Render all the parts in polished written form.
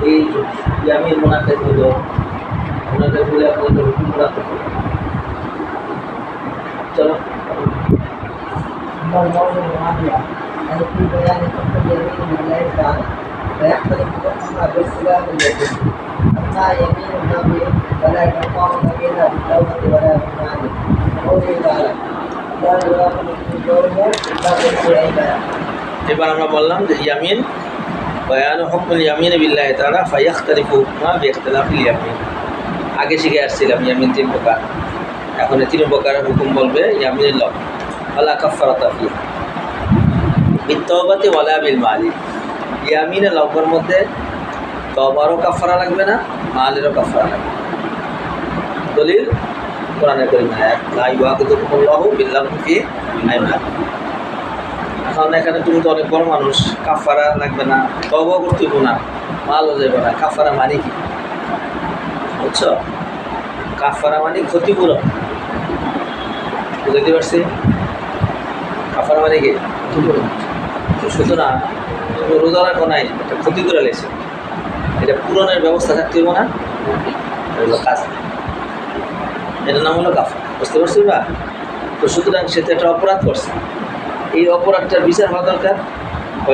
এই আমি মোনাকে হলো ওনাকে বলে আপনাদের হুকুম রাখতে চলো في بيان حكم اليمين بالله تعالى فيختلف حكمها باختلاف اليمين اما يمين النبي فلا يقام الا بالتوبه ولا بالمعنى قوله تعالى لا يراقب الجوهر الا بالعباده. এবার আমরা বললাম যে ইয়ামিন বয়ান হুকুম ইয়ামিন বিল্লাহি তাআলা ফায়াখতালিফু হুকমা বিইখতিলাফিল ইয়ামিন। আগে শিখে আসছিলাম ইয়ামিন তিন প্রকার, এখন এই তিন প্রকারের হুকুম বলবে। ইয়ামিনুল লফ ওয়ালা কাফারাতা ফিহা বিত্তওবাতি ওয়ালা বিল মালি। ইয়ামিনের লফের মধ্যে তওবারও কাফারা লাগবে না, মালেরও কাফারা লাগবে। দলিল কোরআনের কারীম আয়াত লা ইউআখিযুকুমুল্লাহু বিল্লাগহি ফি আইমানিকুম। এখন এখানে তুমি তো অনেক বড় মানুষ, কাফারা লাগবে না, তওবা করতে হবে না, মালও যাবে না। কাফারা মানে কি বুঝছো? কাফারা মানে ক্ষতিপূরণ। বুঝতে পারছি? কাফারা মানে কি ক্ষতিপূরণ। সুতরাং তুমি রোজা রাখো নাই, এটা ক্ষতি করে লেছে, এটা পূরণের ব্যবস্থা থাকতে হবে না, এগুলো কাজ। এটার নাম হলো কাফারা। বুঝতে পারছি বা? তো সুতরাং সে তো একটা অপরাধ করছে, এই অপরাধটার বিচার হওয়া দরকার।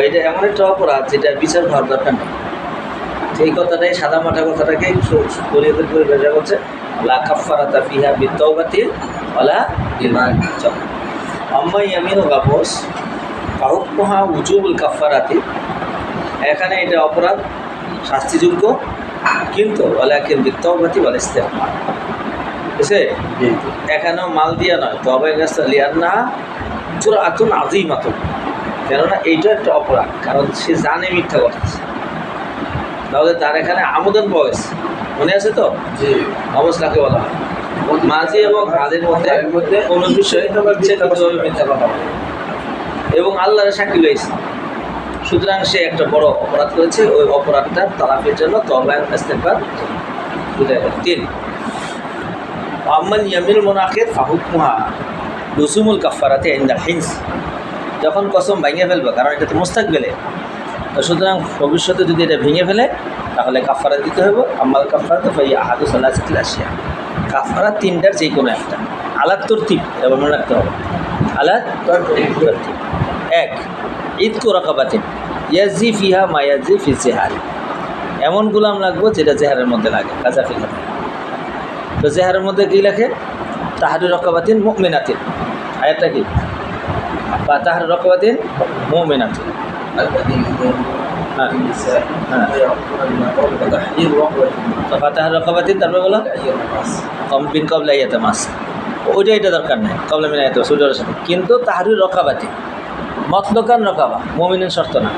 এটা এমন একটা অপরাধ যেটা বিচার হওয়ার দরকার নেই। এই কথাটাই সাদা মাঠা কথাটাকে শরীয়তের করে বেজা করছে লা কাফারাতা ফিহা বিত্তওবাতি ওয়ালা বিল মালি। আম্মা ইয়ামিনু গাবস ফাহুকমুহা উজুবুল কাফারাতি। এখানে এটা অপরাধ শাস্তিযোগ্য, কিন্তু ওয়ালাকিন বিত্তওবাতি ওয়াল ইস্তিগফার। বুঝছে? এখানেও মাল দিয়া নয়, তবে লিয়ান্না জুরআতুন আযীমাতুন। কেননা এইটা একটা অপরাধ, কারণ সে জানে মিথ্যা করতেছে। তাহলে তার এখানে আমোদন বয়স মনে আছে তো? অবস কাকে বলা হয়? মাঝি এবং আদের মধ্যে কোনো বিষয়ে ইচ্ছাকৃতভাবে মিথ্যা কথা বলে এবং আল্লাহর সাক্ষী রয়েছে। সুতরাং সে একটা বড় অপরাধ করেছে, ওই অপরাধটার তালাফের জন্য তওবা এবং ইস্তিগফার। 3 আম্মাল ইয়ামিনুল মুনাফিক ফাহুকমুহা লুজুমুল কাফারাতি ইনদাল হিনস। যখন কসম ভেঙে ফেলবে, কারণ এটা তো মুস্তাকবিলে, তো সুতরাং ভবিষ্যতে যদি এটা ভেঙে ফেলে তাহলে কাফারা দিতে হবে। আম্মাল কাফারাতু ফাহিয়া আহাদু সালাসাতিল আশিয়া। কাফারা তিনটার যে কোনো একটা। আলাত তরতিব, এটা মনে রাখতে হবে। আলাত তরতিব। 1 ইতকু রাকাবাতিন ইয়াজি ফিহা মা ইয়াজি ফি জিহার। এমন গোলাম লাগবে যেটা জেহারের মধ্যে লাগে, কাজা ফিল। তো জেহারের মধ্যে কী লেখে? তাহরির রাকাবাতিন মুমিনাতিন। আয়াতটা কি? বা তাহরির রাকাবাতিন মুমিনাতিন। ফাতাহার রকাবাতিন, তারপরে বলো কমপিন কবলা ইয়াতে মাস। ওইটা এটা দরকার নেই, কবলা মিনা ইয়াতে সূর্যের সাথে। কিন্তু তাহরির রকাবাতি মতলকান রকাবা মুমিনের শর্ত না।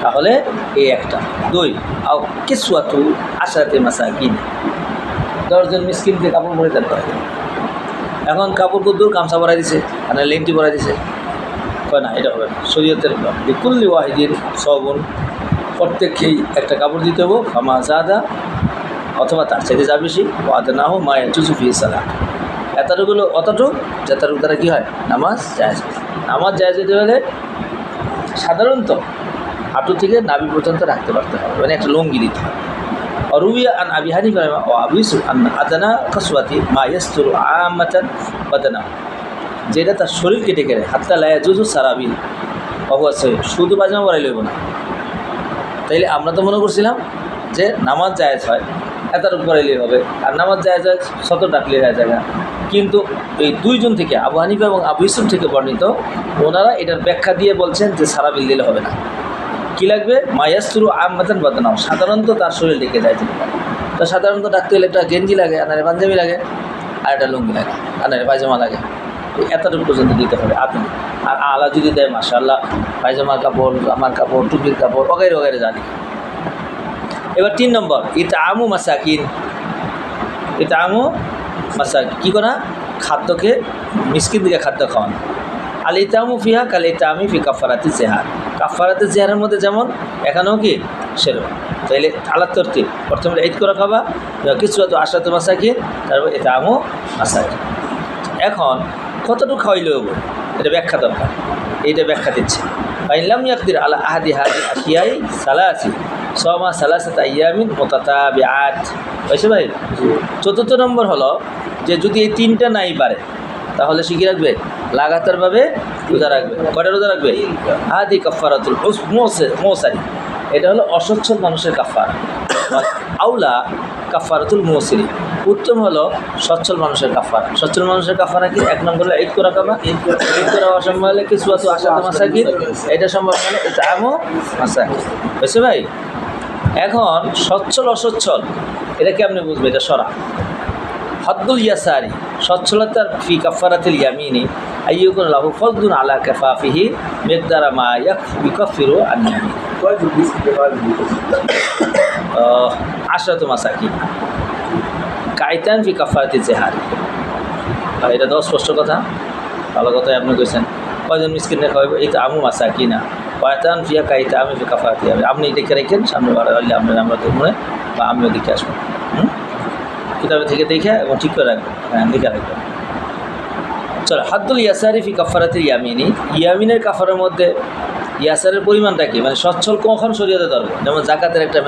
তাহলে এই একটা। 2 আও কিসওয়াতু আশরাতি মাসাকিন। 10 জন মিসকিনকে কাপড় পরিধান করে। এখন কাপড় কুদ্দুর গামছা পরাই দিছে, মানে লেংটি পরাই দিছে, না এটা হবে না। শরীয়তের বিকুল্লি ওয়াহিদিন সবন, প্রত্যেককেই একটা কাপড় দিতে হবো। ফামা জাদা, অথবা তার চাইতে যা বেশি। ওয়াদা না হোক মায়ের চুচুফি সালাহ, এতটুকুলো অতটুক যতটুকু দ্বারা কী হয় নামাজ জায়েজ। নামাজ জায়েজ হতে হলে সাধারণত হাঁটু থেকে নাভি পর্যন্ত রাখতে পারতে হবে, মানে একটা লুঙ্গি দিতে হবে। অরুইয়া আন আবি হানিফা ও আবু ইউসুফ আন আদানা কাসওয়াতি মা ইয়াসতুরু আম্মাতান বাদানা, যেটা তার শরীরকে ডেকে নেয়। হাত্তা লায়া জুজু সারাবিল অবশ্যই আছে, শুধু পায়জামা পরাই লইব না। তাইলে আমরা তো মনে করছিলাম যে নামাজ জায়েজ হয় এতটুকু পরাইলেই হবে, আর নামাজ জায়েজ হয় শত ডাকলে হয়ে যাবে। কিন্তু এই 2 জন থেকে, আবু হানিফা এবং আবু ইউসুফ থেকে বর্ণিত, ওনারা এটার ব্যাখ্যা দিয়ে বলছেন যে সারাবিল দিলে হবে না। কী লাগবে? মায়াসুরু আম্মাতান বাদানাও, সাধারণত তার শরীর ডেকে যায়। তো সাধারণত ডাকতে হলে একটা গেঞ্জি লাগে, আনারে পাঞ্জাবি লাগে, আর একটা লুঙ্গি লাগে, আনারে পায়জামা লাগে। এতটুকু পর্যন্ত দিতে হবে আপনি। আর আলা যদি দেয় মাশাআল্লাহ, পায়জামার কাপড়, আমার কাপড়, টুপির কাপড়, ওগাইরে ওগাইরে জানি। এবার 3 নম্বর ইতআমু মাসাকিন। ইতআমু মাসাকিন কী করা? খাদ্যকে মিসকিন দিকে খাদ্য খাওয়ানো। আল ইতআমু ফিহা কাল ইতআমি ফি কাফারাতি জিহার। কাফারাতি জিহারের মধ্যে যেমন এখানেও কি সেরকম। তাইলে আলাত তরতিব, প্রথমে ঈদ করে খাবা, কিছু তো আশরাতু মাসাকিন, তারপর ইতআমু মাসাকিন। এখন কতটুকু খাওয়াইলে হবে এটা ব্যাখ্যা দরকার, এইটা ব্যাখ্যা দিচ্ছে। ফাইলাম ইয়াকদির আলা আহাদি হাদি আশিয়াই সালাসি সমা সালাসাত আইয়ামিন মুতাতাবিআত। বুঝছে ভাই? চতুর্থ নম্বর হলো যে যদি এই তিনটা নাই পারে তাহলে সে কি রাখবে? লাগাতারভাবে রোজা রাখবে। কয়টা রোজা রাখবে? হাদি কাফারাতুল মৌসারি, এটা হলো অসচ্ছল মানুষের কাফারা। আউলা কাফারাতুল মৌসিরি, উত্তম হলো সচ্ছল মানুষের কাফারা। সচ্ছল মানুষের কাফারা কি? এক নম্বর হলো ঈদ করা কাবা, ঈদ করা অসম্ভব হলে কিছু আছে আশাতে মাসাকিন, এটা সম্ভব হলে এটা আমও মাসাকিন। বুঝছে ভাই? এখন সচ্ছল অসচ্ছল এটা কেমনে বুঝবে? এটা সরা হদ্দুল ইয়াসারি, সচ্ছলতার ফি কাফারাতিল ইয়ামিনি আইয়ুকুন লাহু ফজলুন আলা কাফাফিহি মিকদারা মা ইয়াকফিরু আন ইয়ামিন। আশরাতু মাসাকিন কাইতান ফি কাফারাতি জিহার। এটা তো স্পষ্ট কথা, ভালো কথাই আপনি কইছেন। কয়জন মিসকিনে খাওয়াবো? এই তো আমু মাসাকিনা কয়তান ফিয়া কাইতা আমি ফি কাফারাতি। আপনি দেখে রেখেন, সামনে বাড়লে আমরা মনে বা আমিও দেখে আসবো। কিতাবে থেকে দেখে এবং ঠিক করে রাখবেন। হ্যাঁ, লিখে রাখবেন। চলো, হাদ্দুল ইয়াসারি ফি কাফারাতিল ইয়ামিনি, ইয়ামিনের কাফারের মধ্যে ইয়াসারের পরিমাণটা কি? মানে সচ্ছল কখন শরীয়তে ধরবে? যেমন জাকাতের একটা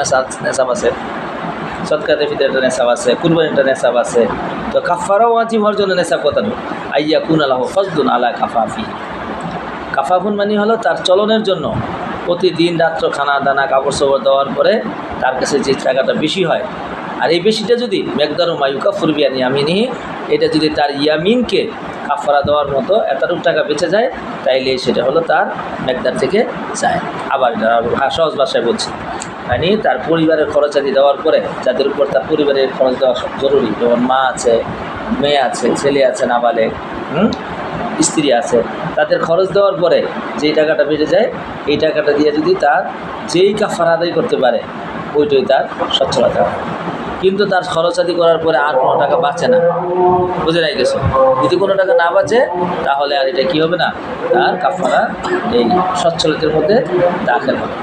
নেশাব আছে, সদকাতে ফিতের একটা নেশাব আছে, কুরবানির একটা নেশাব আছে। তো কাফারা ওয়াজিব হওয়ার জন্য নেশাব কত? আইয়া কুন আলাহ ফজদুন আলা কাফাফি। কাফাফুন মানে হলো তার চলনের জন্য প্রতিদিন রাত্র খানা দানা কাপড় চোপড় দেওয়ার পরে তার কাছে যে টাকাটা বেশি হয়, আর এই বেশিটা যদি মেকদারু মায়ুকা ফুরবিয়ান ইয়ামিনিহি, এটা যদি তার ইয়ামিনকে কাফারা দেওয়ার মতো এতটুকু টাকা বেঁচে যায়, তাইলে সেটা হলো তার মেকদার থেকে যায়। আবার এটা সহজ ভাষায় বলছি, মানে তার পরিবারের খরচাদি দেওয়ার পরে যাদের উপর তার পরিবারের খরচ দেওয়া জরুরি, যেমন মা আছে, মেয়ে আছে, ছেলে আছে, নাবালেগ, স্ত্রী আছে, তাদের খরচ দেওয়ার পরে যেই টাকাটা বেড়ে যায়, এই টাকাটা দিয়ে যদি তার যেই কাফারা আদায় করতে পারে ওইটাই তার সচ্ছলতা। কিন্তু তার খরচ আদি করার পরে আর কোনো টাকা বাঁচে না, বুঝে নাই গেছে? যদি কোনো টাকা না বাঁচে তাহলে আর এটা কী হবে না? তার কাফারা এই সচ্ছলতার মধ্যে দাখিল হবে।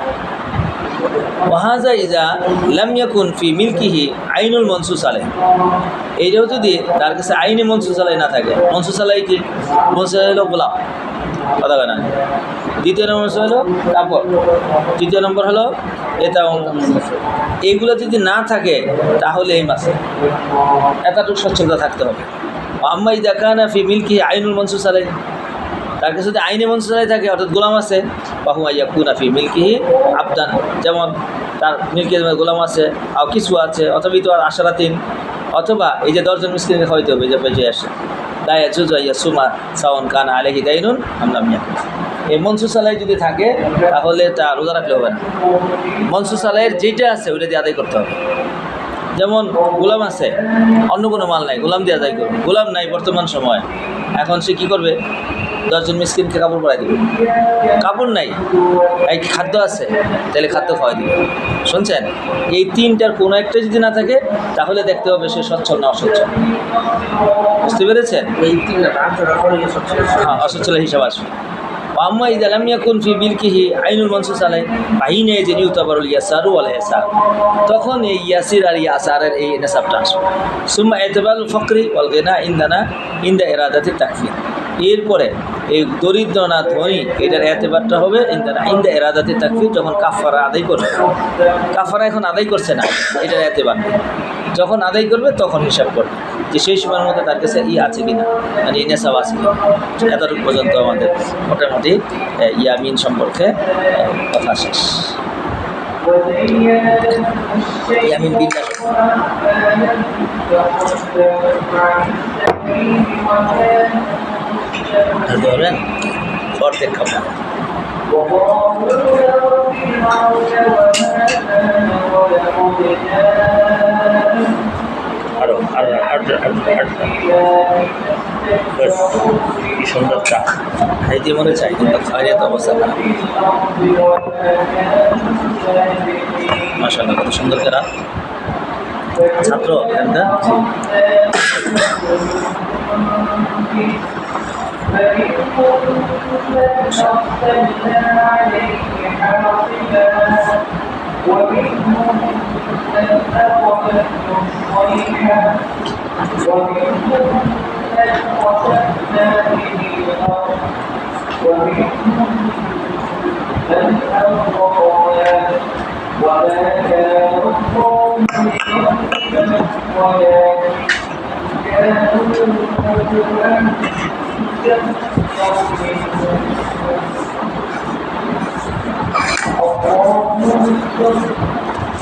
ওয়াহাজা ইজা লাম ইয়াকুন ফি মিলকিহি আইনুল মনসুস আলাইহ, এইটাও যদি তার কাছে আইনে মনসুস আলাইহ না থাকে। মনসুস আলাইহ কি? মনসুস আলাইহ হলো গোলাম, কথা না। দ্বিতীয় নম্বর হলো কাপড়, তৃতীয় নম্বর হলো এটা। এইগুলো যদি না থাকে তাহলে এই মাসে এতটুকু সচ্ছলতা থাকতে হবে। আম্মা ইদা কানা ফি মিলকিহি আইনুল মনসুস আলাইহ, তার কাছে যদি আইনে মনসুস আলাইহ থাকে অর্থাৎ গোলাম আছে, বাহু ইয়াকুনা ফি মিলকিহি আবদান, যেমন তার মিল্কি গোলাম আছে, আর কিছু আছে, অথবা তো আর আশারাতিন, অথবা এই যে 10 জন মিসকিনকে খাওয়াইতে হবে, যে বেঁচে আসে দায়া জুজাইয়া সুমা সাওয়ান কান আলাইহি দাইনুন আমলাম ইয়াকুন। এই মনসুস আলাইহ যদি থাকে তাহলে তা রোজা রাখলে হবে না। মনসুস আলাইহের যেটা আছে ওইটা দিয়ে আদায় করতে হবে। যেমন গোলাম আছে, অন্য কোনো মাল নাই, গোলাম দিয়ে আদায় করবে। গোলাম নাই বর্তমান সময়, এখন সে কী করবে? 10 জন মিসকিনকে কাপড় পরাই দেবে। কাপড় নাই, এই খাদ্য আছে, তাহলে খাদ্য খাওয়াই দেবে। শুনছেন? এই তিনটার কোনো একটা যদি না থাকে তাহলে দেখতে হবে সে সচ্ছল না অসচ্ছল। বুঝতে পেরেছেন? এই তিনটা হ্যাঁ, অসচ্ছল হিসাব আসবে। আম্মা ইদা লাম ইয়াকুন ফি মিলকিহি আইনুল মনসুস আলাইহ ফাহিনা ইয়াজিনু তাবারুল ইয়াসারু ওয়াল ইহসার, তখন এই ইয়াসির আর ইয়াসারের এই নেসাবটা আসবে। সুম্মা ইতবারুল ফকরি ওয়াল গিনা ইনদা ইরাদাতি তাকফির, এরপরে এই দরিদ্র না ধনী এটার এতেবারটা হবে ইনদা ইরাদাতি তাকফির, যখন কাফারা আদায় করবে। কাফারা এখন আদায় করছে না, এটার এতেবার নেই। যখন আদায় করবে তখন হিসাব করবে যে সেই সময়ের মধ্যে তার কাছে আছে কিনা, মানে এই নেশাব আছে কিনা। এতটুকু পর্যন্ত আমাদের মোটামুটি ইয়ামিন সম্পর্কে কথা শেষ। ইয়ামিন বিন্যাস ধরবেন অর্ধেক খাবো। আরো কি সুন্দর চা খাইতে মনে চাই, কিন্তু খাইয়ে তো অবস্থা খারাপ। মাশাআল্লাহ, কত সুন্দর করা ছাত্র এখানটা।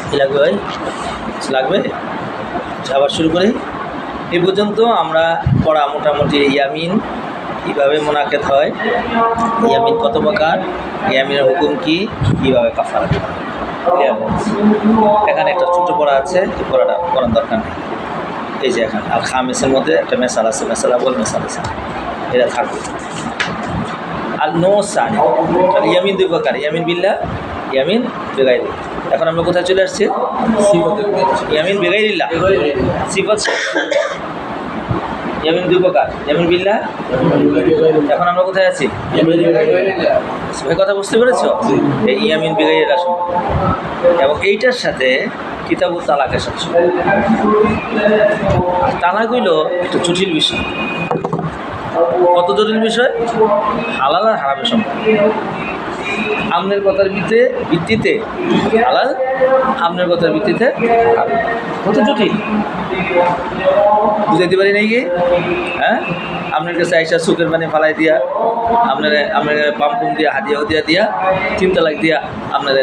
কি লাগবে ভাই? কিছু লাগবে? আবার শুরু করি। এই পর্যন্ত আমরা পড়া মোটামুটি ইয়ামিন কীভাবে মোনাকেত হয়, ইয়ামিন কত প্রকার, ইয়ামিনের হুকুম কী, কীভাবে কাফারা ক্লিয়ার। এখানে একটা ছোটো পড়া আছে, এই পড়াটা পড়ার দরকার নেই। এই যে এখানে আর খামেসের মধ্যে একটা মেসাল আছে, মেসালা বল মেসাল আছে, এটা থাকবে। আর নো সানি ইয়ামিন দুই প্রকার, ইয়ামিন বিল্লাহ, ইয়ামিন বেগাইরি। এখন আমরা কোথায় চলে আসছি? ইয়ামিন বেগাইরিল্লাহ সিফাত। ইয়ামিন দুই প্রকার, ইয়ামিন বিল্লাহ। এখন আমরা কোথায় আছি? ভাই কথা বুঝতে পেরেছ? এই ইয়ামিন বেগাইরিল্লাহ এবং এইটার সাথে কিতাবুত তালাকের সাথে। তালাক হইল একটা জটিল বিষয়। কত জটিল বিষয়? হালাল আর হারামের সম্পর্ক। আমনের কথার ভিত্তিতে হালাল, আমনের কথার ভিত্তিতে কত জটিল বুঝাইতে পারি নাই কি? হ্যাঁ, আপনার কাছে আইসা চোখের পানি ফালাই দিয়া, আপনার পাম্পুম দিয়া হাদিয়া হদিয়া দিয়া 3 তালাক দিয়া আপনার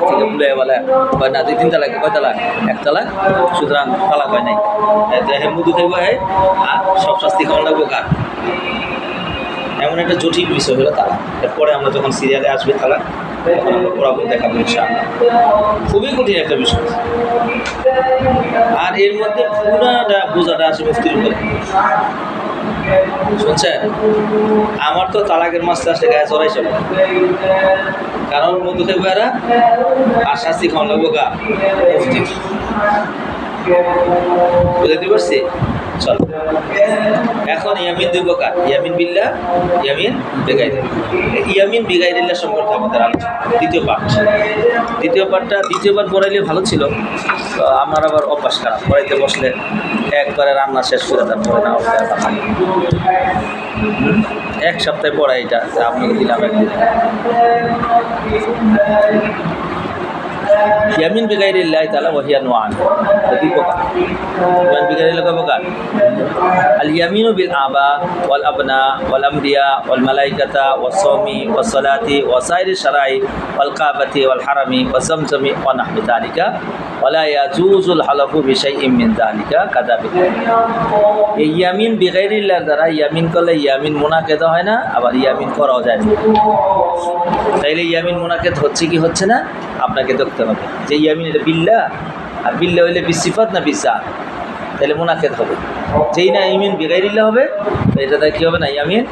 থেকে বুলাই বলে কয় না 2-3 তালাক, কয় তালাক? 1 তালাক। সুতরাং তালাক হয় নাই, মধু খাইব, আর সব শাস্তি খাওয়া লাগবো কার? এমন একটা জটিল বিষয় হলো তালাক। এরপরে আমরা যখন সিরিয়ালে আসবে তালাক, তখন আমরা পড়াবো, দেখাবো ইনশাআল্লাহ। খুবই কঠিন একটা বিষয়, আর এর মধ্যে পুরাটা বোঝাটা আছে মুফতির উপরে। শুনছেন? আমার তো তালাকের মাসটা আসলে গায়ে চড়াইছে, কারণ মধু থেকে বেড়া আর শাস্তি খাওয়ান লাগবো গা মুফতি। বুঝতে পারছি? চল, এখন ইয়ামিন দুই প্রকার, ইয়ামিন বিল্লাহ, ইয়ামিন বেগাইরিল্লাহ। ইয়ামিন বেগাইরিল্লাহ সম্পর্কে আমাদের আলোচনা দ্বিতীয়বার পড়াইলে ভালো ছিল। তো আমার আবার অভ্যাস খারাপ, পড়াইতে বসলে একবারে রান্না শেষ করে তারপরে না থাকে। 1 সপ্তাহে পড়াই, এটা আপনাকে দিলাম একদিন। ইয়ামিন বিগাইরিল্লাহি তাআলা ওয়া হিয়া নওয়ান, দুই প্রকার। ইয়ামিন বিগাইরিল্লাহ কয় প্রকার? আল ইয়ামিনু বিল আবা ওয়াল আবনা ওয়াল আমবিয়া ওয়াল মালাইকাতা ওয়াস সাওমি ওয়াস সালাতি ওয়া সাইরি শারাই ওয়াল কাবাতি ওয়াল হারামি ওয়া জামজামি ওয়া নাহবি যালিকা ওয়া লা ইয়াজুজুল হালাফু বিশাইইন মিন যালিকা কাযাবিক। এই ইয়ামিন বিগাইরিল্লাহর দ্বারা ইয়ামিন করলে ইয়ামিন মুনাকেদ হয় না, আবার ইয়ামিন করাও যায় না। তাইলে ইয়ামিন মুনাকেদ হচ্ছে কি হচ্ছে না আপনাকে দেখতে হবে, যে ইয়ামিন এটা বিল্লাহ, আর বিল্লাহ হইলে বিসিফাত না বিসা, তাহলে মুনাকেদ হবে। যেই না ইয়ামিন বিগাইরিল্লাহ হবে, এটা তাই কী হবে না, ইয়ামিন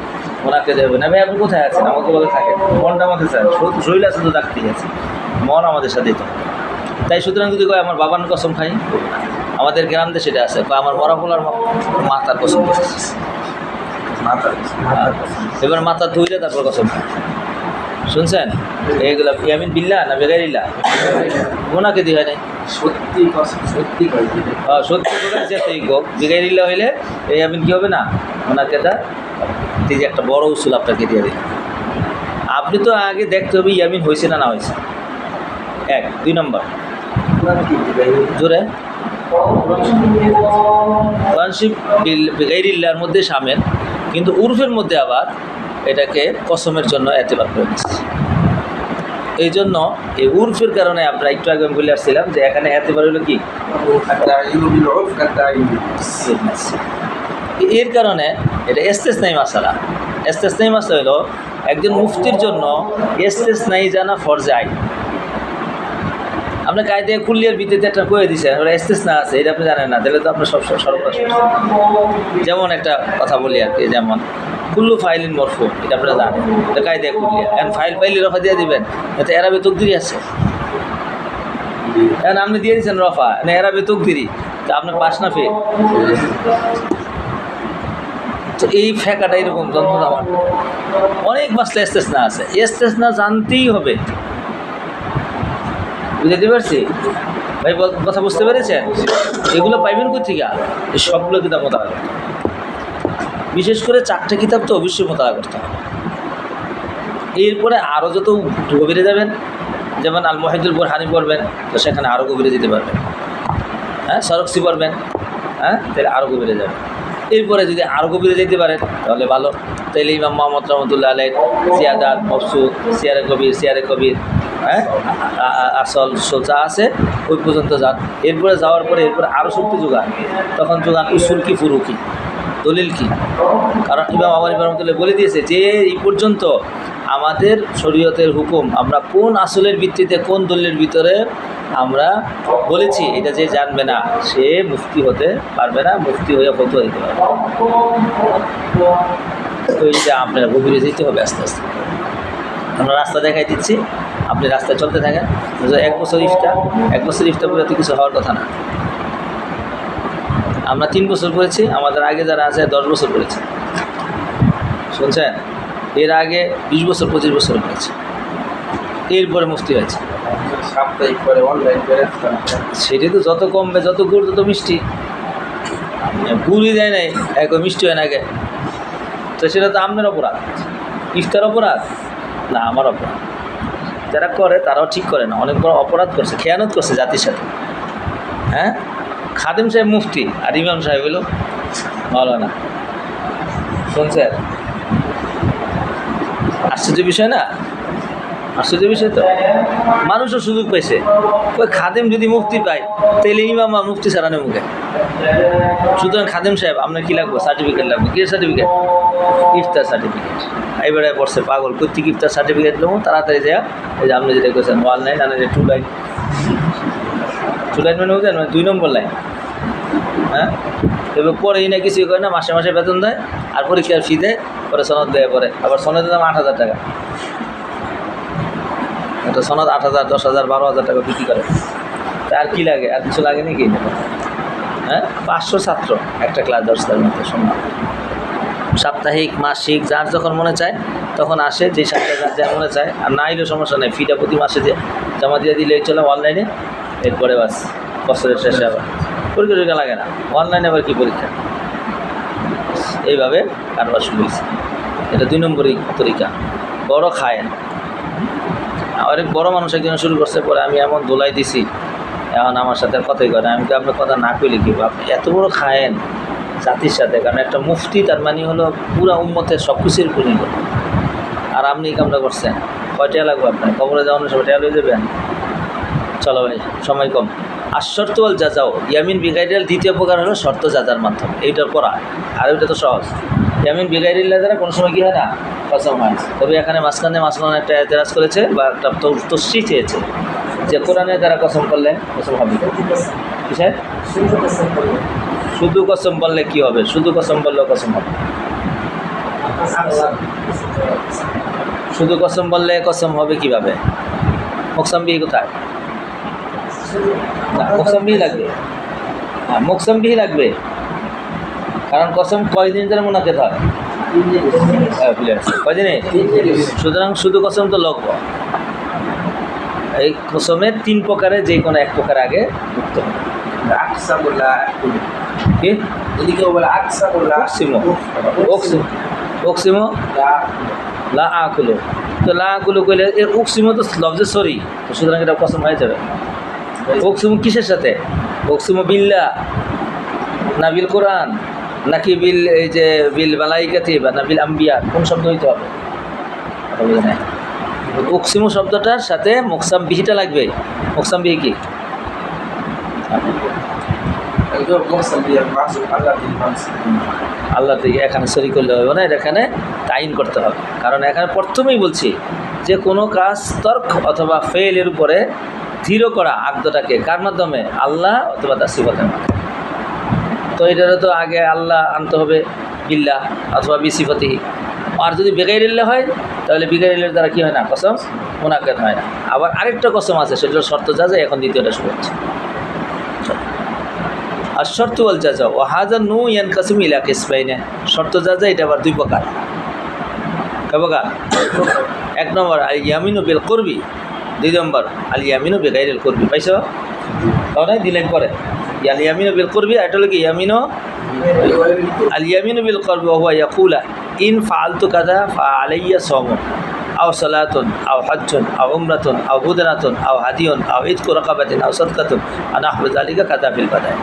মুনাকেদ হবে না। ভাই আপনি কোথায় আছেন? আমাকে বলে থাকেন, মনটা আমাদের স্যার শরীর আছে তো ডাকতেই আছে, মন আমাদের সাথেই তো। তাই সুতরাং যদি কয় আমার বাবার কসম খাই, আমাদের গ্রাম দেশে এটা আছে, আমার মরা ফোলার মাথার কসম বসেছে, এবার মাথা ধুইলে তারপর কসম খাই। শুনছেন? এইগুলো ইয়ামিন বিল্লাহ না বেগাইরিল্লাহ? ওনাকে দিয়ে হয় নাই, সত্যি করে যেতেই গোক। বেগাইরিল্লাহ হইলে এই ইয়ামিন কী হবে না, ওনাকে এটা যে একটা বড় উসুল আপনাকে দিয়ে দিই। আপনি তো আগে দেখতে হবে ইয়ামিন হয়েছে না হয়েছে। 1, 2 নম্বর জোরে কোরআনশিপ বেগাইরিল্লাহর মধ্যে শামিল, কিন্তু উরফের মধ্যে আবার এটাকে কসমের জন্য এতেবার করে দিচ্ছে। এই জন্য এই উরফের কারণে আমরা একটু আগে বলে আসছিলাম যে এখানে এতেবার হলো কি, এর কারণে এটা ইস্তেসনাই মাসালা। ইস্তেসনাই মাসালা হলো একজন মুফতির জন্য ইস্তেসনাই জানা ফরজে আইন। আপনার কায়দায় কুল্লিয়ার ভিত্তিতে একটা করে দিচ্ছেন, ওরা ইস্তেসনা আছে, এটা আপনি জানেন না, তাহলে তো আপনার সব সর্বনাশ। যেমন একটা কথা বলি আর কি, যেমন কুল্লু ফাইলিন মরফু, এটা আপনারা জানেন, এটা কায়দায় কুল্লিয়া। এখন ফাইলি রফা দিয়ে দিবেন, এটা এরাবে তকদিরি আছে। এখন আপনি দিয়ে দিচ্ছেন রফা, না এরাবে তকদিরি, তা আপনার পাস না ফেল। তো এই ফেঁকাটা এরকম যন্ত্রণা। আমার অনেক মাসলা ইস্তেসনা আছে, ইস্তেসনা জানতেই হবে। বুঝতে পারছি ভাই, কথা বুঝতে পেরেছেন? এগুলো পাইবেন কোথেকে? এই সবগুলো কিতাব মোতালা করতে হবে, বিশেষ করে 4টে কিতাব তো অবশ্যই মোতালা করতে হবে। এরপরে আরও যত গভীরে যাবেন, যেমন আল মুহিতুল বুরহানি পড়বেন, তো সেখানে আরও গভীরে যেতে পারবেন। হ্যাঁ, সরক্সি পড়বেন, হ্যাঁ, তাহলে আরও গভীরে যাবেন। এরপরে যদি আরও গভীরে যেতে পারেন তাহলে ভালো। তাহলে ইমাম মোহাম্মদ রহমতুল্লাহ আলাই জিয়াদাত, মফসুদ, সিয়ারে কবির, হ্যাঁ, আসল সোজা আছে, ওই পর্যন্ত যান। এরপরে যাওয়ার পরে এরপরে আরও শক্তি যোগান, তখন যোগান উসুল কি, ফুরু কি, দলিল কি। কারণ ইমাম আওয়ালি রহমতুল্লাহ বলে দিয়েছে যে এই পর্যন্ত আমাদের শরীয়তের হুকুম আমরা কোন আসলের ভিত্তিতে, কোন দলিলের ভিতরে আমরা বলেছি, এটা যে জানবে না সে মুফতি হতে পারবে না, মুফতি হয়ে ফতোয়া দিতে পারবে। তো এইটা আপনার গভীরে যেতে হবে আস্তে আস্তে। আমরা রাস্তা দেখাই দিচ্ছি, আপনি রাস্তায় চলতে থাকেন। 1 বছর ইফতা করে তো কিছু হওয়ার কথা না। আমরা 3 বছর করেছি, আমাদের আগে যারা আছে 10 বছর করেছে, শুনছেন? এর আগে 20 বছর 25 বছর করেছে, এরপরে মুফতি হয়েছে। সাপ্তাহিক করে অনলাইন করে সেটি তো যত কমবে, যত গুড় তত মিষ্টি। গুড়ই দেয় নাই, এক মিষ্টি হয় না আগে, তো সেটা তো আপনার অপরাধ। ইফতার অপরাধ না, আমার অপরাধ। যারা করে তারাও ঠিক করে না, অনেক বড় অপরাধ করছে, খেয়ানত করছে জাতির সাথে। হ্যাঁ, খাদেম সাহেব মুফতি আর ইমাম সাহেব হলো মাওলানা। শুনছেন? আশ্চর্য বিষয় না? আশ্চর্য বিষয় তো। মানুষও সুযোগ পাইছে। ওই খাদেম যদি মুফতি পায় তাহলে ইমাম মুফতি ছাড়ানো মুখে। সুতরাং খাদেম সাহেব আপনার কী লাগবে? সার্টিফিকেট লাগবে। কী সার্টিফিকেট? ইফতার সার্টিফিকেট। এবারে পড়ছে পাগল, কর্তৃক ইফতার সার্টিফিকেট নেবো তাড়াতাড়ি দেওয়া। এই যে আপনি যেটা করছেন 1 লাইন, আর 2 লাইন। 2 লাইন মানে বুঝলেন, 2 নম্বর লাইন। হ্যাঁ, এবার পরে না কিছুই করে না, মাসে মাসে বেতন দেয় আর পরীক্ষার ফি দেয়, পরে সনদ দেয়, পরে আবার সনদের দাম 8,000 টাকা। একটা সনদ 8,000, 10,000, 12,000 টাকা বিক্রি করে। তা আর কী লাগে? আর কিছু লাগে নাকি? হ্যাঁ, 500 ছাত্র একটা ক্লাস 10টার মধ্যে শুনলাম। সাপ্তাহিক, মাসিক, যার যখন মনে চায় তখন আসে, যে সাপ্তাহে যার যা মনে চায়। আর না এলেও সমস্যা নেই, ফিটা প্রতি মাসে দিয়ে জমা দিয়ে দিলে চলে অনলাইনে। এরপরে বাস বছরের শেষে আবার পরীক্ষা লাগে না, অনলাইনে আবার কী পরীক্ষা। এইভাবে কারবার শুরু হয়েছে। এটা 2 নম্বরই তরিকা। বড় খায়েন। আরেক বড় মানুষ একজন শুরু করছে, পরে আমি এমন দোলাই দিছি, এখন আমার সাথে কথাই করে। আমি কি আপনার কথা না কইলে কি? আপনি এত বড় খায়েন জাতির সাথে, কারণ একটা মুফতি তার মানে হলো পুরা উম্মতের সব কিছুর পুরি করে। আর আপনি কামটা করছেন, কয়টা লাগবে আপনার? কবরে যাওয়ানোর সময় টাকা লয়ে যাবেন? চলো ভাই, সময় কম। আর শর্ত ওয়াল যাজাও, ইয়ামিন বিগাইরিয়াল দ্বিতীয় প্রকার হলো শর্ত যাজার মাধ্যমে, এইটার পড়া। আর ওইটা তো সহজ। ইয়ামিন বিগাইরিল্লাহ দ্বারা কোনো সময় কী হয় না, কসম হয়। তবে এখানে মাঝখানে একটা এতেরাজ করেছে বা একটা তসরি চেয়েছে যে কোরআনের দ্বারা কসম করলে কসম হবে। কিসের? শুধু কসম বললে কি হবে? শুধু কসম বললেও কসম হবে। শুধু কসম বললে কসম হবে কিভাবে? মোকসামবিহি কোথায়? মোকসামবিহি লাগবে। হ্যাঁ, মোকসামবিহি লাগবে, কারণ কসম কয়দিন ধরে মোনাকেত হয়? কয়দিনে? সুতরাং শুধু কসম তো লগ্ন। এই কসমের 3 প্রকারে যে কোনো 1 প্রকার আগে যুক্ত হবে। কি? ওকসিমো লা আকুলো। তো লা আকুলো কইলে এর ওকসিমো তো লফজে সরি, তো সুতরাং এটা কসম হয়ে যাবে। ওকসিমো কিসের সাথে? ওকসিমো বিল্লাহ না বিল কোরআন, নাকি বিল এই যে বিল মালাইকাতি বা না বিল আম্বিয়া? কোন শব্দ হইতে হবে? ওকসিমো শব্দটার সাথে মোকসামবিহিটা লাগবে। মোকসামবিহি কি? আল্লাহ থেকে এখানে সরি করলে হবে না, এখানে তাইন করতে হবে। কারণ এখানে প্রথমেই বলছি যে কোনো কাজ তর্ক অথবা ফেলের উপরে দৃঢ় করা আগ্দটাকে কার মাধ্যমে? আল্লাহ অথবা তার সিফাতের মাধ্যমে। তো এটারও তো আগে আল্লাহ আনতে হবে বিল্লাহ অথবা বিসিফাতিহি। আর যদি বেগাইরিল্লাহ হয় তাহলে বেগাইরিল্লার দ্বারা কী হয় না? কসম মুনাকাত হয় না। আবার আরেকটা কসম আছে, সেটার শর্ত যাজা। এখন দ্বিতীয়টা শুরু হচ্ছে। আর শর্ত ওয়াল যাজা ও হাজা নু ইয়ানকাসিম ইলা কিসমাইনে। শর্ত যাজা এটা আবার 2 প্রকার। কয় প্রকার? 1 নম্বর আল ইয়ামিনু বিল কুরবি, 2 নম্বর আল ইয়ামিনু বিগাইরিল কুরবি। পাইছো? তাহলে দিলেন পরে আল ইয়ামিনু বিল কুরবি, এটা হলো কি ইয়ামিনু আল ইয়ামিনু বিল কুরবি ওয়া হুয়া ইয়াকুলা ইন ফাআলতু কাযা ফা আলাইয়া সাওম আও সালাতুন আও হজ্জুন আও উমরাতুন আও বুদনাতুন আও হাদিয়ুন আও ইতকু রাকাবাতিন আও সাদকাতুন আনাহু যালিকা কাযা ফিল বাদায়।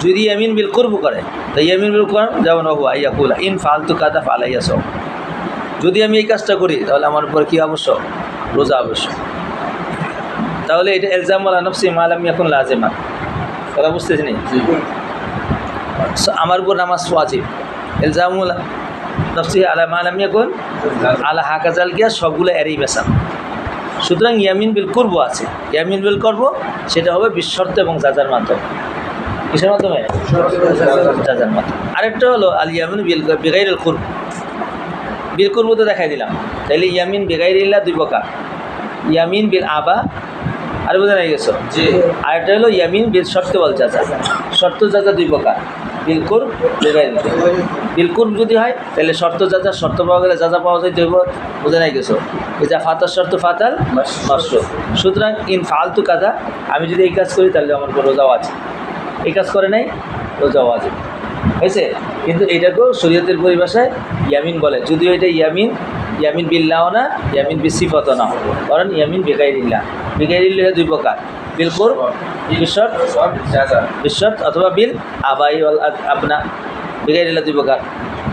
যদি ইয়ামিন বিল কুরব করে তো ইয়ামিন বিল কুরব যেমন হু আইয়াকুলা ইন ফালতু কাযা ফালাইয়া সাও, যদি আমি এই কাজটা করি তাহলে আমার উপর কী আবশ্যক? রোজা আবশ্যক। তাহলে এটা ইলজাম আলা নাফসি মা লাম ইয়াকুন লাজিমা, কথা বুঝতেছি নি? আমার উপর নামাজ ওয়াজিব, ইলজামুল নাফসি আলা মা লাম ইয়াকুন আলা হাকাজাল গিয়া সবগুলো এড়িয়ে বেসাম। সুতরাং ইয়ামিন বিল কুরব আছে, ইয়ামিন বিল করব সেটা হবে বিশ্বর্ত এবং জাজার মাধ্যমে। কিসের মাধ্যমে? জাজার মাধ্যমে। আরেকটা হলো আল ইয়ামিন বিল বিগাইরিল কুরব, বিল কুরব তো দেখাই দিলাম। তাইলে ইয়ামিন বিগাইরিল্লাহ দুই প্রকার, ইয়ামিন বিল আবা আর বোঝা নাই গেছো। আরেকটা হলো ইয়ামিন বিল শর্ত ওয়াল জাজা, শর্ত জাজা দুই প্রকার, বিল কুরব বিগাইরিল কুরব। বিল কুরব যদি হয় তাহলে শর্ত জাজা, শর্ত পাওয়া গেলে জাজা পাওয়া যায় দেব, বোঝা নাই গেছো। যা ফাতার শর্ত ফাতাল নষ্ট। সুতরাং ইন ফালতু কাজা, আমি যদি এই কাজ করি তাহলে আমার উপর রোজাও আছে, এই কাজ করে নাই রোজাও আছে, হয়েছে। কিন্তু এটাকেও শরীয়তের পরিভাষায় ইয়ামিন বলে, যদিও এটা ইয়ামিন ইয়ামিন বিল্লাহ না, ইয়ামিন বিসিফত না, কারণ ইয়ামিন বেগাইরিল্লাহ। বেগাইরিল্লাহ দুই প্রকার, বিল কুরব বিশ্বর্ত অথবা বিল আবাই ওয়াল আপনা। বেগাইরিল্লাহ দুই প্রকার,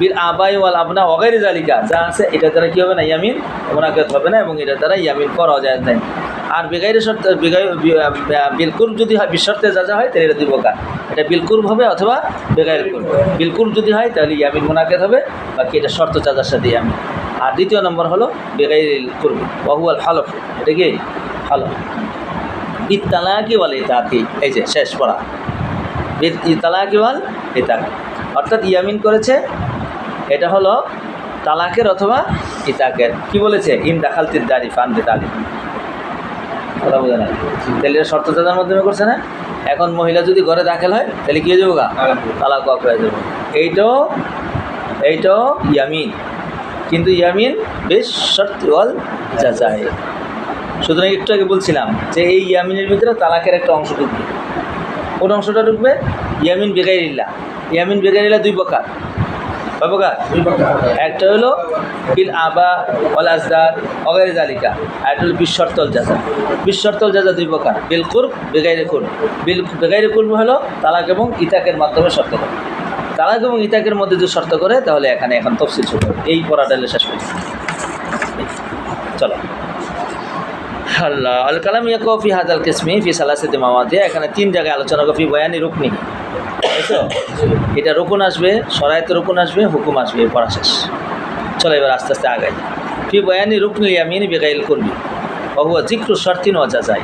বিল আবাই ওয়াল আপনা ওগাইরি জালিকা যা আছে এটা দ্বারা কী হবে না? ইয়ামিন মোনাকাত হবে না, এবং এটা দ্বারা ইয়ামিন করা যায় না। আর বেগাইরি শর্ত বিল কুরব যদি হয়, বিশ্বর্তে যা যা হয় তাহলে এটা দুই প্রকার, এটা বিল কুরব হবে অথবা বেগাইরি কুরব। বিল কুরব যদি হয় তাহলে ইয়ামিন মোনাকাত হবে, বাকি এটা শর্ত চাজার সাথে ইয়ামিন। আর দ্বিতীয় নম্বর হলো বেগাইরিল কুরব ওয়াহুয়াল হালফ, এটা কি হালফ। ইত্তালাকি ওয়াল ইতাকি, এই যে শেষ পড়া, ইত্তালাকি ওয়াল ইতাকি, অর্থাৎ ইয়ামিন করেছে, এটা হলো তালাকের অথবা ইতাকের। কি বলেছে? ইন দাখালতির দাড়ি ফানতে তালি, কথা বোঝা না? তাহলে এটা শর্ত চাজার মাধ্যমে করছে না। এখন মহিলা যদি ঘরে দাখিল হয় তাহলে কী হয়ে যাবো? তালাক হয়ে যাবো। এইটাও ইয়ামিন, কিন্তু ইয়ামিন বেশ শর্ত ওয়াল জাজায়। সুতরাং একটু আগে বলছিলাম যে এই ইয়ামিনের ভিতরে তালাকের একটা অংশ ঢুকবে। কোন অংশটা ঢুকবে? ইয়ামিন বেগাইরিল্লাহ। ইয়ামিন বেগাইরিল্লাহ দুই প্রকার, কয় প্রকার? একটা হলো বিল আবা ওয়াল আজদার ওগাইরি জালিকা, আর একটা হলো বিশ্বর্তল জাজা। বিশ্বর্তল জাজা দুই প্রকার, বিল কুরব বেগাইরি কুরব। বিল বেগাইরি কুরব হলো তালাক এবং ইতাকের মাধ্যমে শর্ত করে। তালাক এবং ইতাকের মধ্যে যদি শর্ত করে তাহলে এখানে এখন তফসিল শুরু হবে। এই পড়াটা শেষ করি, চলো। আল্লাহ আল কালাম ইয়াকু ফি হাযাল কিসমি ফি সালাসাতি মাওয়াদি, এখানে তিন জায়গায় আলোচনা করব। ফি বয়ানি রুকনি, বুঝছো? এটা রুকুন আসবে, শরায়তের রুকুন আসবে, হুকুম আসবে, পড়া শেষ। চলো এবার আস্তে আস্তে আগাই। ফি বয়ানি রুকনিল ইয়ামিন বিগাইরিল কুরবি ওয়া হুয়া যিকরু শর্তিন ওয়া জাযাই,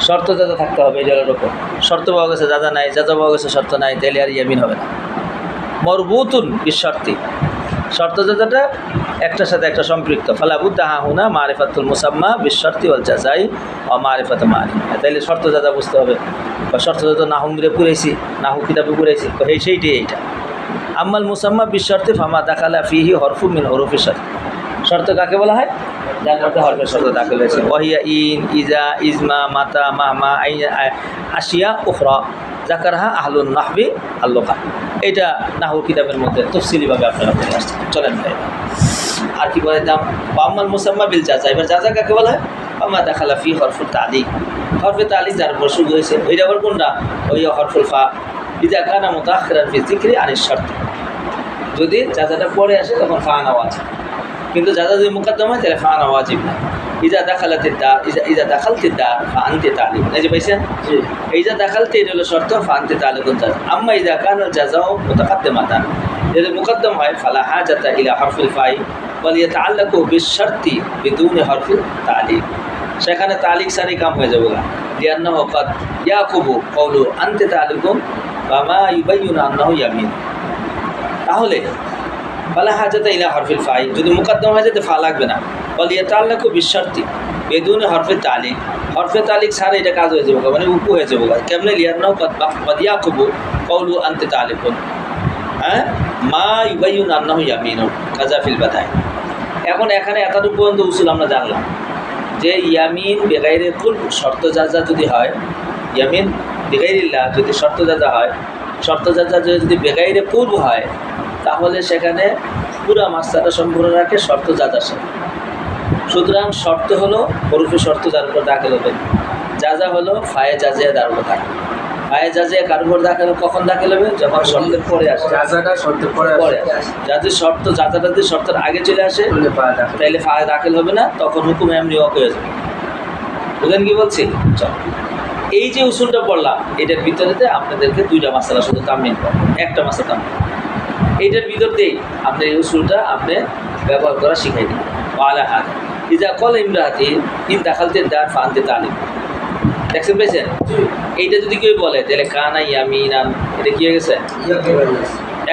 শর্ত জাজা থাকতে হবে, এটা হলো রুকুন। শর্ত পাওয়া গেছে জাজা নাই, জাজা পাওয়া গেছে শর্ত নাই, তাহলে আর ইয়ামিন হবে না। মরবুতুন বিশর্তি, শর্ত জাজাটা একটার সাথে একটা সম্পৃক্ত। ফালাবুদ্দা হুনা মারিফাতুল মুসাম্মা বিশর্তি ওয়াল জাযাই ও মারিফাত মানি, তাইলে শর্ত জাজা বুঝতে হবে। বা শর্ত জাজা নাহুমরে পুরাইছি, নাহু কিতাবে পুরাইছি, সেইটাই এইটা। আম্মাল মুসাম্মা বিশর্তি ফামা দাখালা ফিহি হরফু মিন হরফি শর্ত, শর্ত কাকে বলা হয়? যার মধ্যে হরফের শর্ত দাখিল হয়েছে। ওয়াহিয়া ইন, ইজা, ইজমা, মাতা, মাহমা, আশিয়া উখরা জাকারহা আহলুন নাহবি আল্লোকা। এটা নাহুর কিতাবের মধ্যে তফসিলিভাবে আপনারা পড়ে আসছেন। চলেন ভাই, আর কি বলে দাম? আম্মাল মুসাম্মা বিল জাজা, এবার জাজা কাকে বলা হয়? ফামা দাখালা ফি হরফুল তালিক, হরফে তালিক যার উপর শুরু হয়েছে, ওইটা আবার কোনটা? ওই হরফুল ফা। ইজা কানা মুতাআখিরান ফি যিকরি আনিশ শর্ত, যদি জাজাটা পরে আসে তখন ফা নেওয়া আছে, কিন্তু জাজা যদি মুকদ্দম হয় তাহলে ফা নেওয়া ওয়াজিব না। ইজা দাখালাতিদ দার, ইজা দাখালতিদ দার ফা আনতি তালিক, এই যে পাইছেন? ইজা দাখালতি এটা হলো শর্ত, ফা আনতি তালিকুন জাজা। আম্মা ইজা কানা জাযাউ মুতাকাদ্দিমাতান, যদি মুকদ্দম হয় ফালা হাজাতা ইলা হরফিল ফাই ওয়াল ইয়াতাআল্লাকু বিশর্তি বিদুনি হরফিল তালিক, সেখানে তালিক সারি কাম হয়ে যাবে না। লিআন্নাহু ক্বাদ ইয়াকুবু কওলু আনতি তালিকুন ওয়া মা ইউবাইয়িনু আন্নাহু ইয়ামিন, তাহলে ফালা হাজাতা ইলা হরফিল ফাই, যদি মুকদ্দম হয়ে যেতে ফা লাগবে না। ওয়াল ইয়াতাআল্লাকু বিশর্তি বিদুনি হরফিল তালিক, হরফে তালিক সারা এটা কাজ হয়ে যাবে, মানে উপু হয়ে যাবে। কেমনে? লিআন্নাহু ক্বাদ ইয়াকুবু কওলু আনতি তালিকুন মা ইউবাইয়িনু আন্নাহু ইয়ামিনুন কাযা ফিল বাদায়। এখন এখানে এতটুকু পর্যন্ত উসুল আমরা জানলাম যে ইয়ামিন বেগাইরে কুরব শর্ত জাজা যদি হয়, ইয়ামিন বেগাইরিল্লাহ যদি শর্ত জাজা হয়, শর্ত জাজা যদি বেগাইরে কুরব হয়, তাহলে সেখানে পুরা মাসলাটা সম্পূর্ণ রাখে শর্ত জাজার সাথে। সুতরাং শর্ত হলো হরফে শর্ত যার উপর দাখিল হবে, যা হলো ফায়ে জাজিয়া যার উপর দাখিল। ফায়ে জাজিয়া কার উপর দাখিল, কখন দাখিল হবে? যখন শর্তের পরে আসে। রাজাটা শর্তের পরে পরে আসে। যাদের শর্ত যাজাটা যদি শর্তের আগে চলে আসে বলে পা দাখিল। তাইলে ফায়ে দাখিল হবে না, তখন হুকুম এমনি ওয়াক হয়ে যাবে। বুঝলেন কি বলছি? চল, এই যে উসুলটা পড়লাম এটার ভিতরেতে আপনাদেরকে দুইটা মাসালা শুধু তামিল করবো, একটা মাসা তামিল। এইটার ভিতর দিয়েই আপনি এই উসুলটা আপনি ব্যবহার করা শিখাই দিন। আলা হাত ইজা কল ইমরাহাতি ইন দাখালতে দার ফানতে তালিম। দেখছেন পেয়েছেন? এইটা যদি কেউ বলে তাহলে কানা ইয়ামিনান, এটা কি হয়ে গেছে?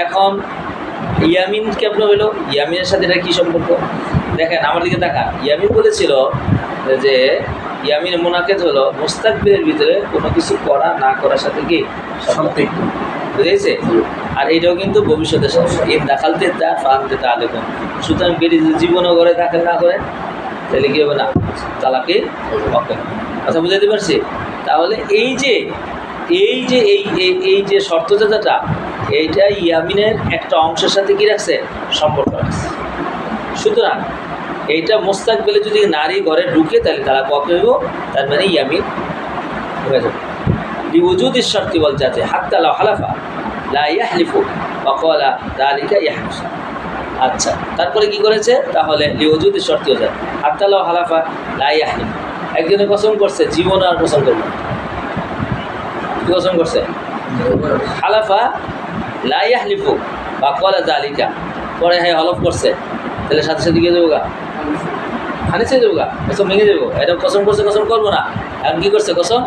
এখন ইয়ামিন কেমন হলো? ইয়ামিনের সাথে এটা কী সম্পর্ক? দেখেন আমার দিকে তাকান। ইয়ামিন বলেছিল যে ইয়ামিন মুনাকেদ হলো মুস্তাকবিলের ভিতরে কোনো কিছু করা না করার সাথে কি সম্পৃক্ত। বুঝেছে? আর এইটাও কিন্তু ভবিষ্যতের সাথে এই দাখালতে তার ফানতে তালেকুন। সুতরাং বেরিয়ে যদি জীবনও করে দাখিল না করে তাহলে কী হবে না? তালাকে ওকে। কথা বুঝাতে পারছি? তাহলে এই যে এই যে শর্ত জাজাটা এইটা ইয়ামিনের একটা অংশের সাথে কি রাখছে? সম্পর্ক রাখছে। সুতরাং এইটা মোস্তাকবেলে যদি নারী ঘরে ঢুকে তাহলে তারা কবে হইব? তার মানে ইয়ামিন হয়ে যাবে। লিউজুদি শর্তি বল যাতে হাত্তা লাউ হালাফা লা ইয়াহলিফু ওয়া ক্বালা যালিকা ইয়াহলিফু। আচ্ছা, তারপরে কি করেছে? তাহলে লিউজুদি শর্তি হয়ে যায় হাত্তা লাউ হালাফা লা ইয়াহলিফু। একজনে কসম করছে জীবন আর কসম করবে। কি কসম করছে? হালাফা লা ইয়াহলিফু ওয়া ক্বালা যালিকা, পরে হ্যাঁ হলফ করছে, তাহলে সাথে সাথে গিয়ে দেবো গা হানিসে দেবো গা, কসম ভেঙে দেবো। এটা কসম করছে, কসম করবো না। এখন কী করছে? কসম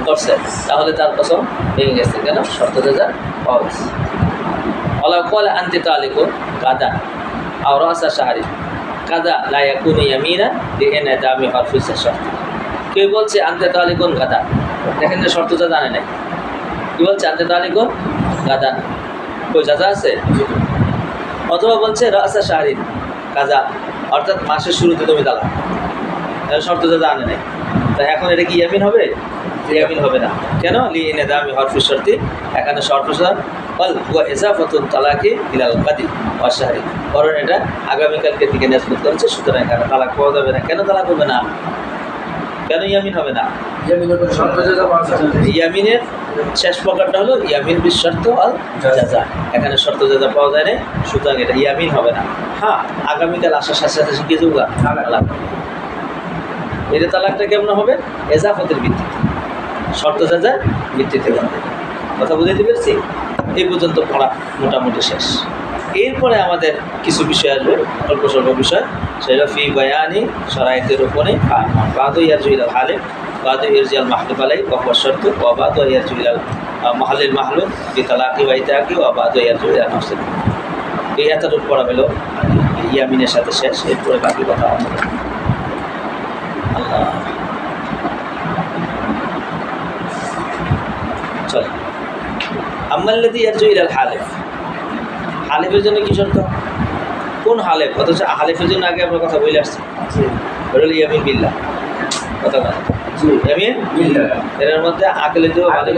করছে, তাহলে তার কসম ভেঙে গেছে। কেন? শর্ত যা পাওয়া গেছে। অলা কল আনতে তালিকুন কাদা আর রাসা শাহরি কাদা লা ইয়াকুনু ইয়ামিনা লিআন্না দামি হরফিস শর্ত। কেউ বলছে আনতে তালিকুন কাদা, দেখেন যে শর্তটা জানে নাই। কি বলছে? আনতে তালিকুন কাদা, কই যা আছে? অথবা বলছে রাসা শাহরিন কাজা, অর্থাৎ মাসের শুরুতে তুমি তালাক। শর্ত যা জানে নাই, তাই এখন এটা কি ইয়ামিন হবে? ইয়ামিন হবে না। কেন? লিআন্না দামি হরফিস শর্তি, এখানে শর্তটা বল হুয়া ইজাফাতুন তালাকি ইলাল কাদি ওয়া শাহরি, কারণ এটা আগামীকালকে দিকে নিসবত করেছে, সুতরাং এখানে তালাক পাওয়া যাবে না। কেন তালাক হবে না? কেন ইয়ামিন হবে না? ইয়ামিনের কোনো শর্ত জাজা পাওয়া যায় না। ইয়ামিনের শেষ প্রকারটা হলো ইয়ামিন বিশ শর্ত আল জাজা। এখানে শর্ত জাজা পাওয়া যায় না, সুতরাং এটা ইয়ামিন হবে না। হ্যাঁ, আগামীকাল আসার সাথে সাথে শিখে যাবো তালাক। এটা তালাকটা কেমন হবে? এজাফতের ভিত্তিতে, শর্ত জাজার ভিত্তিতে হবে। কথা বুঝাইতে পেরেছি? এই পর্যন্ত পড়া মোটামুটি শেষ। এরপরে আমাদের কিছু বিষয় আসবে, অল্প স্বল্প বিষয়, সেটা ফি বায়ানি শরাইতের উপরে বাদু ইয়ারজুইলাল হালিম বাদু ইয়ারজিয়াল মাহলুফ আলাই ওয়া শর্ত ওয়া বাদু ইয়ারজুইলাল মাহলিল মাহলুফ বিতালাকি ওয়া ইতাকি ওয়া বাদু ইয়ারজুইলাল নাফসিল। এই এতটুকু পড়া হলো ইয়ামিনের সাথে শেষ। এরপরে বাকি কথা আমাদের আল্লাহ চল। আম্মাল্লাযী ইয়ারজুইলাল হালিফ, হালিফের জন্য কি শর্ত? কোন হালেফ? অথচ হালিফের জন্য আগে আমরা কথা বলে আসছি, ওটা হলো ইয়ামিন বিল্লাহ। কথা বলে ইয়ামিন বিল্লাহ। এর মধ্যে আকেলে দেবো ভালো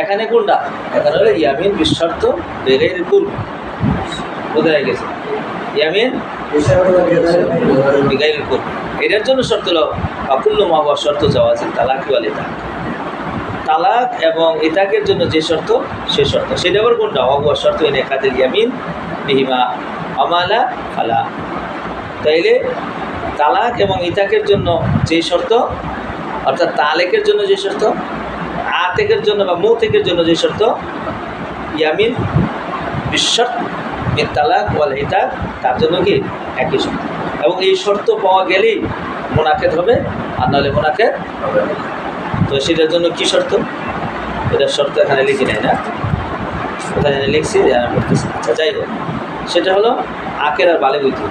এখানে কোনটা? এখানে হলো ইয়ামিন বিশর্ত বেগের কুল। বোঝা গেছে? ইয়ামিন বেগের কুল, এটার জন্য শর্ত হলো আকুল্লু মা ওয়া শর্ত জাওয়াজিল তালাক ওয়াল ইতাক। তালাক এবং ইতাকের জন্য যে শর্ত, সে শর্ত সেটা আবার কোনটা? ওয়া শর্ত এনে কাদের ইয়ামিন বিহিমা আমালা ফালা। তাইলে তালাক এবং ইতাকের জন্য যে শর্ত, অর্থাৎ তালেকের জন্য যে শর্ত, আতেকের জন্য বা মৌতেকের জন্য যে শর্ত, ইয়ামিন বিশর্ত বিন তালাক ওয়াল ইতাক, তার জন্য কি একই শর্ত। এবং এই শর্ত পাওয়া গেলেই মুনাকেদ হবে, আর নাহলে মুনাকেদ হবে না। তো সেটার জন্য কি শর্ত? এটার শর্ত এখানে লিখি নাই না, কোথায় লিখছি পড়তেছি। আচ্ছা, যাই হোক, সেটা হলো আকেল আর বালে বইতে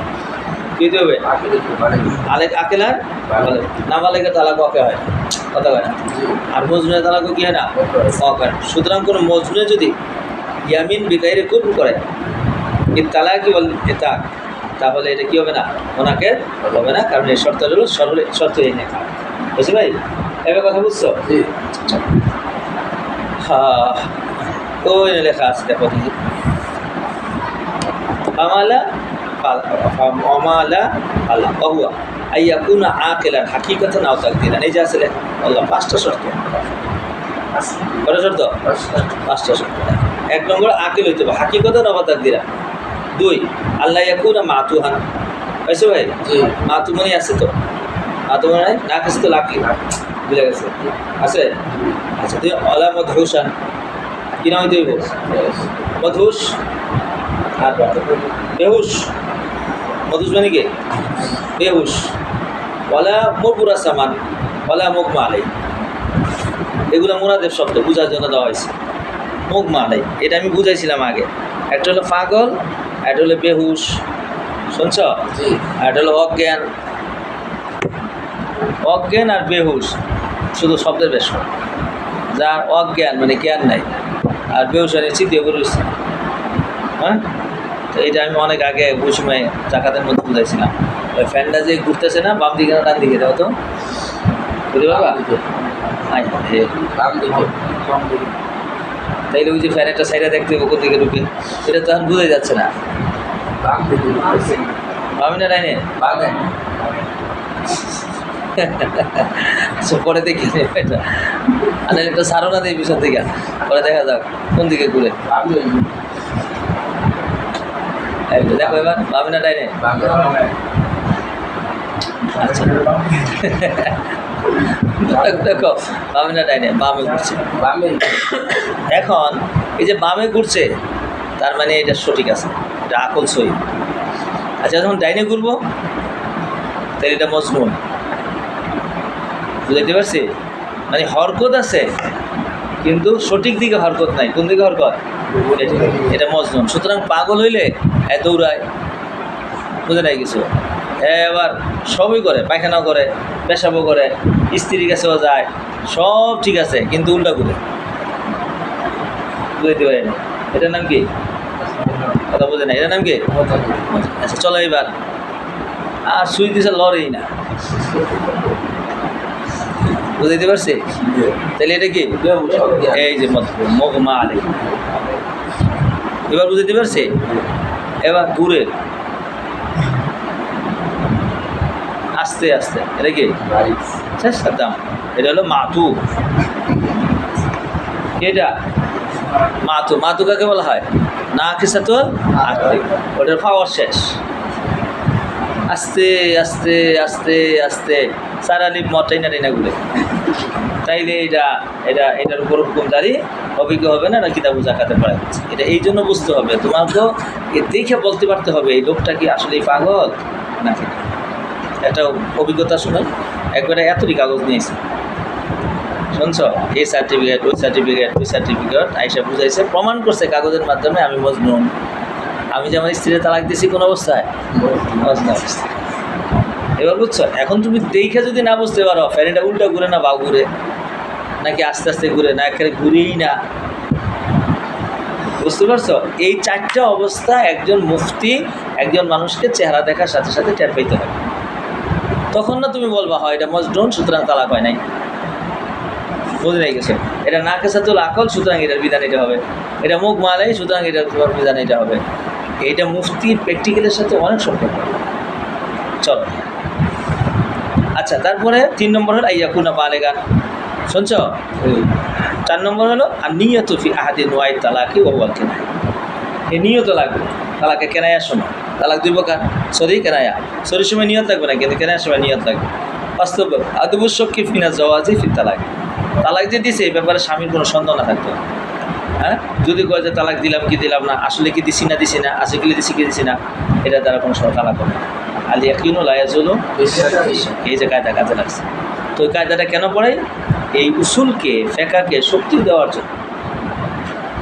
কী হবে? আকেল আর বালে। না বালেকে তালাক অকে হয় না, কথা হয় না। আর মজনুনের তালাকও কি হয় না? অক হয় না। সুতরাং কোনো মজনুনে যদি ইয়ামিন বিগাইরে কুল করে তালাকি বল এতাক, তাহলে এটা কী হবে না? ওনাকে হবে না, কারণ এই শর্ত হলো শর্ত এই লেখা। বুঝছি ভাই? এবার কথা বুঝছো? হ্যাঁ, ওই লেখা আছে, দেখো দেখি। আমালা অমালা আল্লাহ বাহুয়া আইয়া কুনা আকেলান হাকিকাতান আও তাকদিরান। এই যে আসলে আল্লাহ 5টা শর্ত। কত শর্ত? 5টা শর্ত। 1 নম্বর আকিল হইতে হবে, হাকিকাতান আও তাকদিরান। 2 আল্লাহ ইয়াকুনা মাতুহান। পাইছো ভাই? মাতু মনে আছে তো? মাতু মনে নাই? না কাছে তো লাগলি বুঝা গেছে আছে। আচ্ছা তুই অলা মধুসান কি নাম হইতে হইব? মধুস আর বেহুশ। মধুস মানে কি? বেহুশ। ওয়ালা মুরপুরা সামান ওয়ালা মুগমা আলাই। এগুলো মোরাদের শব্দ বুঝার জন্য দেওয়া হয়েছে। মুগমা আলাই এটা আমি বুঝাইছিলাম আগে। একটা হলো পাগল, একটা হলো বেহুশ, শুনছ? আর একটা হলো অজ্ঞান। অজ্ঞান আর বেহুশ শুধু শব্দের বেশ। যার অজ্ঞান মানে জ্ঞান নাই, আর বেহুশ মানে চিতিয়ে বলেছে। হ্যাঁ, তো এটা আমি অনেক আগে ওই সময় জাকাতের মধ্যে বুঝাইছিলাম। ওই ফ্যানটা যে ঘুরতেছে না বাম দিকে না ডান দিকে, দাও তো বুঝতে পারবা? তাইলে ওই যে ফ্যান একটা সাইডে দেখতে হবে কোন দিকে ঢুকে, এটা তো এখন বোঝাই যাচ্ছে না। আমি না ডাইনে পরে দেখি এটা আর একটা সারো না দেয় পিছন থেকে, পরে দেখা যাক কোন দিকে ঘুরে। দেখো এবার পাবে না ডাইনে। আচ্ছা দেখো পাবে না ডাইনে, বামে ঘুরছে। এখন এই যে বামে ঘুরছে তার মানে এটা সঠিক আছে, এটা আকল সই। আচ্ছা যখন ডাইনে ঘুরবো তাহলে এটা মজনুন। বুঝাইতে পারছি? মানে হরকত আছে কিন্তু সঠিক দিকে হরকত নাই। কোন দিকে হরকত? এটা মজনুন। সুতরাং পাগল হইলে দৌড়ায়, বুঝে নাই কিছু। এবার সবই করে, পায়খানাও করে, পেশাবও করে, স্ত্রীর কাছেও যায়, সব ঠিক আছে কিন্তু উল্টা ঘুরে। বুঝাইতে পারি না। এটার নাম কি? কথা বোঝে না। এটার নাম কি? আচ্ছা চলো এবার আর সুই দিছে লড়েই না। বুঝাইতে পারছি? তাহলে এটা কি? এই যে মগমা আলী। এবার বুঝাইতে পারছি? এবার ঘুরে আস্তে আস্তে, এটা কি? দাম। এটা হলো মাতু। এটা মাতু। মাতু কাকে বলা হয়? না কিসা তো ওটার পাওয়ার শেষ। আস্তে আস্তে আস্তে আস্তে সারা লিপ মটাই না টেনা ঘুরে। তাইলে এটা এটা এটার উপর হুকুমদারি অভিজ্ঞ হবে না, কিতাব জাকাতে পড়া হচ্ছে। এটা এই জন্য বুঝতে হবে, তোমাকেও দেখে বলতে পারতে হবে এই লোকটা কি আসলে পাগল নাকি। একটা অভিজ্ঞতা শুনে একবারে এতটি কাগজ নিয়েছে, শুনছ? এই সার্টিফিকেট, ওই সার্টিফিকেট, ওই সার্টিফিকেট আইসা বুঝাইছে, প্রমাণ করছে কাগজের মাধ্যমে আমি মজনুন। আমি যে আমার স্ত্রীর তালাক দিয়েছি কোন অবস্থায়? এবার বুঝছো? এখন তুমি দেখে যদি না বুঝতে পারো ফ্যানটা উল্টা ঘুরে না বাউ ঘুরে, নাকি আস্তে আস্তে ঘুরে, না একেবারে ঘুরেই না, বুঝতে পারছো? এই 4টা অবস্থা একজন মুফতি একজন মানুষকে চেহারা দেখার সাথে সাথে টের পাইতে হবে। তখন না তুমি বলবা হয় এটা মজনুন সুতরাং তালাক হয় নাই। বুঝে নাই গেছে? এটা না কেসাতুল আকল সুতরাং এটার বিধান এটা হবে। এটা মুখ মালাই সুতরাং এটার বিধান এটা হবে। এইটা মুফতির প্র্যাকটিক্যালের সাথে অনেক সম্পর্ক। চলো আচ্ছা, তারপরে 3 নম্বর হলো আইয়াকুনা বালেগান। শুনছ? 4 নম্বর হলো আর নিয়ত ফি আহাদিন ওয়াই তালাকি ওয়াল কেনা। এই নিয়ত লাগবে। তালাকে কেনায়া শোনো, তালাক 2 প্রকার, সরি কেনায়া। সরির সময় নিয়ত লাগবে না, কিন্তু কেনার সময় নিয়ত লাগবে। বাস্তব আদবুশক্কি ফিনা জওয়াজি ফি তালাক। তালাক যে দিছে এই ব্যাপারে স্বামীর কোনো সন্দেহ না থাকতে হবে। হ্যাঁ, যদি কয় যে তালাক দিলাম কি দিলাম না, আসলে কি দিছি না দিছি না, আসে গেলে দিছি কি দিছি না, এটা দ্বারা কোনো সময় তালাক হবে না। আলী ইয়াকিনু লা ইয়াজুলু, এই যে কায়দা কাজে লাগছে। তো এই কায়দাটা কেন পড়াই? এই উসুলকে, ফেকাকে শক্তি দেওয়ার জন্য।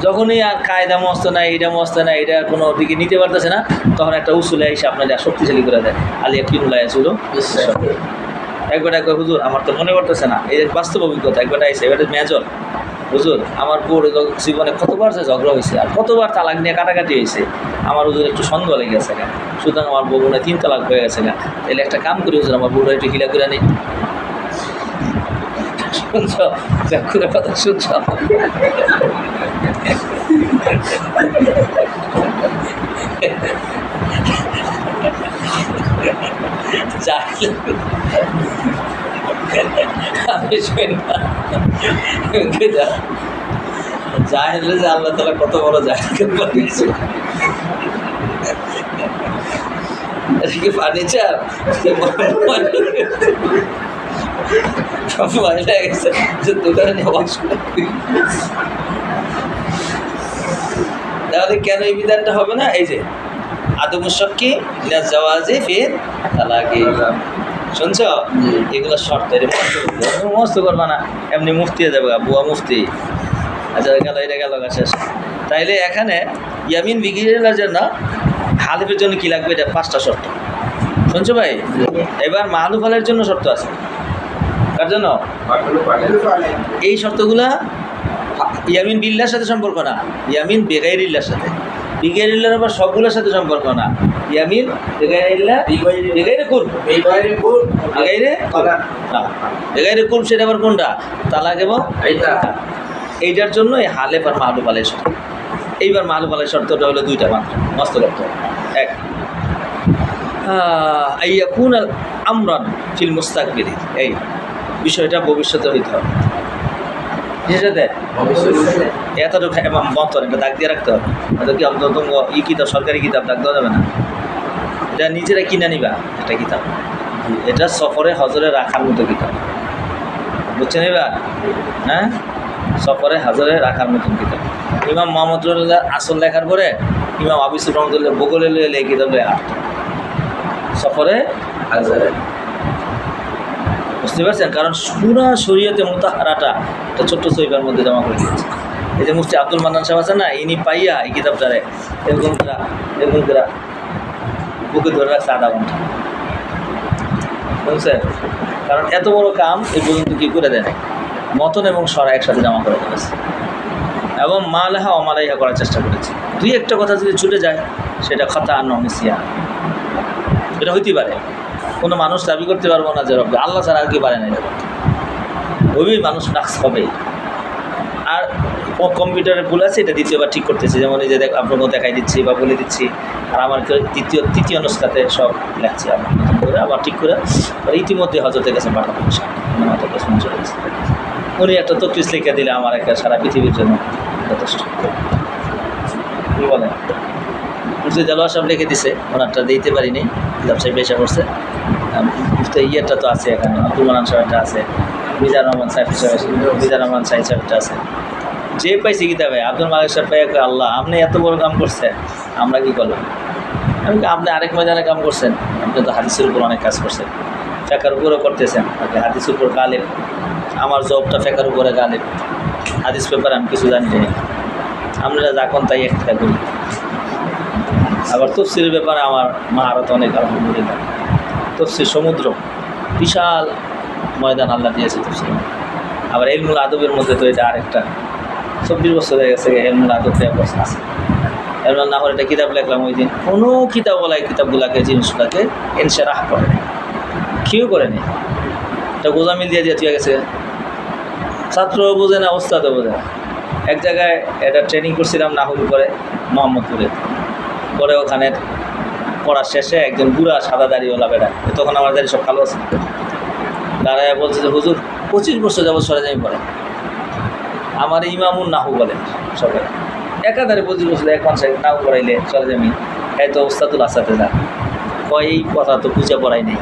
যখনই আর কায়দা মস্ত নাই, এটা মস্ত নাই, এটা কোনো দিকে নিতে পারতেছে না, তখন একটা উসুলে এসে আপনার শক্তিশালী করে দেয়। আলী ইয়াকিনু লা ইয়াজুলু। একবার একবার হুজুর আমার তো মনে পড়তেছে না, এই বাস্তব অভিজ্ঞতা। একবার আইসে এবারে মেজর, হুজুর আমার বউর জীবনে কতবার যে ঝগড়া হয়েছে আর কতবার তালাক নিয়ে কাটাকাটি হয়েছে, আমার হুজুর একটু সন্দেহ লেগে গেছে না, সুতরাং আমার বউ মনে 3 তালাক হয়ে গেছে না। তাহলে একটা কাম করি হুজুর, আমার বউরা একটু হিলা করে নেই। শুনছ? কথা শুনছ? জাহিল আমি শুনি না জাহিল যে আল্লাহ তাআলা কত বড় জাহিল বানিয়েছে। এটা কি ফার্নিচার সব ময়লা গেছে যে দোকানে নেওয়া তাহলে কেন এই বিধানটা হবে না? এই যে আদমুশক্কি জাওয়াজি ফির তালাকি শুনছ, এগুলো শর্ত মস্ত করবা না, এমনি মুফতি যাবে বুয়া মুফতি। আচ্ছা গেল, এটা গেল শেষ। তাইলে এখানে ইয়ামিন বিগিরের জন্য হালিফের জন্য কি লাগবে? এটা 5টা শর্ত শুনছো ভাই। এবার মাহলুফ আলের জন্য শর্ত আছে। কার জন্য? এই শর্তগুলা ইয়ামিন বিল্লার সাথে সম্পর্ক না, ইয়ামিন বেগাইরিল্লার সাথে। বেগাইরিল্লার আবার সবগুলোর সাথে সম্পর্ক না। ইয়ামিন বেগাইরিল্লাহ বেগাইরে কুল বেগাইরে কুল, সেটা আবার কোনটা? তালাক এবং এইটার জন্য এই হালেফ আর মাহলুফ আলের শর্ত। এইবার মাহলুফ আলের শর্তটা হলো 2টা মাত্র, মস্ত করতে হবে। এক, আইয়াকুন আল আমরান ফিল মুস্তাকবিলি, এই বিষয়টা ভবিষ্যতে হইতে হবে। সেটাতে এতটুকু মন্তর এটা দাগ দিয়ে রাখতে হবে। এটা কি ই কিতাব, সরকারি কিতাব দাগ দেওয়া যাবে না। এটা নিজেরা কিনে নিবা একটা কিতাব, এটা সফরে হজরে রাখার মতো কিতাব, বুঝছেন এবার? হ্যাঁ, সফরে হাজরে রাখার মতন কিতাব। ইমাম মোহাম্মদ রহমতুল্লাহ আসল লেখার পরে ইমাম আবিসুর রহমতুল্লাহ বগলে লয়ে কিতাব লয়ে হাঁটত সফরে হাজরে, বুঝতে পারছেন? কারণ পুরা শরীয়তে মুতাহারাটা একটা ছোট্ট সহিফার মধ্যে জমা করে দিয়েছে। এই যে মুফতি আব্দুল মান্নান সাহেব আছেন না, ইনি পাইয়া এই কিতাবটারে এরকম করে বুকে ধরে রাখছে আধা ঘন্টা, বুঝছেন? কারণ এত বড় কাম এই পর্যন্ত কি করে দেয়, মতন এবং সরা একসাথে জমা করে দিয়েছে এবং মালাহা অমালাইহা করার চেষ্টা করেছে। 2-1টা কথা যদি ছুটে যায় সেটা খাতা আর নমিসিয়া, এটা হইতে পারে। কোনো মানুষ দাবি করতে পারবো না যে রব্বে আল্লাহ ছাড়া আর কি পারে না, এটা ওই মানুষ নাকস হবেই। আর কম্পিউটারে ভুল আছে, এটা দ্বিতীয়বার ঠিক করতেছি, যেমন এই যে আপনাকেও দেখাই দিচ্ছি বা বলে দিচ্ছি। আর আমার তৃতীয় নুসখাতে সব লেখছি আবার নতুন করে, আবার ঠিক করে ইতিমধ্যে হজরতের কাছে পাঠাবো। হজরতের কাছে চলে গেছে, উনি একটা তকরিস লিখে দিলে আমার একটা সারা পৃথিবীর জন্য যথেষ্ট। কী বলে মুফতি দেলোয়ার সাহেব লিখে দিছে, ওনারটা দিতে পারিনি, কিতাব সাহেব পেশা করছে। ইয়েরটা তো আছে এখানে, আব্দুল মান্নান সাহেবটা আছে, মিজানুর রহমান সাহেব মিজানুর রহমান সাহেবটা আছে। যে পাইছি কিতাবে আব্দুল মালিক সাহেব পাই, আল্লাহ আপনি এত বড় কাম করছেন, আমরা কি করলাম? আমি আপনি আরেক ময়দানে কাম করছেন, আপনি তো হাদিসের উপর অনেক কাজ করছেন, ফেকার উপরেও করতেছেন, আপনি হাদিসের উপর গালেব। আমার জবটা ফেকার উপরে গালেব, হাদিস পেপার আমি কিছু জানি না, আপনারা যখন তাই একটা করি। আবার তফসিরের ব্যাপারে আমার মাহারত অনেক, আলহামদুলিল্লাহ। তফসির সমুদ্র, বিশাল ময়দান আল্লাহ দিয়েছে তফসির। আবার ইলমুল আদবের মধ্যে তো এটা আরেকটা 24 বছর হয়ে গেছে ইলমুল আদব বছর আছে। এলমুল না হলে একটা কিতাব লিখলাম ওই দিন, কোনো কিতাবওয়ালায় কিতাবগুলাকে জিনিসগুলাকে ইনশারাহ করে নেই, কেউ করে নেই। এটা গোজামিল দিয়ে দিয়ে গেছে, ছাত্রও বোঝে না, ওস্তাদও বোঝে না। এক জায়গায় এটা ট্রেনিং করছিলাম নাহুর উপরে মোহাম্মদপুরে, পরে ওখানে পড়ার শেষে একজন বুড়া সাদা দাড়িওয়ালা বেড়া, তখন আমার দাড়ি সব কালো আছে, দাঁড়ায় বলছে যে হুজুর 25 বছর যাবত সরেজামি পড়ে, আমার ইমামুন নাহু বলে সবাই, একাধারে 25 বছর এক মানুষ নাহু পড়াইলে সরেজামি, এই তো ওস্তাদুল আসাতে যা কয় এই কথা তো বুঝে পড়াই নেই।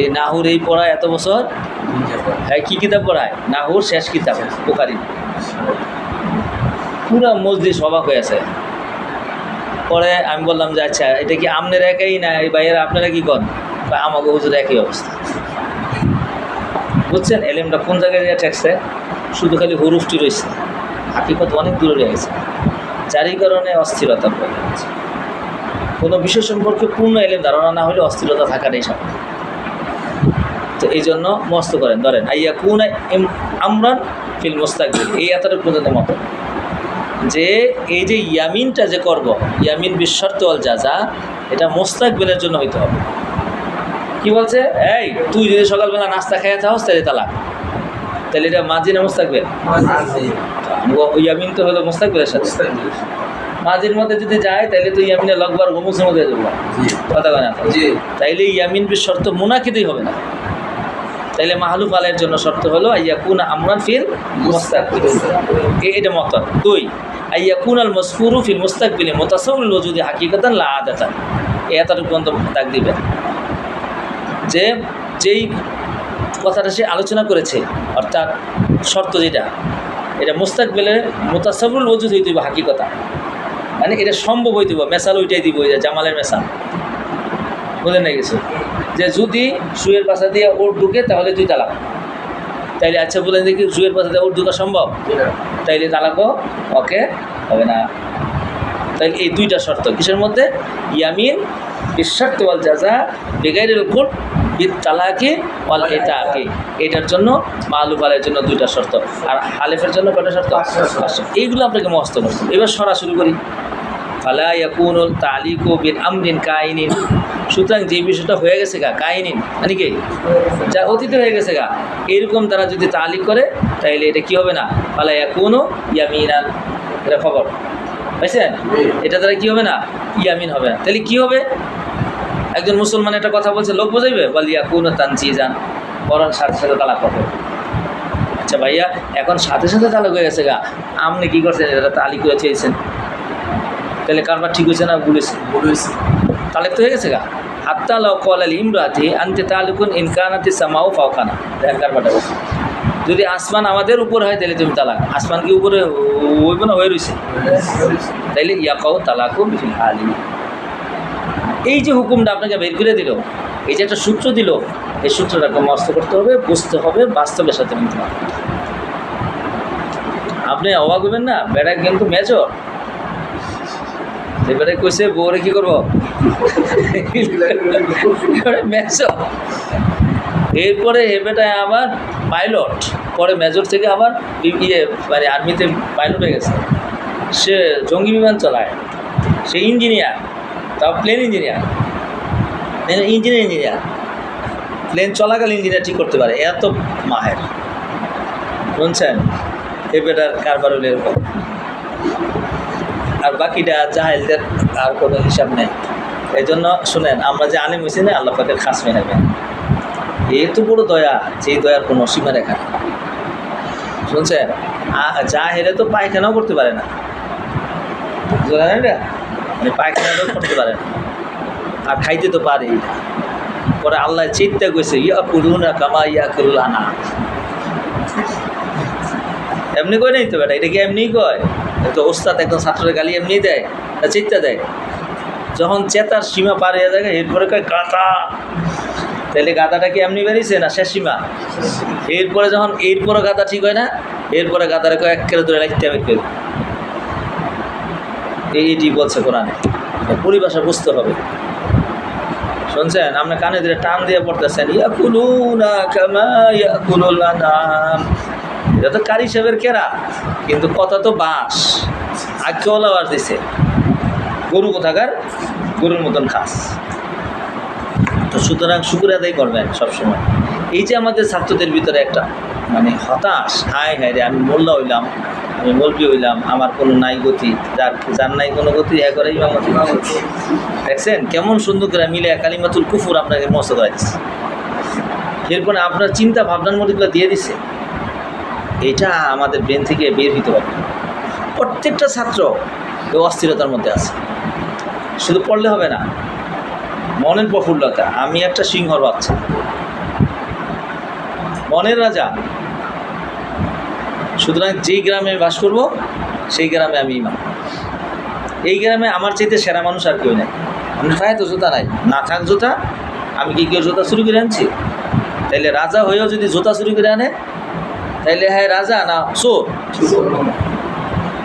এই নাহুর এই পড়া এত বছর, হ্যাঁ কী কিতাব পড়ায়? নাহুর শেষ কিতাব বুখারী। পুরা মসজিদ অবাক হয়ে আছে। পরে আমি বললাম যে আচ্ছা এটা কি আপনার একাই না এই বাইরে আপনারা কী করেন? আমাকে হুজুর একই অবস্থা, বুঝছেন? এলেমটা কোন জায়গায় দিয়ে ঠেকছে, শুধু খালি হুরুফটি রয়েছে, হাকিকত অনেক দূরে রয়ে গেছে, যারই কারণে অস্থিরতা পড়ে গেছে। কোনো বিষয় সম্পর্কে পূর্ণ এলেম ধারণা না হলে অস্থিরতা থাকাটাই স্বাভাবিক। তো এই জন্য মস্ত করেন, ধরেন আইয়া কোন আমরান ফিল মুস্তাকবিল, এই এতটুকু পর্যন্ত মতো যে এই যে ইয়ামিনটা যে করব, ইয়ামিন বিশর্ত ওয়াল জাযা, এটা মুস্তাকবিলের জন্য হইতে হবে। কি বলছে? এই তুই যদি সকালবেলা নাস্তা খাইয়া থাকস তাহলে তালাক, তাহলে এটা মাজি না মুস্তাকবিল? ইয়ামিন তো হলো মুস্তাকবিলের সাথে। মাঝির মধ্যে যদি যায় তাইলে তো ইয়ামিনে লগবার গোমুসের মধ্যে যাবো জি কথা কয় না তো? জি তাইলে ইয়ামিন বিশ শর্ত মুনাকিদই হবে না। তাইলে মাহলুফ আলের জন্য শর্ত হলো আইয়াকুন আমরান ফিল মুস্তাকবিল, এটা মত। দুই, আইয়াকুন আল মজকুরু ফিল মুস্তাকবিলি মুতাসাউরিল ওজুদি হাকিকাতান লা আদাতান, এতটুকু পর্যন্ত দাগ দিবেন যে যেই কথাটা সে আলোচনা করেছে অর্থাৎ শর্ত যেটা, এটা মুস্তাকবিলে মুতাসাউরিল ওজুদ হইতে হবে হাকিকতা, মানে এটা সম্ভব হইতে হবে। মেসাল ওইটাই দিব, ওই যে জামালের মেসাল, বুঝলেন না কিছু? যে যদি সুয়ের পাশা দিয়ে ওর ঢুকে তাহলে তুই তালাক, তাইলে আচ্ছা বলেন দেখি সুয়ের পাশা দিয়ে ওর ঢুকা সম্ভব? তাইলে তালাকও ওকে হবে না। তাইলে এই দুইটা শর্ত কিসের মধ্যে? ইয়ামিন বিশর্ত ওয়াল জাযা বিগাইরিল কুল বিত তালাকি ওয়াল ইতাকি, এটার জন্য মালুফ আলের জন্য দুইটা শর্ত, আর হালেফের জন্য কয়টা শর্ত? পাঁচটা। এইগুলো আপনাকে মুখস্থ করতে হবে। এবার সরাসরি করি। ফালা ইয়াকুনুল তালিকু বিল আমরিন কাইনিন, সুতরাং যে বিষয়টা হয়ে গেছে গা কাইনিন মানে কি যা অতীতে হয়ে গেছে গা, এরকম তারা যদি তালিক করে তাইলে এটা কি হবে না? ফালা ইয়াকুনু ইয়ামিনান, এটা খবর পাইছেন? এটা দ্বারা কি হবে না? ইয়ামিন হবে না। তাহলে কি হবে? একজন মুসলমান একটা কথা বলছে, লোক বোঝাইবে? বল ইয়াকুনু তানজিজান, বরং সাথে সাথে তালাক হবে। আচ্ছা ভাইয়া, এখন সাথে সাথে তালাক হয়ে গেছে গা, আপনি কি করছেন? এটা তালিক করে চেয়েছেন, তাহলে কারবার ঠিক হয়েছে না বলেছে? তালেক তো হয়ে গেছে গা। হাত্তা লাউ ক্বালা লিল ইমরাতি আনতি তালিকুন ইন কানাতি সামাউ ফাওকানা, দেখেন কারবারটা। যদি আসমান আমাদের উপর হয় তাহলে তুমি তালাক, আসমান কি উপরে হইব না? হয়ে রয়েছে, তাইলে ইয়াকাউ তালাকু বিল হালি। এই যে হুকুমটা আপনাকে বের করে দিল, এই যে একটা সূত্র দিল, এই সূত্রটাকে মস্ত করতে হবে, বুঝতে হবে, বাস্তবের সাথে নিতে হবে। আপনি অবাক হবেন না, বেড়া কিন্তু মেজর। এবারে কইছে বউরে কি করবো মেজর, এরপরে এবারটায় আবার পাইলট, পরে মেজর থেকে আবার মানে আর্মিতে পাইলট হয়ে গেছে, সে জঙ্গি বিমান চালায়, সে ইঞ্জিনিয়ার, তাও প্লেন ইঞ্জিনিয়ার, ইঞ্জিনিয়ার প্লেন চলাকালীন ইঞ্জিনিয়ার ঠিক করতে পারে, এত মাহের। শুনছেন? এবারটার কারবার হলে এরকম। আর বাকিটা জাহেলদের আর কোনো হিসাব নেই। এই জন্য শুনেন, আমরা যে আলিম হয়েছি না, আল্লাহ পাকের খাস মেহরবানি, এত বড় দয়া, যেই দয়ার কোনো সীমা রেখা নেই। শুনছেন? জাহেলে তো পায়খানাও করতে পারে না, জানেন না? মানে পায়খানাও করতে পারে না, আর খাইতে তো পারে। পরে আল্লাহ চিন্তা করছে, ইয়াকুলুনা কামা ইয়াকুলুল আনআম, এমনি কয় নাই তো বেটা, এটা কি এমনিই কয়? তো ওস্তাদ একদম ছাত্রের গালি এমনি দেয় না, চিন্তা দেয়? যখন চেতার সীমা পার হয়ে যায় এরপরে কয় গাদা, তাহলে গাদাটা কি এমনি বেরিয়েছে না শেষ সীমা? এরপরে যখন এরপরে গাদা ঠিক হয় না, এরপরে গাদারে কয় এক কেড়ে ধরে লাগতে হবে। এইটি বলছে কোরআনে, পরিভাষা বুঝতে হবে। শুনছেন? আপনি কানে ধরে টান দিয়ে পড়তেছেন, ইয়াকুলুনা কামা ইয়াকুলুল আনআম, এটা তো কারি সাহেবের কেরা, কিন্তু কথা তো বাঁশ, আজকেওয়ালা বাস দিছে, গরু কোথাকার, গরুর মতন খাস। তো সুতরাং শুকর আদায় করবেন সবসময়। এই যে আমাদের ছাত্রদের ভিতরে একটা মানে হতাশ, হায় হায় রে, আমি মোল্লা হইলাম, আমি মৌলবি হইলাম, আমার কোনো নাই গতি, যার নাই কোনো গতি হ্যাঁ করে ইমামতি। দেখছেন কেমন সুন্দর করে মিলে কালিমাতুল কুফুর আপনাকে মস্ত করে দিচ্ছে, এরপরে আপনার চিন্তা ভাবনার মধ্যে দিয়ে দিচ্ছে। এটা আমাদের ব্রেন থেকে বের হইতে পারে। প্রত্যেকটা ছাত্র এই অস্থিরতার মধ্যে আছে, শুধু পড়লে হবে না, মনের প্রফুল্লতা। আমি একটা সিংহর বাচ্চা, মনের রাজা, সুতরাং যেই গ্রামে বাস করব সেই গ্রামে আমি ইমাম। এই গ্রামে আমার চাইতে সেরা মানুষ আর কেউ নেই। আমি পায়ে তো জুতা নাই, না থাক জুতা, আমি কি কেউ জুতা চুরি করে আনছি? তাইলে রাজা হয়েও যদি জুতা চুরি করে আনে তাইলে হ্যাঁ রাজা না চোর,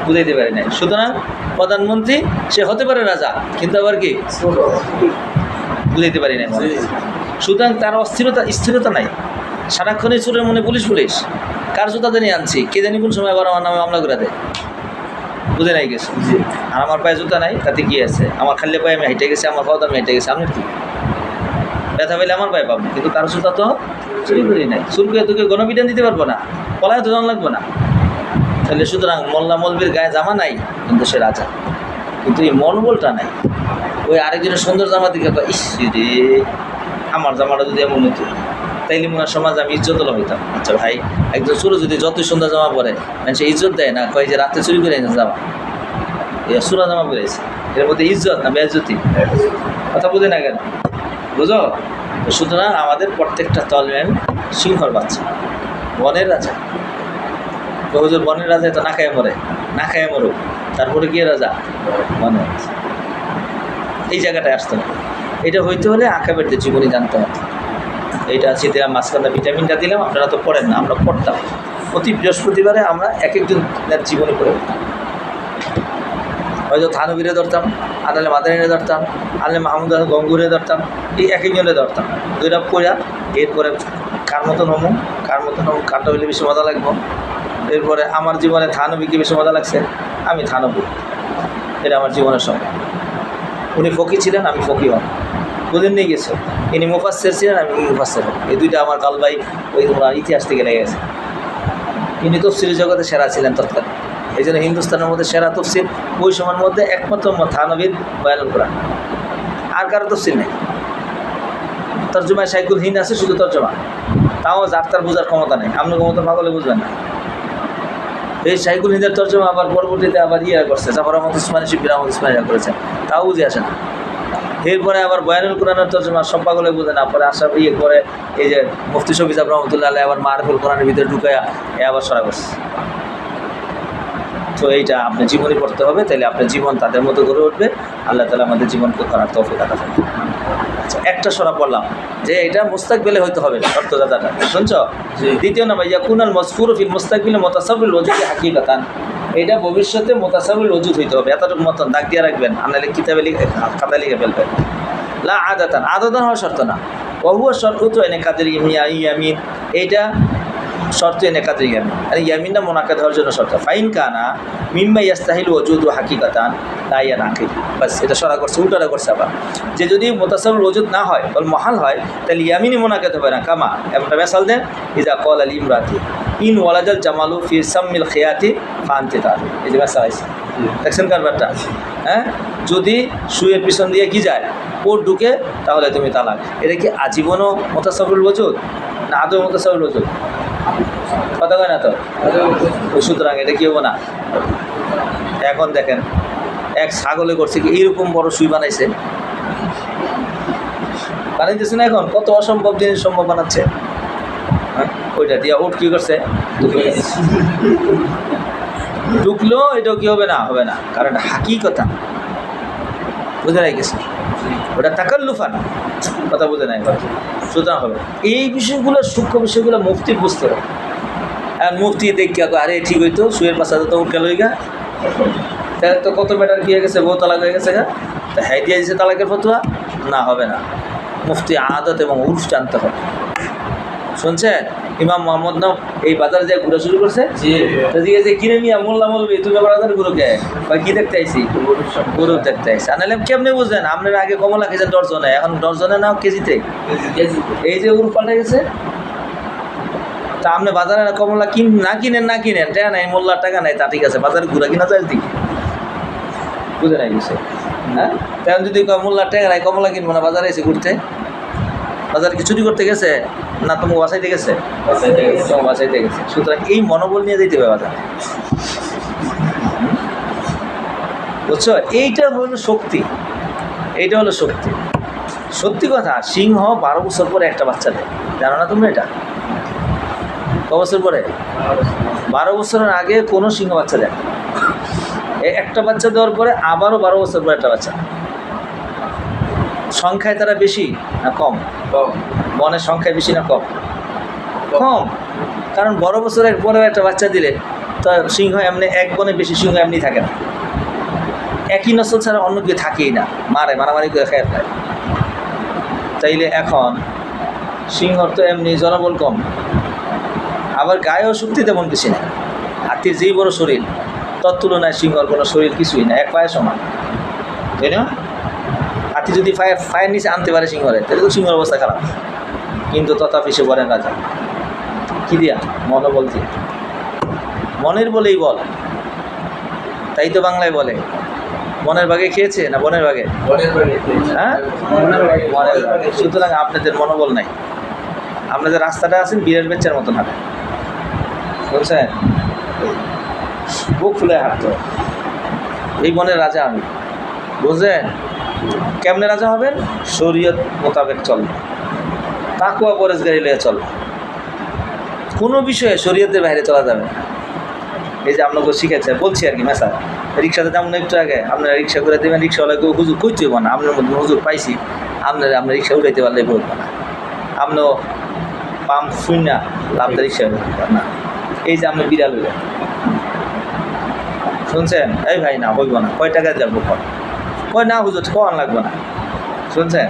বুঝাইতে পারি নাই। সুতরাং প্রধানমন্ত্রী সে হতে পারে রাজা, কিন্তু আবার কি বুঝাইতে পারি নাই। সুতরাং তার অস্থিরতা স্থিরতা নাই, সারাক্ষণই চোরের মনে পুলিশ পুলিশ, কার জুতাতে নিয়ে আনছি কে জানি কোন সময় আবার আমার নামে মামলা করে দেয়, বুঝে নাই গেছে। আর আমার পায়ে জুতা নাই, তাতে কি আছে? আমার খালি পায়ে আমি হেঁটে গেছি, আমার পাও আমি হেঁটে গেছি, আপনার কি ব্যথা পেলে আমার পায়ে পাবো, কিন্তু কারো জুতা তো চুরি করি নাই। চুর করে তোকে গণবিধান দিতে পারবো না, পলায় তো জন লাগবো না। তাহলে সুতরাং মোল্লা মৌলবীর গায়ে জামা নাই, কিন্তু সে রাজা। কিন্তু এই মনোবলটা নাই। ওই আরেকজনের সুন্দর জামা দিকে ইস রে আমার জামাটা যদি এমন হতো তাইলে মনে হয় সমাজে আমি ইজ্জতলা হইতাম। আচ্ছা ভাই, একজন চোর যদি যতই সুন্দর জামা পরে মানে সে ইজ্জত দেয় না, কয় যে রাতে চুরি করে এনেছে জামা, সুরা জামা পরেছে, এর মধ্যে ইজ্জত না বেজ্জতি? কথা বুঝে না কেন? বুঝো? তো সুতরাং আমাদের প্রত্যেকটা তলবেন সিংহর বাচ্চা, বনের রাজা। তো হুজুর বনের রাজা তো না খায় মরে, না খায় মরুক, তারপরে গিয়ে রাজা বনের রাজা। এই জায়গাটায় আসতে হবে। এটা হইতে হলে আঁকাবেরদের জীবনী জানতে হবে। এইটা আছে দিলাম মাঝখানে ভিটামিনটা দিলাম, আপনারা তো পড়েন না, আমরা পড়তাম। প্রতি বৃহস্পতিবারে আমরা এক একজনের জীবনী পড়ে হয়তো থানবীরে ধরতাম, আনালে মাদারিনে ধরতাম, আনলে মাহমুদ গঙ্গুরে ধরতাম, এই এক একজনে ধরতাম। দুইটা পড়া এরপরে কার মতন হমু, কারটা হইলে বেশি মজা লাগবো। এরপরে আমার জীবনে থানবীকে বেশি মজা লাগছে, আমি থানবী, এটা আমার জীবনের সঙ্গে। উনি ফকি ছিলেন, আমি ফকি হন, বুঝেন নিয়ে গেছে। ইনি মুফাসসির ছিলেন, আমি মুফাসসির হন। এই দুইটা আমার কালবাই ওই ওনার ইতিহাস থেকে লেগে গেছে। ইনি তফসিরের জগতে সেরা ছিলেন তৎকালীন, এই জন্য হিন্দুস্তানের মধ্যে সেরা তফসির ওই সময়ের মধ্যে একমাত্র থানবীর বয়ানুল কোরআন, আর কারো তফসির নেই। তর্জমায় শাইখুল হিন্দ আছে, শুধু তর্জমা, তাও যার তার বোঝার ক্ষমতা নেই। আপনি ক্ষমতা পাগলে বুঝবেন না। এই শাইখুল হিন্দের তর্জমা আবার পরবর্তীতে আবার করছে, জাফর আহমদ উসমানী, শিবির আহমদ উসমানীরা করেছেন, তাও বুঝে আসে না। এরপরে আবার বয়ানুল কোরআনের তর্জমা সব পাগলে বুঝে না, পরে আসা করে এই যে মুফতি শফিজাব রহমতুল্লাহ আলাইহি আবার মারফুল কোরআনের ভিতরে ঢুকাইয়া আবার সরা করছে। তো এইটা আপনি জীবনী পড়তে হবে, তাহলে আপনার জীবন তাদের মতো গড়ে উঠবে। আল্লাহ তাআলা আমাদের জীবনকে করার তৌফিক আতা করেন। আচ্ছা, একটা সরা পড়লাম যে এটা মুস্তাকবিলে হইতে হবে, অর্থদাতাটা শুনছ? দ্বিতীয় নাম্বার ইয়াকুনাল মাযকুরু ফিল মুস্তাকবিল মুতাসাব্বিল ওজুদি হাকিকাতান, এটা ভবিষ্যতে মুতাসাব্বিল ওজুদ হইতে হবে। এতটুকু মতন দাগ দিয়ে রাখবেন, আপনারা কিতাবে খাতা লিখে ফেলবেন। লা আদাতান, আদাতান হওয়া শর্ত না। ওয়া হুয়া শর্তু এনে কাদের ইয়ামিন, এইটা শর্ত এনে কাদের ইয়ামিন, আর ইয়ামিনটা মোনাকাদ হওয়ার জন্য শর্ত। ফাইন কানা মিম্মা ইয়াস্তাহিল ওজুদু হাকিকাতান লা ইয়ানাকিদ, বাস এটা সরা করছে, উল্টাটা করছে আবার, যে যদি মুতাসাব্বিল ওজুদ না হয় বল মহাল হয়, তাহলে ইয়ামিনই মোনাকাদ হবে না। কামা এমনটা মিসাল দেন, ইজা ক্বাল আল ইমরাতি ইন ওয়ালাদাল জামালু ফি সাম্মিল খিয়াতি ফান্তি তার, এই যে মিসাল আছে, দেখছেন কারবারটা? হ্যাঁ, যদি শুয়ের পিছন দিয়ে কি যায়, কোট ঢুকে, তাহলে তুমি তালাক। এটা কি আজীবনও মুতাসাব্বিল ওজুদ না আদৌ মুতাসাব্বিল ওজুদ? কথা কয় না তো? সুতরাং এটা কি হবো না। এখন দেখেন এক ছাগলে করছে কি এইরকম বড় সুই বানাইছে, বানাইতেছে না, এখন কত অসম্ভব জিনিস সম্ভব বানাচ্ছে। হ্যাঁ, ওইটা দিয়া উঠ কি করছে, ঢুকলো, এটাও কি হবে না, হবে না, কারণ এটা হাকিকতা, বুঝে নাই গেছে, ওটা তাকাল্লুফান, কথা বুঝে নাই। সুতরাং হবে এই বিষয়গুলো, সূক্ষ্ম বিষয়গুলো মুফতি বুঝতে হবে। আর মুফতি দেখিয়া আরে ঠিক হইতো, শুয়ের পাশাতে তো উঠে লইগা, তাহলে তো কত বেটার কি হয়ে গেছে, বউ তালাক হয়ে গেছে গা, তা হ্যাঁ দিয়ে দিয়েছে তালাকের ফতোয়া, না হবে না। মুফতি আদত এবং উর্ফ জানতে হবে। শুনছেন? ইমাম মোহাম্মদ নাম এই বাজারে যে ঘুরে শুরু করছে, যে কিনে নিয়ে মোল্লা মলবি তুমি বাজারে গুরুকে কি দেখতে আইসি, গরু দেখতে আইসি। আনালে কেমনি বুঝলেন? আপনারা আগে কমলা খেয়েছেন ডরজনে, এখন ডরজনে নাও কেজিতে। এই যে উর্ফ পাল্টে গেছে, তা আপনি বাজারে কমলা না কিনেন টাকা নাই, মোল্লার টাকা নাই, তা ঠিক আছে, বাজারে ঘুরা কিনা যায় দিকে, বুঝে নাই বিষয়। হ্যাঁ, তেমন যদি মোল্লার টাকা নাই, কমলা কিনবো না, বাজারে এসে ঘুরতে, বাজারে কি চুরি করতে গেছে না তোমাকে বাসাইতে গেছে? বাসাইতে গেছে। সুতরাং এই মনোবল নিয়ে যেতে হবে বাজারে, বুঝছো? এইটা হলো শক্তি, এইটা হলো শক্তি। সত্যি কথা, সিংহ 12 বছর পরে একটা বাচ্চা দেয়, জানো না তুমি এটা? ক বছর পরে? 12 বছরের আগে কোনো সিংহ বাচ্চা দেয়, একটা বাচ্চা দেওয়ার পরে আবারও 12 বছর পরে একটা বাচ্চা। সংখ্যায় তারা বেশি না কম? বনের সংখ্যায় বেশি না কম? কম, কারণ 12 বছরের পরে একটা বাচ্চা দিলে তো সিংহ এমনি, এক বনে বেশি সিংহ এমনি থাকে না, একই নসল ছাড়া অন্য কেউ থাকেই না, মারামারি করে খেয়ে ফেলে। তাইলে এখন সিংহর তো এমনি জনবল কম, আবার গায়েও শক্তি তেমন বেশি না। হাতির যেই বড় শরীর, তর তুলনায় সিংহর কোনো শরীর কিছুই না, এক পায়ে সমান, তাই না? হাতি যদি পায়ের নিচে আনতে পারে সিংহরে, তাহলে তো সিংহর অবস্থা খারাপ। কিন্তু তথাপি সে বলেন রাজা, কি দিয়া? মনোবল দিয়ে, মনের বলেই বল, তাই তো বাংলায় বলে মনের ভাগে খেয়েছে না বোনের ভাগে? হ্যাঁ, মনের ভাগে। সুতরাং আপনাদের মনোবল নাই, আপনাদের রাস্তাটা আছেন বীরের বেচ্চার মতন হাঁটে, বুঝছেন? বুক ফুলে হাঁটতো, এই বনের রাজা আমি, বুঝলেন? কেমনে রাজা হবেন? শরীয়ত মোতাবেক চলবে, তাকওয়া পরেজগারি লিয়ে চলবে, কোনো বিষয়ে শরীয়তের বাইরে চলা যাবে না। এই যে আপনাকে শিখেছে বলছি আর কি, মেসা রিক্সাতে যেমন একটু আগে আপনারা রিক্সা করে দেবেন, রিক্সাওয়ালাকে হুজুর খুঁজতে না, আপনার মধ্যে হুজুর পাইছি, আপনারা রিক্সা উঠাইতে পারলে বলবো না, আপনিও পাম্প শুন না লাভটা রিক্সা না। এই যে আপনি বিড়াল হইলেন, শুনছেন? এই ভাই না হইব না, কয় টাকা যাবো কয় না হুজুর কন লাগবো না, শুনছেন?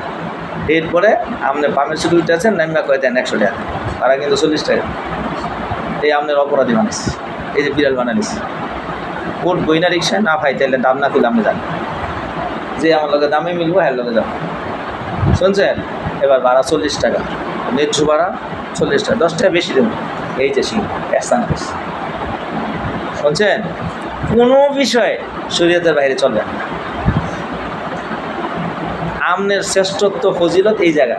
এরপরে আপনি পামের শুধু উঠেছেন, নামিয়া কয় দেন 100 টাকা, তারা কিন্তু 40 টাকা। এই আপনার অপরাধী বানাইস, এই যে বিড়াল বানাইস। কোট বইনা রিক্সায় না ভাই, তাইলে দাম না খুলে আপনি জানেন যে আমার লগে দামে মিলবো, হ্যাঁ লগে যাবো, শুনছেন? এবার ভাড়া 40 টাকা, ন্যায্য ভাড়া 40 টাকা, 10 টাকা বেশি দেবেন। এই যে সিং এসান, শুনছেন? কোনো বিষয়ে শরীয়তের বাইরে চলবে না। আমনের শ্রেষ্ঠত্ব ফজিলত এই জায়গা,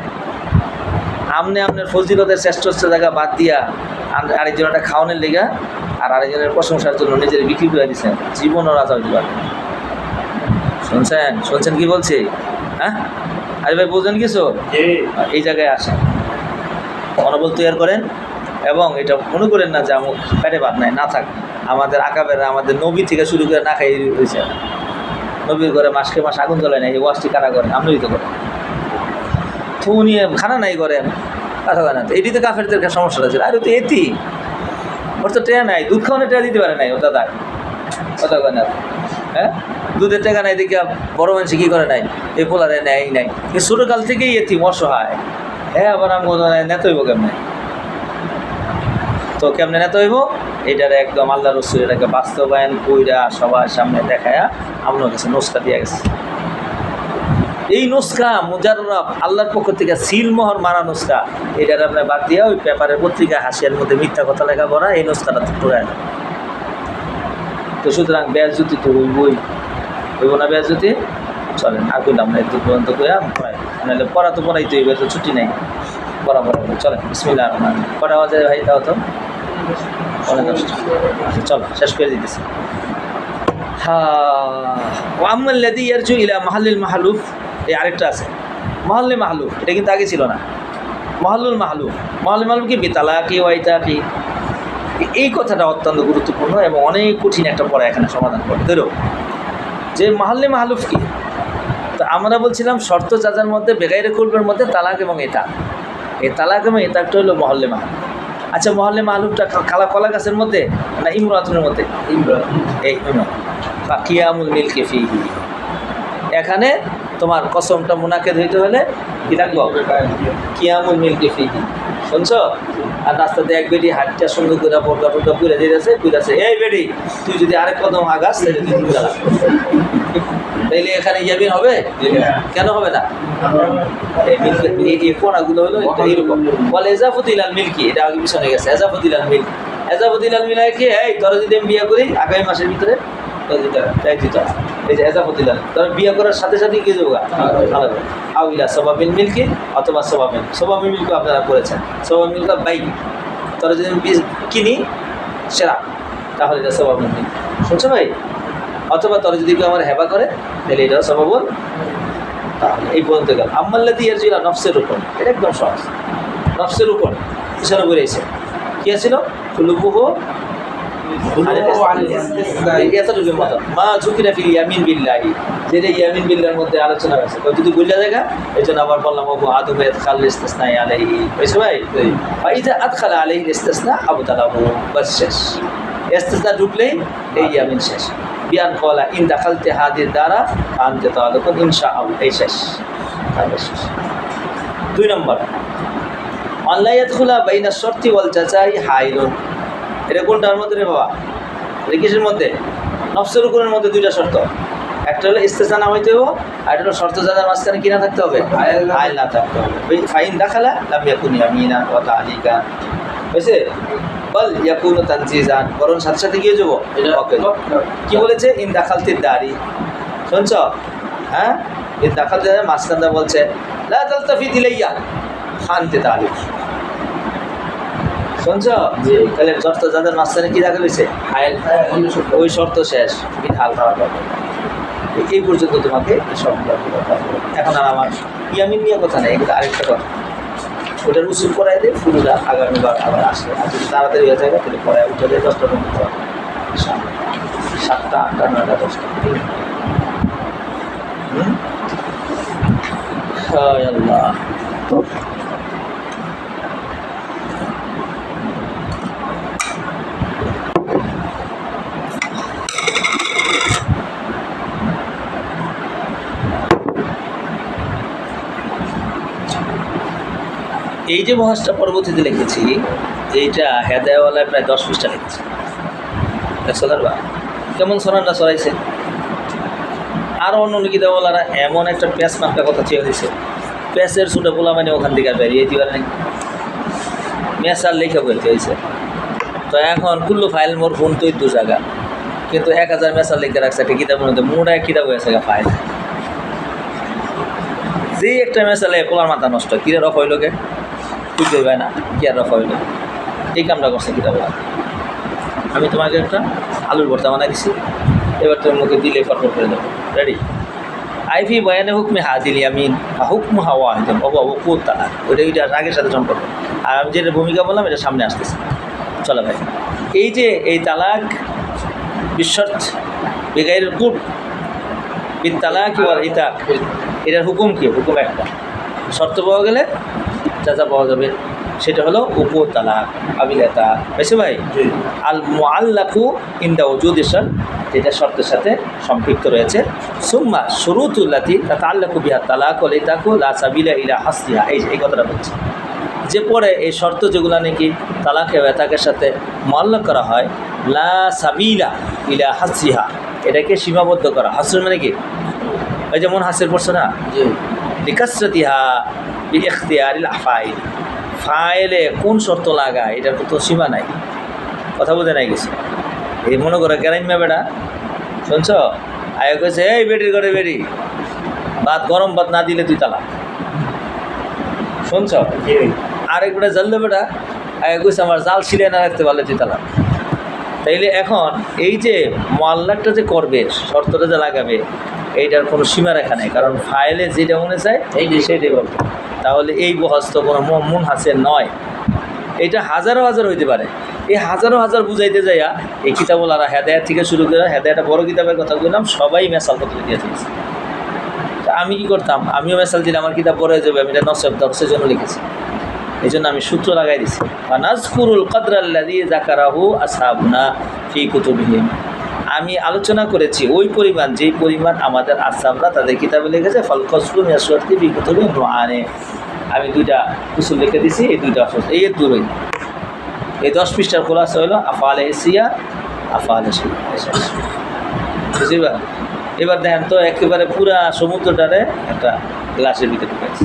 আপনার ফজিলতের শ্রেষ্ঠত্ব জায়গা বাদ দিয়া আরেকজনটা খাওয়ানোর লেগা আর আরেকজনের প্রশংসার জন্য নিজের বিক্রি করে দিচ্ছেন, জীবনও রাজা হইতে পারবে। শুনছেন কি বলছি? হ্যাঁ আরে ভাই বুঝলেন কিছু? এই জায়গায় আসেন, মনোবল তৈরি করেন এবং এটা মনে করেন না যে আমার পেটে ভাত নাই, না থাক। আমাদের আকাবেরা আমাদের নবী থেকে শুরু করে না খাই হয়েছে, নবীর ঘরে মাসকে মাস আগুন জ্বলায় নাই, এই ওয়াশটি কারা করেন? আমরাই তো করেন। তো উনি খানা নাই করেন, কথা হয় না, তো এটি তো কাফেরদের সমস্যাটা ছিল। আর তো এটি ওর তো টেয়া নাই, দুধ খাওয়ানো টেয়া দিতে পারে নাই ও দাদা, কথা কয় না? হ্যাঁ, দুধের টাকা নাই দেখে বড় মানুষ কী করে নাই, এই পোলারে নেয় নাই, এই ছোটোকাল থেকেই এটি অসহায়। হ্যাঁ, আবার আমি নেতা হইব কেমনে? তো কেমনে নেতা হইব? এটার একদম আল্লাহ রসুল এটাকে বাস্তবায়ন কইরা সবার সামনে দেখায়া আপনার কাছে নুসকা দিয়ে গেছে। এই নুসকা মুজাররব আল্লাহর পক্ষ থেকে সিলমোহর মারা নুসকা, এটার আপনার বাদ দিয়া ওই পেপারের পত্রিকা হাসিয়ার মধ্যে মিথ্যা কথা লেখা করা, এই নুসকাটা টোড়ায় না। তো সুতরাং বেয়াজ্জতি তো হইব না, বেয়াজ্জতি চলেন। আর কইলাম না, একটু পর্যন্ত কইয়া পড়াই, নাহলে পড়া তো পড়াইতে হইবে, তো ছুটি নাই, পড়া চলেন। বিসমিল্লাহির রহমানির রহিম। কটা বাজে ভাই তাও তো? পৌনে 10টা। আচ্ছা চলো শেষ করে দিতেছি। ওয়াম্মাল্লাযী ইয়ারজু ইলা মাহাল্লিল মাহলুফ, এই আরেকটা আছে মহল্লে মাহলুফ, এটা কিন্তু আগে ছিল না। মহল্লুল মাহলুফ, মহল্লে মাহলুফ কি? বিতালাকি ওয়াইতাকি। এই কথাটা অত্যন্ত গুরুত্বপূর্ণ এবং অনেক কঠিন একটা পড়া এখানে সমাধান করে ধরো যে মহল্লে মাহলুফ কি। তো আমরা বলছিলাম শর্ত যাজার মধ্যে বেগাইরে কুলবের মধ্যে তালাক এবং এটা, এই তালাক এবং এটাকটা হলো মহল্লে মাহলুফ। আচ্ছা মহল্লে মাহলুফটা কলা গাছের মধ্যে না ইমরাতুনের মধ্যে? এই কিয়ামুল মিলকি ফিহি, এখানে তোমার কসমটা মুনাকেদ হইতে হলে কি লাগবো? কিয়ামুল মিলকি ফিহি, শুনছো? আর রাস্তাতে এক বেডি হাতটা সুন্দর করে পড়কা পড়কা পুড়ে দিয়েছে, পুড়েছে, এই বেডি তুই যদি আরেক কদম আগাস তাইলে এখানে ইয়াবিন হবে? কেন হবে না? এই কোনাগুলো হলো এইরকম বলে এজাফতিলাল মিল্কি, এটা আগে পিছনে গেছে। এজাফতিলাল মিল্ক, এজাফতিলাল মিলাই কি? এই তোরা যদি আমি বিয়ে করি আগামী মাসের ভিতরে তাই দিতে, এই যে এজাফতিলাল, তোরা বিয়ে করার সাথে সাথে কি যাবো আলাদা আউইলা সবাবিল মিল্কি অথবা সবাবিল মিল্ক আপনারা করেছেন। সবাবিল মিল্ক বাইক, তোরা যদি আমি কিনি সেরা, তাহলে এটা সবাবিল মিল্ক, শুনছো ভাই? অথবা তোরা যদি কেউ আমার হেবা করে তাহলে এটাও সবাবল। তাহলে এই পর্যন্ত গেল। আম্মাল্লাযী ইয়ারজু ইলা নফসের উপর, এটা একদম সহজ। নফসের উপর পিছনে বলেছে কি আছিল? কুলুবুহু এতটুকুর মতো মা ঝুঁকিরা ফিল ইয়ামিন বিল্লাহি, যেটা ইয়ামিন বিল্লাহর মধ্যে আলোচনা হয়েছে। যদি বুঝলা জায়গা এই জন্য আবার বললাম আবু আদম ইদখাল ইস্তিসনা আলাইহি, বুঝছো ভাই? ফাইদা আদখালা আলাইহি ইস্তিসনা আবতালাহু, বাস শেষ। ইস্তিসনা ঢুকলেই এই ইয়ামিন শেষ। বিয়ান কলা ইন দাখালতে হাদির দ্বারা আনতে তাআলাকুন ইনশাআল্লাহ, এই শেষ। 2 নম্বর আল্লায়াদখুলা বাইনা শর্তি ওয়াল জাযাই হাইলুন, এটা কোনটার মধ্যে রে বাবা? এটা কিসের মধ্যে? নফসের উপরের মধ্যে 2টা শর্ত, একটা হলো ইস্তিসনা না হইতে হবে, আর একটা হলো শর্ত যাজার মাঝখানে কি না থাকতে হবে? আইল না থাকতে হবে। ফাইন দাখালা লাম ইয়াকুন ইয়ামিনা ওয়া তাআলিকা, হয়েছে? বল ইয়াকুনু তানজিজান, বরং সাথে সাথে কি হয়ে যাবো? কি বলেছে? ইন দাখালতির দারি, শুনছ? হ্যাঁ, এই দেখাতে মাঝখানটা বলছে লা তালতাফি ইলাইয়া খানতে তালিফ। শুনছ? তাহলে শর্ত যাদের মাঝখানে কি দেখা গেছে হাইল, ওই শর্ত শেষ, তুমি হাল খাওয়া পাবে। এই পর্যন্ত তোমাকে সবগুলো কথা। এখন আর আমার ইয়ামিন নিয়ে কথা নেই, এগুলো আরেকটা কথা। ওটার উসুল করাই দেয়, ফুলটা আগামীবার আবার আসে। আর যদি তাড়াতাড়ি হয়ে যায় তাহলে পরে উঠে যায় 10টার মধ্যে, 7টা 8টা 9টা 10টা। আল্লাহ, এই যে মহাজটা পরবর্তীতে লিখেছি, এইটা হেদায়ওয়ালায় প্রায় 10 পৃষ্ঠা লিখেছে। বা কেমন সরান্না সরাইছে। আরও অন্য কিতাবওয়ালারা এমন একটা প্যাঁচ মার্কা কথা চেয়ে দিয়েছে, প্যাঁচের ছুটে পোলা মানে ওখান থেকে আর বেরিয়ে দিবার নেই, ম্যাচ আর লেখা বলতে হয়েছে। তো এখন কুল্লু ফাইল মোর ফোন তো 2 জায়গা, কিন্তু 1000 মেসাল লিখে রাখছে একটা কিতাবের মধ্যে, মোটা কিতাব হয়েছে ফাইল। যে একটা মেসালে পোলার মাথা নষ্ট, কিরে রফ হইলকে তুই দেবে না, কি আর রফ হইল, এই কামটা করছে কিতাব। আমি তোমাকে একটা আলুর ভর্তা বানাই দিছি, এবার তোর মুখে দিলে ফটফট করে দেবো। রেডি? আইফি বয়ানে হুকমে হাদিল ইয়ামিন হুকম হাওয়া একদম অবকুত তালাক, ওইটা রাগের সাথে সম্পর্ক। আর আমি যেটা ভূমিকা বললাম এটা সামনে আসতেছে। চলো ভাই, এই যে এই তালাক বিশ্বর্ত বেগাইরের কুট বিদ তালাক কি বল ইতাক, এটার হুকুম কি? হুকুম একটা, শর্ত পাওয়া গেলে চাচা পাওয়া যাবে, সেটা হলো উপ তালাক আবিলাতা। বেশি ভাই, আল মুআল্লাকু ইনদা ওজুদ শর্ত, যেটা শর্তের সাথে সম্পৃক্ত রয়েছে। সুম্মা শুরুতুল্লাতি তাতাআল্লাকু বিহা তালাক ওয়া ইতাকু লা সাবিলা ইলা হাসিহা। এই কথাটা বলছে যে পরে এই শর্ত যেগুলো নাকি তালাকে ইতাকের সাথে মুআল্লাক করা হয়, লা সাবিলা ইলা হাসিহা, এটাকে সীমাবদ্ধ করা। হাসর মানে কি? এই যেমন হাসের পড়ছে না, লিকাসরাতিহা বি ইখতিয়ারিল আফাইল, ফাইলে কোন শর্ত লাগায় এটার তো সীমা নাই। কথা বলতে নাই গেছে। এই মনে করো গ্রাম্যা বেড়া, শুনছ? আয় কইছে এই বেটির ঘরে বেরি ভাত, গরম ভাত না দিলে তুই তালাক। শুনছ? আরেক বেটা জ্বাললে বেটা আয় কইছে আমার জাল ছিঁড়ে না রাখতে পারলে তুই তালাক। তাইলে এখন এই যে মোয়াল্লাকটা যে করবে, শর্তটা যে লাগাবে, এইটার কোনো সীমারেখা নেই, কারণ ফাইলে যেটা মনে চায় এই সেটাই বলবে। তাহলে এই বহস তো কোনো মুন হাসের নয়, এটা হাজারো হাজার হইতে পারে। এই হাজারো হাজার বুঝাইতে যাইয়া এই কিতাবওয়ালারা হেদায়াত থেকে শুরু করে, হেদায়াতটা বড় কিতাবের কথা বললাম, সবাই মেসাল পত্র দিয়ে দিয়েছে। তা আমি কী করতাম, আমিও মেসাল দিলে আমার কিতাব বড় হয়ে যাবে, আমি এটা নসব দর্শের জন্য লিখেছি। এই জন্য আমি সূত্র লাগাই দিছি, নাজকুরুল কদরাল্লাযী যাকারাহু আসহাবুনা ফি কুতুবিহিম। আমি আলোচনা করেছি ওই পরিমাণ, যেই পরিমাণ আমাদের আসহাবরা তাদের কিতাবে লিখেছে। ফল কসরু মিয়াসওয়াতি ফি কুতুবি নুআনে, আমি 2টা উসুল লিখে দিছি, এই 2টা অসুল, এই দূরই। এই 10 পৃষ্ঠার খোলাসা হলো আফআলে হিসিয়া, আফআলে শিফা। বুঝিবা? এবার দেখেন তো একেবারে পুরা সমুদ্রটারে একটা গ্লাসের ভিতরে ঢুকেছে।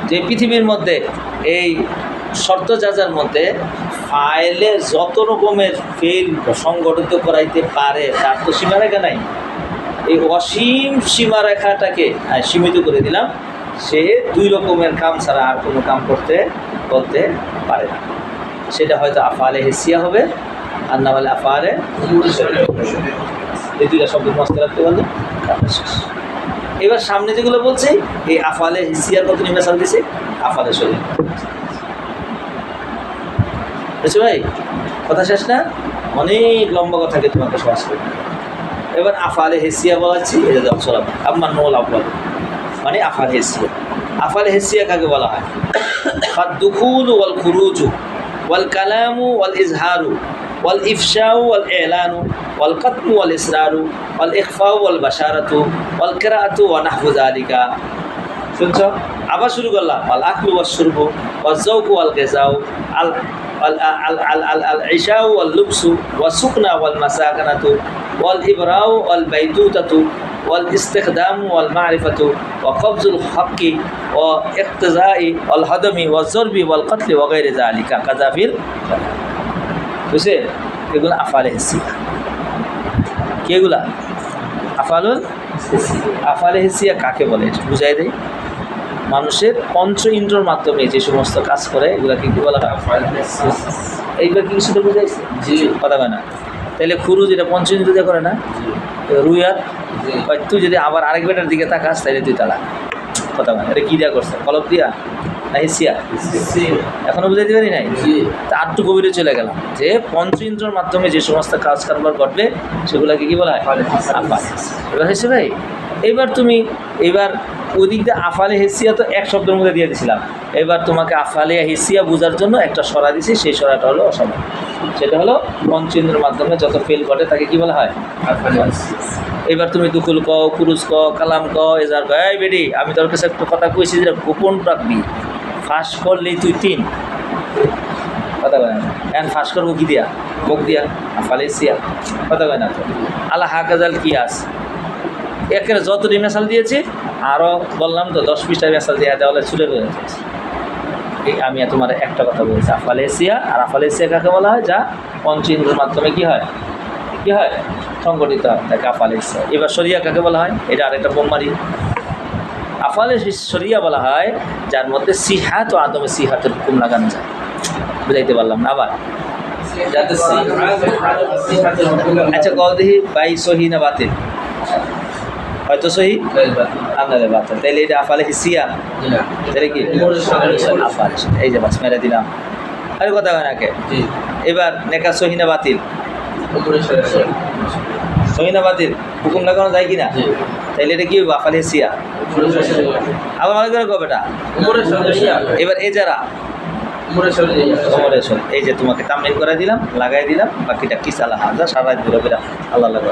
যে পৃথিবীর মধ্যে এই শর্ত যাজার মধ্যে ফাইলে যত রকমের ফেল সংগঠিত করাইতে পারে তার তো সীমারেখা নাই। এই অসীম সীমারেখাটাকে সীমিত করে দিলাম, সে 2 রকমের কাম ছাড়া আর কোনো কাম করতে পারে না। সেটা হয়তো আফআলে হিসিয়া হবে, আর না হলে আফআলে। এই 2টা শব্দ মস্ত রাখতে পারলে শেষ। এবার সামনে যেগুলো বলছি, এই আফআলে হিসিয়ার কত মিসাল দিছে, আফআলে শরীর। বুঝছো ভাই? কথা শেষ না? অনেক লম্বা কথাকে তোমাকে সহজ করে। এবার আফআলে হিসিয়া বলাচ্ছি, এটা দাও চলাম। আমার নোল আফআল মানে আফআল হিসিয়া। আফআল হিসিয়া কাকে বলা হয়? ফাদদুখুল ওয়াল খুরুজু ওয়াল কালামু ওয়াল ইজহারু ওয়াল ইফশাউ ওয়াল ইলানু ওয়াল কাতমু ওয়াল ইসরারু ওয়াল ইখফাউ ওয়াল বাশারাতু ওয়াল কিরাআতু ওয়া নাহু যালিকা। শুনছ? আবার শুরু করলাম। ওয়াল আকলু ওয়াশ শুরবু ওয়াজ যাওকু ওয়াল গিযাউ আল আল আল আল আল আল ইশাউ ওয়াল লুবসু ওয়াস সুকনা ওয়াল মাসাকানাতু ওয়াল ইবরাউ ওয়াল বাইতুতাতু ওয়াল ইস্তিখদাম ওয়াল মারিফাতু ওয়া কবজুল হক্কি ওয়া ইক্তিজাই ওয়াল হাদমি ওয়াল জরবি ওয়াল কতলি ওয়া গায়রি যালিকা কাযাফিল। বুঝছে? এগুলো আফআলে হিসিয়া। এগুলা আফালে হিসিয়া কাকে বলে এটা বুঝাই দেয়। মানুষের পঞ্চ ইন্দ্রর মাধ্যমে যে সমস্ত কাজ করে এগুলাকে কি বলা হয়? এইবার কি কিছুটা বুঝাইছে? জি। কথা হয় না? তাহলে খুরু যেটা পঞ্চ ইন্দ্র দিয়ে করে না, রুইয়াত তুই যদি আবার আরেক বেটার দিকে তাকাস তাহলে তুই তালা। কথা হয় না? এটা কী দেওয়া করছে? কলপ দিয়া না হিসিয়া? এখনো বুঝাইতে পারি নাই? তা আটটু গভীরে চলে গেলাম যে পঞ্চ ইন্দ্রর মাধ্যমে যে সমস্ত কাজ কারবার ঘটবে সেগুলোকে কি বলা হয়? আফাল। এবার হয়েছে ভাই, এইবার ওদিক দিয়ে আফালে হেসিয়া তো এক শব্দের মধ্যে দিয়ে দিছিলাম, এবার তোমাকে আফালে হেসিয়া বোঝার জন্য একটা সরা দিছি, সেই সরাটা হলো অসময়। সেটা হলো পঞ্চ ইন্দ্রের মাধ্যমে যত ফেল ঘটে তাকে কি বলা হয়? এবার তুমি দুকুল ক, কুরুজ ক, কালাম ক, এজার ক, এই বেডি আমি তোর কাছে একটু কথা কইছি যে গোপন রাখবি, ফাঁস করলেই তুই 3 কথা বলে না। এখন ফাঁস করবো কি দিয়া? মুখ দিয়া, আফালে হেসিয়া। কথা বলে না তো। আল্লাহ হাকাজাল কি আস একের যতটি মেশাল দিয়েছি আরও বললাম তো 10 পৃষ্ঠায় মেশাল দিয়ে দেওয়ালে ছুটে বেড়ে যাচ্ছে। এই আমি তোমার একটা কথা বলছি, আফালে হেসিয়া। আর আফালে হেসিয়া কাকে বলা হয়? যা পঞ্চ ইন্দ্রের মাধ্যমে কি হয় সংগঠিত হয়, তাকে আফালে হেসিয়া। এবার শরিয়া কাকে বলা হয়? এটা আরেকটা বোমবাড়ি। আফালে শরিয়া বলা হয় যার মধ্যে সিহাত ও আদমে সিহাতের হুকুম লাগানো যায়। বুঝাইতে পারলাম না আবার? আচ্ছা কও দেখি, বাই সহি না বাতিল? হয়তো সহি, আপনাদের বাতিল। তাইলে এটা আফালে হিসিয়া, তাহলে কি আফালে? এই যে বাস মেরে দিলাম। আরে কথা হয় না কে? এবার নেকা সহি না বাতিল? সহি না বাতিল হুকুম লাগানো যায় কিনা? তাইলে এটা কি আফালে হিসিয়া? আবার ভালো করে কবে এটা? এবার এ যারা এই যে তোমাকে তামিল করে দিলাম, লাগাই দিলাম, বাকিটা কি সালা হাজা সারা দিল বেরা আল্লাহ লাগা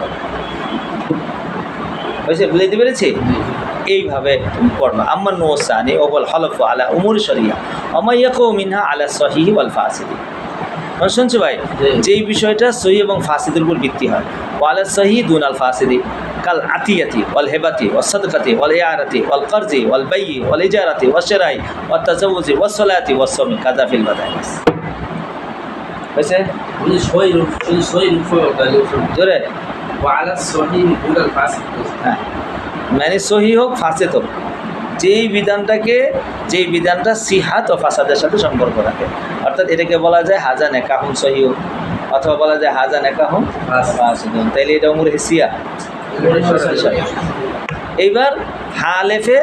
হয়েছে। বুঝাইতে পেরেছি? এইভাবে তুমি পড়বা। আমার নোসানি ওবল হলফ আলা উমর শরিয়া অমাইয়াকো মিনহা আলা সহিহ ওয়াল ফাসিদি। শুনছো ভাই, যেই বিষয়টা সহি এবং ফাসিদের উপর ভিত্তি হয়, ওয়ালা সহি দুন আল ফাসিদি কাল আতিয়াতি ওয়াল হেবাতি ওয়াল সাদকাতি ওয়াল ইয়ারাতি ওয়াল কারজি ওয়াল বাইয়ি ওয়াল ইজারাতি ওয়াল শিরাই ওয়াল তাজাউজি ওয়াল সালাতি ওয়াল সাওমি কাযা ফিল বাদাইস। হয়েছে? জোরে হ্যাঁ, মানে সহি হোক ফাসিদ হোক, যেই বিধানটা সিহাত ও ফাসাদের সাথে সম্পর্ক রাখে, অর্থাৎ এটাকে বলা যায় হাজা নেকাহুন সহিহ, অথবা বলা যায় হাজা নেকাহুন ফাসিদুন। তাইলে এটা উমর হেসিয়া। এইবার হালেফে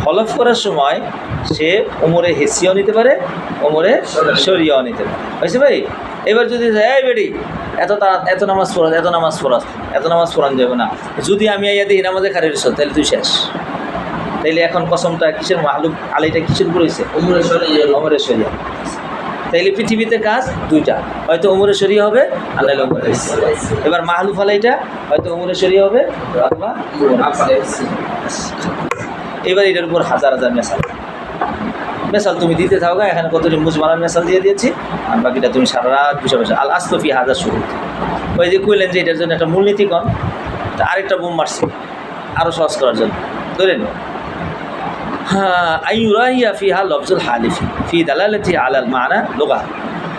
হলফ করার সময় সে উমরে হেসিয়াও নিতে পারে, উমরে শরিয়াও নিতে পারে। হয়েছে ভাই? এবার যদি এই বেডি এত নামাজ পড়ান যাবে না, যদি আমি আইয়া দিই নামাজে খারির তাহলে তুই শেষ। তাইলে এখন কসমটা কিসের? মাহলুক আলাইটা কিসের উপর হয়েছে? উমরে শরিয়া। তাইলে পৃথিবীতে কাজ দুইটা, হয়তো উমরে শরিয়া হবে আর নাহলে উমরে হেসিয়া। এবার মাহলুফ আলাইটা হয়তো উমরে শরিয়া হবে অথবা এবার এটার উপর হাজার মেসাল তুমি দিতে থাকো। এখানে কতটি মুজমালার মেসাল দিয়ে দিয়েছি, আর বাকিটা তুমি সারা রাত বিষয় আল আস্তফি হাজার শুরু। ওই যে কইলেন যে এটার জন্য একটা মূলনীতি কন, তা আরেকটা বোম মারছি আরও সহজ করার জন্য। ধরেন হ্যাঁ, আইয়ুরাইয়া ফিহা লফজুল হালিফি ফি দালালাতি আলাল মানা লুগা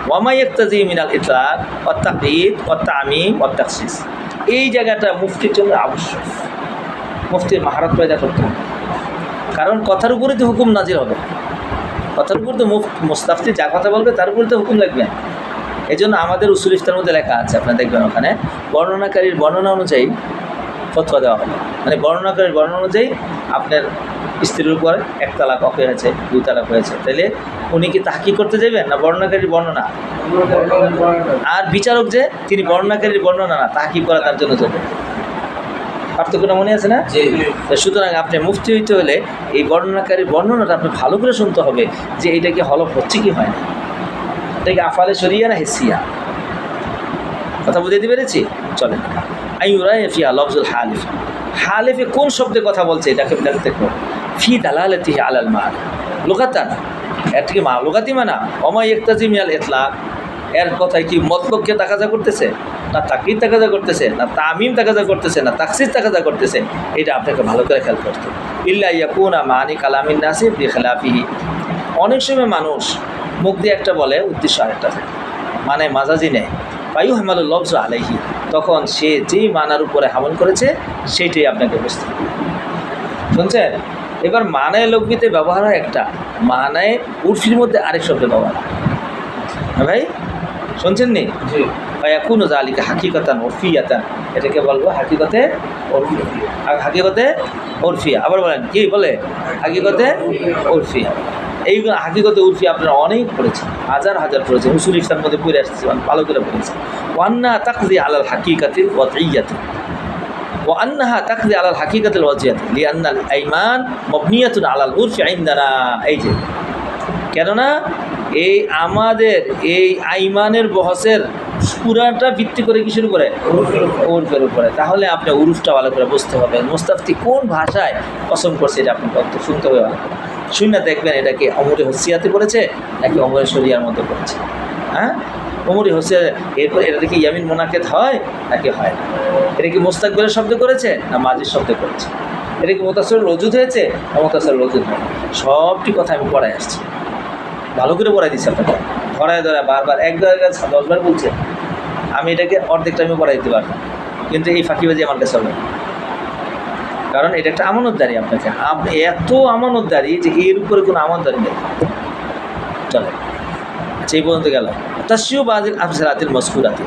ওয়া মা ইয়াক্তাজি মিনাল ইতলাক ওয়াত তাকয়ীদ ওয়াত তামিম ওয়াত তাখসিস। এই জায়গাটা মুফতির জন্য আবশ্যক, মুফতির মাহারত পয়দা করতে হবে। কারণ কথার উপরে তো হুকুম নাজির হবে, কথার উপর তো মুস্তাফতি যা কথা বলবে তার উপরে তো হুকুম লাগবে। এই জন্য আমাদের উসুল ইফতার মধ্যে লেখা আছে, আপনারা দেখবেন ওখানে বর্ণনাকারীর বর্ণনা অনুযায়ী ফতোয়া দেওয়া হবে। মানে বর্ণনাকারীর বর্ণনা অনুযায়ী আপনার স্ত্রীর উপর 1 তালাক হয়েছে, 2 তালাক হয়েছে, তাহলে উনি কি তাহকিক করতে যাবেন না বর্ণনাকারীর বর্ণনা? আর বিচারক যে তিনি বর্ণনাকারীর বর্ণনা না তাহকিক করা তার জন্য যাবে। পার্থক্যটা মনে আছে না? সুতরাং আপনি মুফতি হইতে হলে এই বর্ণনাকারীর বর্ণনাটা আপনি ভালো করে শুনতে হবে যে এটা কি হলফ হচ্ছে কি হয় না, এটা কি আফালে শরিয়া না হেসিয়া। কথা বুঝতে পেরেছি? চলেন আইয়ুরাইয়া ফিহা লফজুল হালিফ। হালিফে কোন শব্দে কথা বলছে এটাকে দেখতে হবে। ফি দালালাতিহি আলাল মানা লুগাতান, এটা কি লুগাতি মানা? ওমা ইয়াক্তাজি মিনাল ইতলাক, এর কথায় কি মতলবকে তাকাজা করতেছে, না তাকিদ তাকাজা করতেছে, না তামিম তাকাজা করতেছে, না তাকসিস তাকাজা করতেছে, এটা আপনাকে ভালো করে খেয়াল করতে হবে। ইল্লা ইয়াকুনা মানি কালামিন নাসি বিখিলাফিহি। অনেক সময় মানুষ মুখ দিয়ে একটা বলে উদ্দেশ্য আরেকটা থাকে, মানে মাজাজি নেয়। পায়ু হামালুল লফজ আলাইহি, তখন সে যেই মানার উপরে হামল করেছে সেইটাই আপনাকে বুঝতে হবে। শুনছেন? এবার মানায় লঘবিতে ব্যবহার হয় একটা, মানায় উর্ফির মধ্যে আরেক শব্দ ব্যবহার হয়। হ্যাঁ ভাই, শুনছেন নি? জি। কোনো জালিকা হাকিকতান ওরফিয়াতান, এটাকে বলবো হাকিকতে ওরফিয়া। হাকিকতে ওরফিয়া। আবার বলেন কি বলে? হাকিকতে ওরফিয়া। এইগুলো হাকিকতে উরফিয়া আপনারা অনেক পড়েছেন, হাজার হাজার পড়েছেন, উসুল ইসলামের মধ্যে পড়ে আসতেছে, ভালো করে পড়েছেন। ওয়ান্না তাকদি আলাল হাকিকাতিল ওয়াদিয়াতি, ওয়ান্নাহা তাকদি আলাল হাকিকাতিল ওয়াদিয়াতি লিআন্নাল আইমান মাবনিয়াতুন আলাল উরফি ইনদানা। এই যে কেননা এই আমাদের এই আইমানের বহসের পুরাটা ভিত্তি করে কিসের উপরে? উরফের উপরে। তাহলে আপনি উরুফটা ভালো করে বুঝতে হবে, মুস্তাফতি কোন ভাষায় কসম করছে এটা আপনি শুনতে হবে ভালো করে। শুনে দেখবেন এটা কি অমরে হসিয়াতে পড়েছে নাকি অমরে শরিয়ার মধ্যে পড়েছে। হ্যাঁ, অমরে হসিয়া, এরপর এটা কি ইয়ামিন মোনাকেত হয় নাকি হয় না? এটা কি মোস্তাকবিলের শব্দ করেছে না মাজির শব্দ করেছে? এটা কি মোতাসির রজুদ হয়েছে না মোতাসির রজুদ হয়? সবটি কথা আমি পড়াই আসছি, ভালো করে পড়াই দিচ্ছি আপনাকে, ধরায় ধরায় বারবার 10বার বলছে। আমি এটাকে অর্ধেকটা আমি পড়াই দিতে পারতাম, কিন্তু এই ফাঁকিবাজি আমার কাছে হবে, কারণ এটা একটা আমানতদারি আপনাকে। আপনি এত আমানতদারি যে এর উপরে কোনো আমানতদারি নেই। চলে, আচ্ছা এই পর্যন্ত গেল। তাসিউ বাজিল আফসারাতিল মসকুরাতি,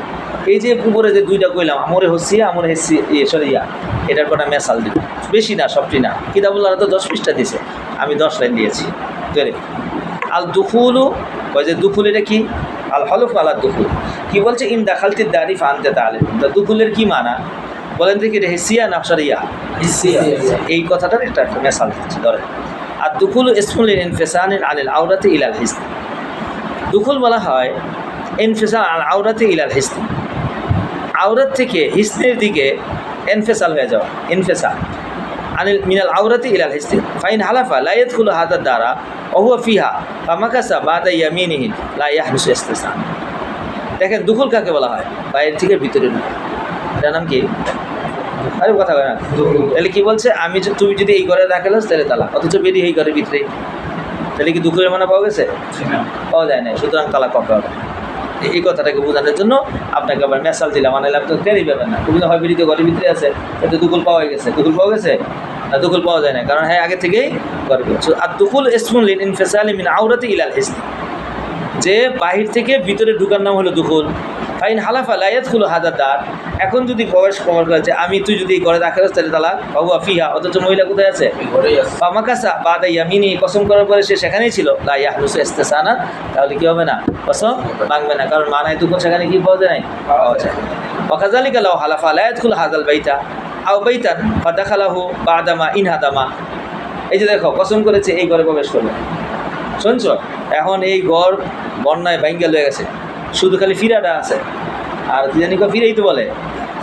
এই যে উপরে যে দুইটা কইলাম, আমরে হসিয়া আমরে হেসি সরিয়া, এটার কটা মেসাল দিল, বেশি না, সবটি না। কিতাবুল্লাহ তো 10 পৃষ্ঠা দিয়েছে, আমি 10 লাইন দিয়েছি। আল দুখুলু, ওই যে দুখুল, এটা কি? আল হলফ আলা দুখুল। কি বলছে? ইন দাখালতির দারিফ আনতে তাহলে দুখুলের কি মানা বলেন দেখি? এটা হেসিয়া না সরিয়া? এই কথাটার একটা মেসাল দিচ্ছে, ধরেন। আর দুখুল ইসমুল ইনফিসানিন আনিল আওরাতি ইলাল হিসনি। দুখুল বলা হয় ইনফিসাল আল আওরাতি ইলাল হিসনি, আওরাত থেকে হিসনের দিকে ইনফিসাল হয়ে যাওয়া। ইনফিসাল আনিল মিনাল আওরাতি ইলাল হিসনি ফাইন হালাফা লা ইয়াদখুলু হাদা দারা ওহুয়া ফিহা ফামাকাসা বাদা ইয়ামিনিহি লা ইয়াহনুসু ইস্তিসান। দেখেন দুখুল কাকে বলা হয়? বাইরে থেকে ভিতরে ঢুকে। এটার নাম কি? আরে কথা বলে না। তাহলে কি বলছে? তুমি যদি এই ঘরে রাখে তাহলে তালাক, অথচ বেরিয়ে এই ঘরের ভিতরে, তাহলে কি দুখুলের মানে পাওয়া গেছে? পাওয়া যায় না, সুতরাং তালাক করতে হবে। এই কথাটাকে বোঝানোর জন্য আপনাকে আবার মেসাল দিলাম, মানে তো টেরই পাবেন না। তুমি হয় বেরিয়ে ঘরের ভিতরে আছে, তাতে দুকুল পাওয়া গেছে। দুকুল পাওয়া গেছে না? দুকুল পাওয়া যায় না, কারণ হ্যাঁ আগে থেকেই করবে। আর দুকুল ইসমুল ইনফিসাল মিন আওরাতি ইলাল হিসনি, যে বাহির থেকে ভিতরে ঢুকার নাম হলো দুকুল। ফাইন হালাফা লা ইয়াদখুলু হাদা দার, এখন যদি প্রবেশ করার কাছে তুই যদি ঘরে রাখে তাহলে তালাক হুয়া ফিহা, অথচ মহিলা কোথায় আছে? ফামাকাসা বাদা ইয়ামিনি, কসম করার পরে সে সেখানেই ছিল, লা ইয়াহনুসু ইস্তিসানা, তাহলে কি হবে না? কসম ভাঙবে না, কারণ মানায় দুকুল সেখানে কি পাওয়া যায়? পাওয়া যায়। ওয়াকাযালিকা লাউ হালাফা লা ইয়াদখুলু হাযাল বাইতা আও বাইতান ফাদাখালাহু বাদামা ইনহাদামা। এই যে দেখো, কসম করেছে এই ঘরে প্রবেশ করবে, শুনছ? এখন এই ঘর বন্যায় ভাঙ্গা লয়ে গেছে, শুধু খালি ফিরাটা আছে। আর কি জানি ফিরেই তো বলে,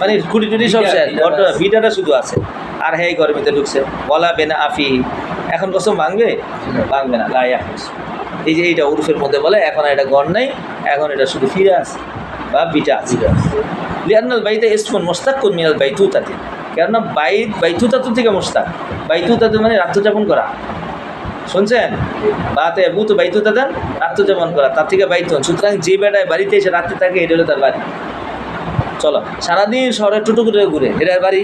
মানে খুঁটি টুটি সব শেষ, ঘরটা ভিটাটা শুধু আছে। আর হ্যাঁ ঘরের ভিতরে ঢুকছে, বলা বেনা আফি, এখন কসম ভাঙবে? ভাঙবে না। লা ইয়াহনুস, এই যে এইটা উরুফের মধ্যে বলে, এখন এটা ঘর নেই, এখন এটা শুধু ফিরে আছে বা ভিটা আছে। লিআন্নাল বাইতা ইসমুন মুশতাক্কুন মিনাল বাইতুতাতি, কেননা বাইতুতাতু থেকে মুশতাক। বাইতুতাতু মানে রাত্রযাপন করা, শুনছেন? বাতে বুত বাইতুতাতান, রাত্রযাপন করা, তার থেকে বাইতুন। সুতরাং যে বেটায় বাড়িতে এসে রাত্রে থাকে, এটা হলো তার বাড়ি। চলো, সারাদিন শহরে টুটু করে ঘুরে, এটার বাড়ি?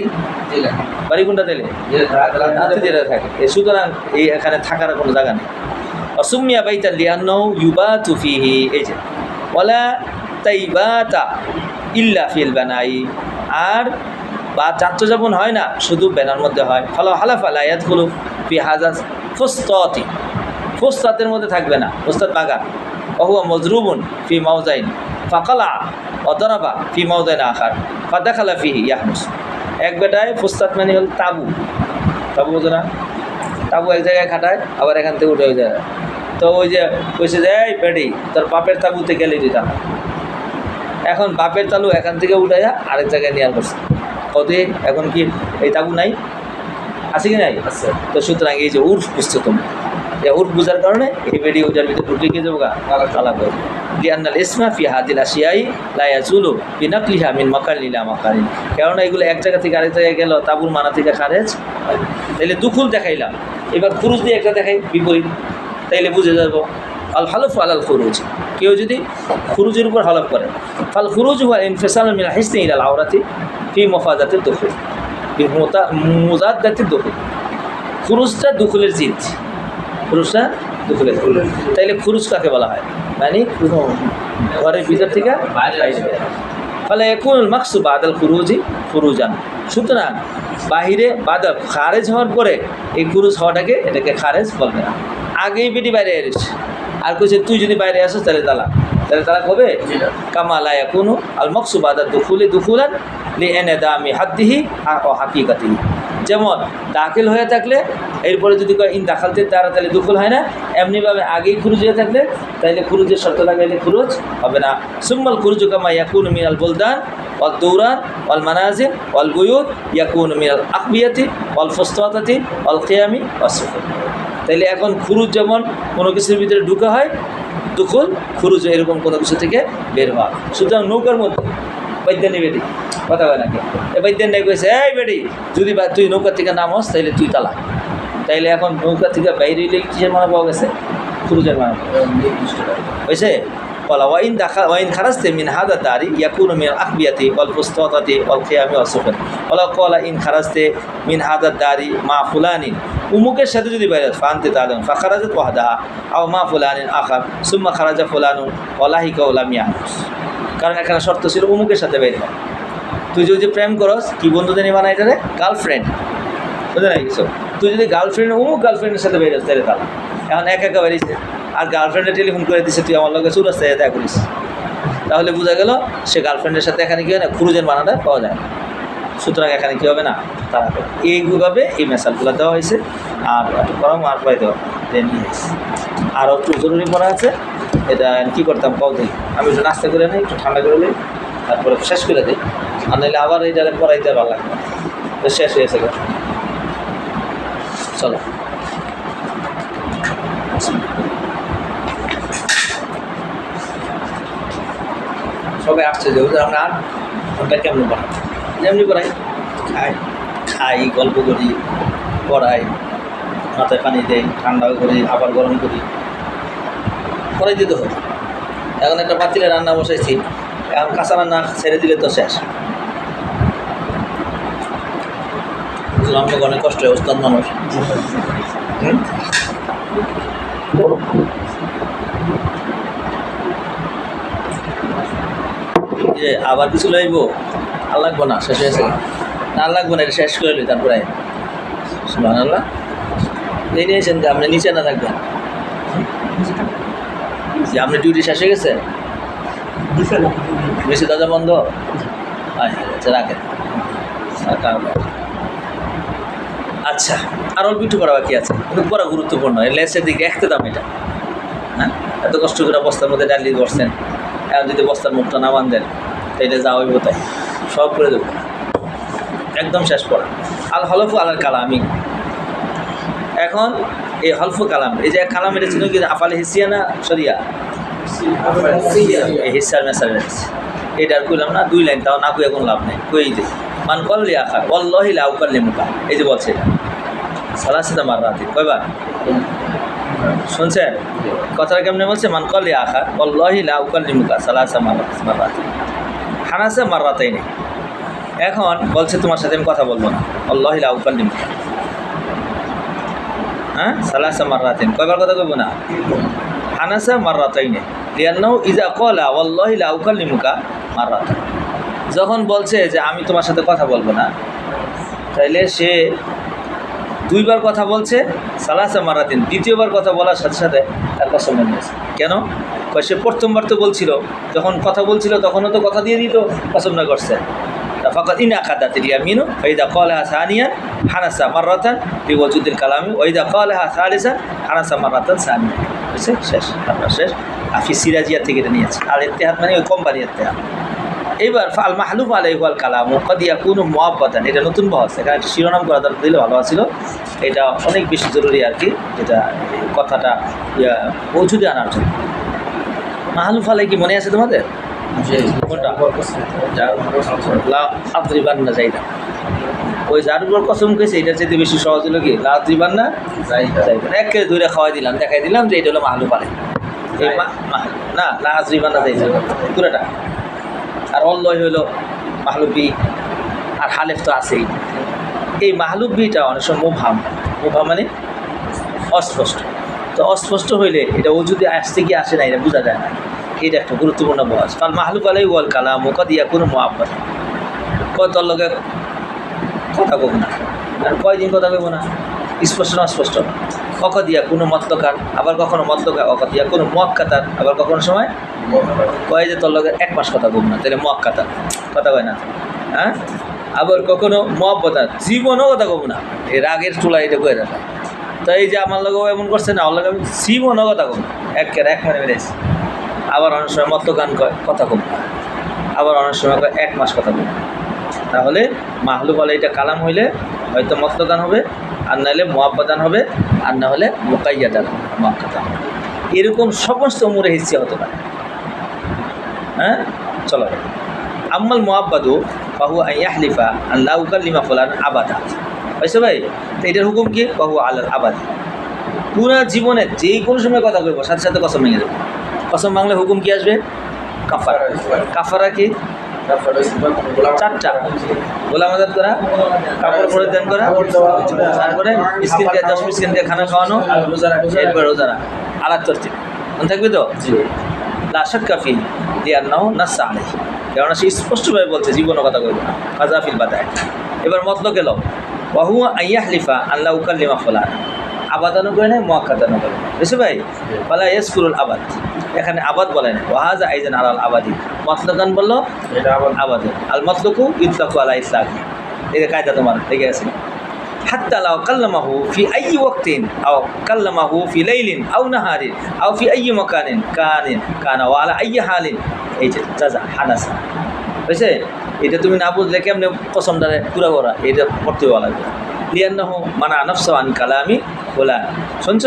বাড়ি কোনটা দিলে? রাত্রে যেটা থাকে। সুতরাং এই এখানে থাকার কোনো জায়গা নেই। অসুমিয়া বাইতা লিআন্নাহু ইউবাতু ফিহি, এই যে ওয়ালা তাইবাতা ইল্লা ফিল বানাই, আর বা যাত্রাযাপন হয় না, শুধু বেনার মধ্যে হয়। ফলা হালাফা লা ইয়াদখুলু ফি হাযা ফুস্তাতি, ফুস্তাতের মধ্যে থাকবে না, ফুস্তাত বাগান। ওহুয়া মজরুবুন ফি মাওজাইন ফাকালা অদরাবা ফি মাওজাইন আখার ফাদাখালা ফিহি ইয়াহনুস। এক বেটায় ফুস্তাত মানে হল তাবু, তাবু বোঝো না? তাবু এক জায়গায় খাটায়, আবার এখান থেকে উঠে যায়। তো ওই যে কইছে যে এই বেটি, তোর বাপের তাবুতে গেলে দিতাম। এখন বাপের তালু এখান থেকে উঠাইয়া আরেক জায়গায় নেওয়ার করছে। কদে এখন কি এই তাবু নাই? আছে কি নাই? আছে। তো সুতরাং এই যে উর্ফ বুঝছো তুমি, যে উর্ফ বুঝার কারণে এই বেডি ওটার ভিতরে ঢুকে গিয়ে যাবো গা তালাক হবে। লিআন্নাল ইসমা ফি হাদিল আশিয়াই লা ইয়াজুলু বিনাকলিহা মিন মাকান ইলা মাকানিন, কেননা এগুলো এক জায়গা থেকে আরেক জায়গায় গেল, তাবুর মানা থেকে খারেজ। তাইলে দুখুল দেখাইলাম, এবার খুরুজ দিয়ে একটা দেখাই বিপরীত, তাইলে বুঝে যাবো আল হালফ আলাল খুরুজ, কেউ যদি খুরুজের উপর হলফ করে, ফাল খুরুজ হুয়া ইনফিসাল মিন হিসনি ইলাল আওরাতি ফি মুফাদাতিদ দুখুল ফি মুজাদ্দাতিদ দুখুল। খুরুজটা দুখুলের জিদ, খুরুজটা দুখুলের জিদ। তাইলে খুরুজ কাকে বলা হয়? মানে ঘরের ভিতর থেকে বাইরে বের। ফলে একুনুল মাকসুদ বাদাল খুরুজি খুরুজান। সুতরাং বাহিরে বাদা খারেজ হওয়ার পরে এই খুরুজ হওয়াটাকে এটাকে খারেজ বলবে না। আগেই বেটি বাইরে এসেছে আর কইছে তুই যদি বাইরে আসিস তাহলে তালাক হবে। কামালা ইয়াকুনু আল মাকসুদ বাদাল দুখুলান লিএনদামি হাদ্দিহি ও হাকিকাতিহি। যেমন দাখিল হয়ে থাকলে এরপরে যদি কয় ইন দাখালতে তারা, তাহলে দুখুল হয় না। এমনিভাবে আগেই খুরুজ হয়ে থাকলে তাইলে খুরুজের শর্ত লাগাইলে খুরুজ হবে না। সুম্মাল খুরুজ কামা ইয়াকুনু মিনাল বুলদান ওয়াল দৌরান ওয়াল মানাজিল ওয়াল বুয়ুত ইয়াকুনু মিনাল আকবিয়াতি ওয়াল ফুসতাতাতি ওয়াল কিয়ামি ওয়াস সুকুন। তাইলে এখন খুরুজ যেমন কোনো কিছুর ভিতরে ঢুকা হয়, দুখুল খুরুজ এরকম কোনো কিছু থেকে বের হওয়া। সুতরাং নৌকার মধ্যে বৈদ্যানি বেটি কথা হয় নাকি, এ বৈদ্যানি কইছে এই বেটি যদি তুই নৌকা থেকে নামস তাইলে তুই তালাক। তাইলে এখন নৌকা থেকে বাইরে এলে কিসের মানা পাওয়া গেছে? খুরুজের মানা হয়েছে। বলা ওয়াইন দেখা ওয়াইন খারাজতে মিন হাদা দারি ইয়াকুনু মিন আকবিয়াতি ওয়াল ফুসতাতাতি ওয়াল কিয়ামি ওয়াস সুকুন। ওয়ালা ক্বালা ইন খারাজতে মিন হাদা দারি মা ফুলানিন, উমুকের সাথে যদি বাইরে ফানতে তালাম ফাখারাজাত ওয়াহদাহা আও মা ফুলানিন আখার সুম্মা খারাজা ফুলানুন ওয়ালাহিকা ওয়ালাম ইয়াহনুস। কারণ এখানে শর্ত ছিল উমুকের সাথে বাইরে। তুই যদি প্রেম করস কি বন্ধু জানি বানাই এটারে গার্লফ্রেন্ড, বুঝে নাই কিছু। তুই যদি গার্লফ্রেন্ড অমুক গার্লফ্রেন্ডের সাথে বেরিয়েছ তাহলে তাহলে এখন একা বেরিয়েছে আর গার্লফ্রেন্ডে টেলিফোন করে দিচ্ছে তুই আমার লগে চুরাস্তায় দেখা করিস, তাহলে বোঝা গেল সে গার্লফ্রেন্ডের সাথে এখানে কী হয় না, খুরুজের মানাটা পাওয়া যায় না। সুতরাং এখানে কী হবে না, তারা এইভাবে এই মেসালগুলো দেওয়া হয়েছে। আর গরম আর পাই দেওয়া নিয়ে হয়েছে। আরও একটু জরুরি পড়া আছে, এটা কী করতাম পাও দিই আমি একটু নাস্তা করে নিই, একটু ঠান্ডা করে নিই, তারপরে শেষ করে দিই। আর নাহলে আবার এইটা পড়াইতে ভালো লাগবে, তো শেষ হয়েছে। চলো সবাই আসছে যে আমরা আর ওটা কেমন পড়াই, যেমনি পড়াই খাই গল্প করি, পড়াই, মাথায় পানি দেই, ঠান্ডাও করি, আবার গরম করি, পড়াই দিতে হবে। এখন একটা পাতিলে রান্না বসাইছি, এখন কাঁচা রান্না ছেড়ে দিলে তো শেষ। আমাকে অনেক কষ্ট হয় ওস্তাদ মানুষ। যে আবার কিছু লইব আর লাগবো না, শেষ হয়েছে না, আর লাগবো না, এটা শেষ করে নি তারপরে সুবহানাল্লাহ। এই নিয়েছেন যে আপনি নিচে না থাকবেন, যে আপনি ডিউটি শেষ হয়ে গেছে, বেশি দরজা বন্ধ, আচ্ছা রাখেন। আচ্ছা আর অল্প একটু করা বাকি আছে, কিন্তু বড় গুরুত্বপূর্ণ, লেসের দিকে একতে দাম এটা। হ্যাঁ, এত কষ্ট করে বস্তার মধ্যে ডালি বসছেন, এখন যদি বস্তার মুখটা নামান দেন তাইলে যা হইব তাই সব করে দেবো, একদম শেষ পড়া। আল হলফু আলাল কালামি। এখন এই হলফু কালাম, এই যে কালাম, এটা ছিল কি আফালে হিসিয়া না সরিয়া, এই হিসার মেসার এটার কইলাম না 2 লাইন, তাও না কই এখন লাভ নেই, কই দে মান কল্লি আখার ওয়াল্লাহি লা উকাল্লিমুকা, এই যে বলছে এটা সালাসাতা মাররাতি, কয়বার শুনছেন কথাটা কেমনে বলছে? মান কল্লি আখার ওয়াল্লাহি লা উকাল্লিমুকা সালাসা মাররাতি হানাসা মাররাতাইনি। এখন বলছে তোমার সাথে আমি কথা বলবো না, ওয়াল্লাহি লা উকাল্লিমুকা, হ্যাঁ সালাসা মাররাতিন, কয়বার কথা কইব না? হানাসা মাররাতাইনি লিআন্নাহু ইযা ক্বালা ওয়াল্লাহি লা উকাল্লিমুকা মাররাতান, যখন বলছে যে আমি তোমার সাথে কথা বলবো না, তাইলে সে 2 বার কথা বলছে, সালাসা মাররাতিন, দ্বিতীয়বার কথা বলার সাথে সাথে তার কসম নিয়েছে। কেন? সে প্রথমবার তো বলছিল, যখন কথা বলছিল তখনও তো কথা দিয়ে দিত, কসম না করছে। ফাকাত ইন আকাদাতিল ইয়ামিনু ফাইদা ক্বালাহা সানিয়ান হানাসা মাররাতান বিওয়াজুদিল কালামি ওয়াইদা ক্বালাহা সালিসান হানাসা মাররাতান সানিয়া। বুঝছে? শেষ, আপনার শেষ। আফি সিরাজিয়া থেকে এটা নিয়েছে। আর ইত্তেহাদ মানে ওই কোম্পানি ইত্তেহাদ। এইবার ফাল মাহলুফ আলাইহি ওয়াল কালামু ক্বাদ ইয়াকুনু মুআব্বাদান, এটা নতুন বহস, এখানে একটা শিরোনাম করা দিলে ভালো ছিল, এটা অনেক বেশি জরুরি আর কি, যেটা কথাটা পৌঁছুতে আনার জন্য। মাহলুফ আলাইহি কি মনে আছে তোমাদের? আদ্রিবান্না যাইদা, ওই যার উপর কসম খেয়েছে এটার চাইতে বেশি সহজ হলো কি আদ্রিবান্না যাইদা, একে 2 খাওয়াই দিলাম, দেখাই দিলাম যে এটা হলো মাহলুফ আলাইহি। এই না না আজরিবা না যাইছে পুরোটা। আর অল্লয় হইল মাহলুবি, আর হালেফ তো আছেই। এই মাহলুবিটা অনেক সময় মুবহাম মানে অস্পষ্ট। তো অস্পষ্ট হইলে এটা ও যদি আসতে গিয়ে আসে না, এটা বোঝা যায় না। এটা একটা গুরুত্বপূর্ণ বয়স। কারণ মাহলুব আলাই ওয়াল কালাম ওকা দিয়া কোনো মোহাব্বত কয় তোর লগে কথা কব না, আর কয়দিন কথা কইব না, স্পষ্ট না অস্পষ্ট। অক দিয়া কোনো মতলকার, আবার কখনো মতলকার। অক দিয়া কোনো মুয়াক্কাতার, আবার কখনো সময় কয় যে তোর লগে 1 মাস কথা কব না, তাহলে মুয়াক্কাতার কথা কয় না। হ্যাঁ, আবার কখনো মুহাব্বতার, জীবনও কথা কব না, এই রাগের চুলা এটা কয়ে দেখা। তো এই যে আমার লগেও এমন করছে না, ওর লগে আমি জীবনও কথা কব না, এক মানে বেড়েছি। আবার অনেক সময় মতলকান কয় কথা কব না, আবার অনেক সময় কয় 1 মাস কথা কব না। তাহলে মাহলুব আলাই এটা কালাম হইলে হয়তো মতলকান হবে, আর নাহলে মুহাব্বাদান হবে, আর না হলে মুকাইয়াদান মুআক্কাদান হবে। এরকম সমস্ত উমুরে হিসিয়া হতে পারে। হ্যাঁ, চলো। আম্মাল মুআব্বাদু ফাহুয়া আন ইয়াহলিফা আন লা উকাল্লিমা ফুলান আবাদা। বুঝছো ভাই? তো এটার হুকুম কি? ফাহুয়া আলাল আবাদি। পুরা জীবনে যেই কোনো সময় কথা কইব সাথে সাথে কসম ভেঙে যাবে। কসম ভাঙলে হুকুম কি আসবে? কাফারা। কাফারা কি? 4টা। গোলাম আজাদ করা, কাপড় পরিধান করা, তারপরে মিসকিন দিয়ে 10 মিসকিন দিয়ে খানা খাওয়ানো, এরপর রোজা রাখা। আলাদা তরতিব মনে থাকবে তো? লা শাক্কা ফি লিআন্নাহু নাসসা আলাইহি। কারণ সে স্পষ্টভাবে বলছে জীবনের কথা কইব না। কাযাফিল বাদায়। এবার মতলব গেল ওয়া হুয়া আন ইয়াহলিফা আন লা উকাল্লিমা ফুলান। আবাদানও করে নাই, মুআক্কাদানও করে। বুঝছো ভাই? ফালা ইয়াসকুরুল আবাদ, এখানে আবাদ বলে না। ওয়াহাজা আইজান আলাল আবাদি। মতলকান বললো এটা আবাদ। আল মতলকু ইতলাকু আলা ইতলাকি। এই যে কায়দা তোমার লেগে আছে। হাত্তা লাউ কাল্লামাহু ফি আইয়ি ওয়াক্তিন আও কাল্লামাহু ফি লাইলিন আও নাহারিন আও ফি আইয়ি মাকানিন কানা ওয়া আলা আইয়ি হালিন। এই যে জাযা হানাসা। বুঝছে? এটা তুমি না বুঝলে কেমনে কসমটারে পুরা করা, এটা পড়তে লাগবে। লিয়ান্নাহু মানা নাফসা আন কালামি ফুলান। শুনছ?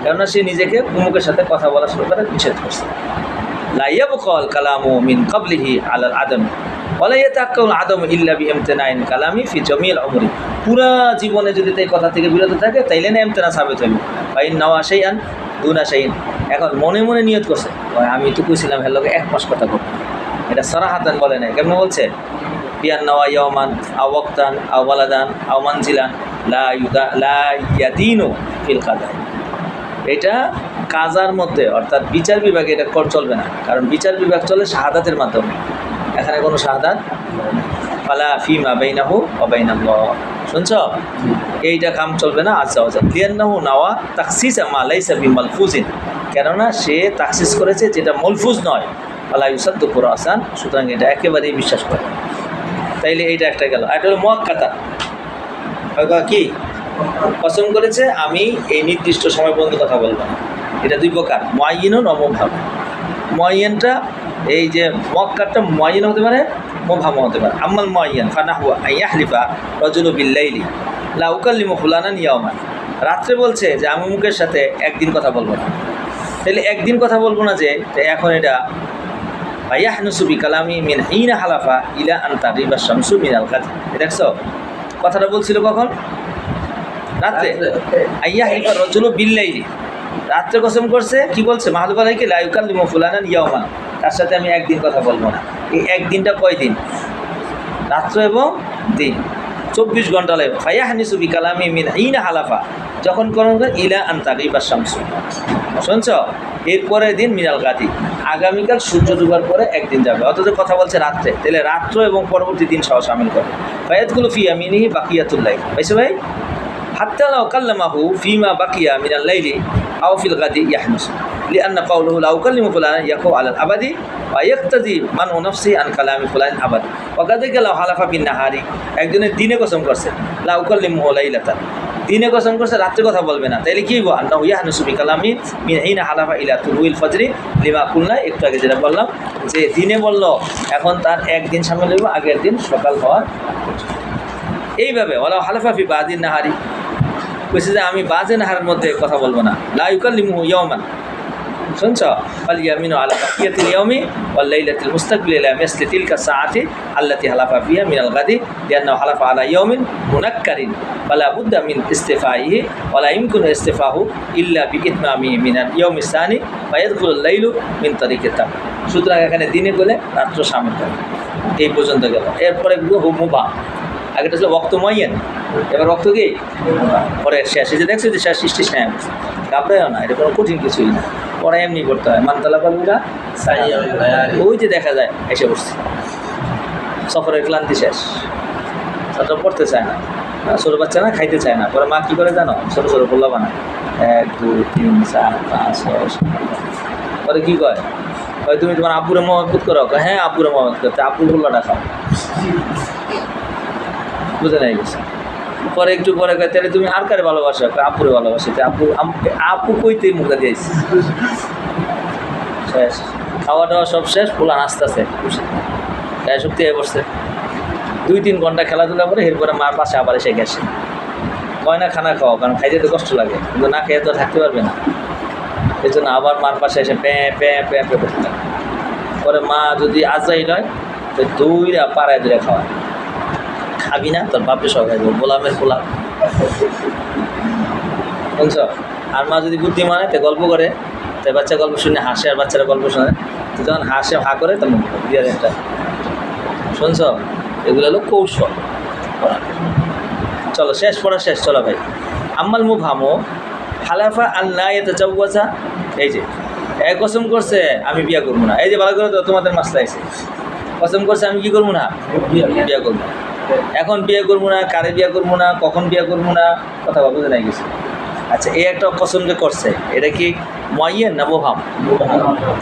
কেননা সে নিজেকে উমুকের সাথে কথা বলা শুরু করে নিষেধ করছে। লা ইয়াবকাল কালামু মিন ক্বাবলিহি আলাল আদম ওয়ালা ইয়াতাকাউল আদম ইল্লা বিইমতিনাইন কালামি ফি জামিল উমরি। পুরা জীবনে যদি তাই কথা থেকে বিরত থাকে তাইলে না ইমতিনা সাবিত হইল। ফাইন নাওয়া শাইআন দুনা শাইন। এখন মনে মনে নিয়ত করছে, আমি তো কইছিলাম হের লগে 1 মাস কথা কব। এটা সারাহাতান বলে নাই। কেমন বলছে? বিয়ান নাওয়া ইয়াওমান আও ওয়াক্তান আও ওয়ালাদান আও মানজিলান লা ইয়াদিনু ফিল কাদা। এটা কাজার মধ্যে, অর্থাৎ বিচার বিভাগে এটা চলবে না। কারণ বিচার বিভাগ চলে শাহাদাতের মাধ্যমে, এখানে কোনো শাহাদাত ফালা ফিমা বাইনাহু ওয়া বাইনাল্লাহ। শুনছ? এইটা কাম চলবে না। আচ্ছা আচ্ছা। লিয়ান্নাহু নাওয়া তাকসিস মা লাইসা বিমালফুজিন। কেননা সে তাকসিস করেছে যেটা মলফুজ নয়। ফালা ইউসাদ্দুকু রাসান। সুতরাং এটা একেবারেই বিশ্বাস করে। তাইলে এইটা একটা গেল। এটা হলো মুআক্কাতা। কি কসম করেছে আমি এই নির্দিষ্ট সময় পর্যন্ত কথা বলবো না। এটা 2 প্রকার, মুআয়্যিনুন ও মুবহাম। মুআয়্যিনটা এই যে মুআক্কাতটা মুআয়্যিন হতে পারে, মুবহাম হতে পারে। আম্মাল মুআয়্যিন ফানাহু আন ইয়াহলিফা রাজুলু বিল লাইলি লা উকাল্লিমু ফুলানান ইয়াওমান। রাত্রে বলছে যে আমি মুখের সাথে একদিন কথা বলবো না। তাহলে একদিন কথা বলবো না যে এখন এটা ইয়াহনুসু বিকালামি মিন হিনা হালাফা ইলা আন তাগরিবা শামসু মিনাল গাদ। দেখছো কথাটা বলছিল কখন? রাত্রে। আইয়াহলিফা রাজুলু বিল লাইলি, রাত্রে কসম করছে। কি বলছে? মাহলুব আলাইকে লা ইউকাল্লিমু ফুলানান ইয়াওমান, তার সাথে আমি একদিন কথা বলবো না। এই একদিনটা কয় দিন? রাত্র এবং দিন, 24 ঘন্টা লাগবে। ফায়াহনিসু বিকালামি মিন হিনা হালাফা, যখন করণ ইলা আন তাগরিবা শামসু। শুনছ? এরপরের দিন মিনাল গাদি, আগামীকাল সূর্য ডুবার পরে একদিন যাবে। অথচ কথা বলছে রাত্রে, তাহলে রাত্র এবং পরবর্তী দিন সহ শামিল করে। ফায়াতগুলো ফি আমিনিহি বাকিয়াতুল লাইল। পাইছো ভাই? হাত্তা লাউ কাল্লামাহু ফিমা বাকিয়া মিনাল লাইলি আও ফিল গাদি ইয়াহনুস লিআন্না কাউলুহু লা উকাল্লিমু ফুলানান ইয়াকু আলাল আবাদি ওয়া ইয়াক্তাদি মান নাফসি আন কালামি ফুলান আবাদি ওয়া কাযালিকা লাউ হালাফা বিন নাহারি। একজনের দিনে কসম করছে লা উকাল্লিমু লাইলাতান, দিনে কসম করছে রাত্রে কথা বলবে না। তাইলে কি হইব? আন্নাহু ইয়াহনুসু বিকালামি মিন হিনা হালাফা ইলা তুলুইল ফজরি লিমা কুলনা। একটু আগে যেটা বললাম যে দিনে বলল, এখন তার একদিন সামিল হইব আগের দিন সকাল হওয়ার। এইভাবে ওয়ালা হালাফা ফি বাদিন নাহারি, কইছে যে আমি বাজে নাহারের মধ্যে কথা বলবো না। লা ইউকাল্লিমুহু ইয়াওমান, শুনছ আল ইয়ামিনু আলা বাকিয়াতিল ইয়াউমি ওয়াল লাইলাতিল মুস্তাকবিল ইলা মিসলি তিলকা সাআতি আল্লাতী হালাফা ফিহা মিনাল গাদি লিআন্নাহু হালাফা আলা ইয়াউমিন মুনাক্কারিন ফালা বুদ্দা মিন ইস্তিফাইহি ওয়ালা ইমকুনু ইস্তিফাহু ইল্লা বিইতমামিহি মিনাল ইয়াউমিস সানি ওয়া ইয়াদখুলুল লাইলু মিন তারিকিত তাম। সুতরাং এখানে দিনে গেলে রাত্র সামিল করে, এই পর্যন্ত গেল। এরপরে মুবা, আগেটা ছিল ওয়াক্ত মুআয়্যান, এবার ওয়াক্ত কি পরে শেষ। এই যে দেখছো যে শেষ সৃষ্টি শেষ, ঘাবড়াইও না, এটা কোনো কঠিন কিছুই না, পরে এমনি করতে হয়। মানতালা পালুরা ওই যে দেখা যায় এসে বসছে, সফরের ক্লান্তি শেষ, ছাত্র পড়তে চায় না, ছোটো বাচ্চা না খাইতে চায় না, পরে মা কী করে জানো, ছোটো ছোটো পোলা বানায় 1 2 3 4 5 6 পরে কী কয়, হয় তুমি তোমার আব্বুরে মহব্বত করো, হ্যাঁ আব্বুরে মহব্বত করতে, আব্বুর পোলাটা খাও, বুঝে নাই গেছে। পরে একটু পরে কয় তাহলে তুমি আর কারে ভালোবাসো, আব্বুরে ভালোবাসো, আপু কইতেই মুখে দিয়েছি, শেষ খাওয়া দাওয়া সব শেষ, পোলা নাচতেছে গায়ে শক্তি হয়ে পড়ছে। 2-3 ঘন্টা খেলাধুলা করে এরপরে মার পাশে আবার এসে গেছে, কয় না খানা খাওয়া, কারণ খাইতে তো কষ্ট লাগে, কিন্তু না খেয়ে তো থাকতে পারবে না, এই জন্য আবার মার পাশে এসে প্যাঁ প্যাঁ প্যাঁ প্যাঁ করতে থাকে। পরে মা যদি আজাইল হয় তো দইরা পাড়ায় দূরে খাওয়ায়, খাবি না তোর বাপে সব খাইব, গোলামের পোলা, বুঝছ। আর মা যদি বুদ্ধিমান হয় তো গল্প করে, তাই বাচ্চা গল্প শুনে হাসে, আর বাচ্চারা গল্প শোনে, তো যখন হাসে হা করে তখন বিয়ার একটা, শুনছ, এগুলো হলো কৌশল। চলো শেষ পড়া শেষ, চলো ভাই। আম্মাল মুবহামু হালাফা আল্লাহ ইয়াতাজাওয়াজা, এই যে এক কসম করছে আমি বিয়া করবো না, এই যে ভালো করে তো তোমাদের মাসলা আছে, কসম করছে আমি কি করবো না, বিয়া করবো না। এখন বিয়ে করবো না, কারে বিয়া করবো না, কখন বিয়া করবো না, কথা বুঝে নাই গেছে। আচ্ছা এই একটা কসম যে করছে, এটা কি মুআয়্যান না মুবহাম?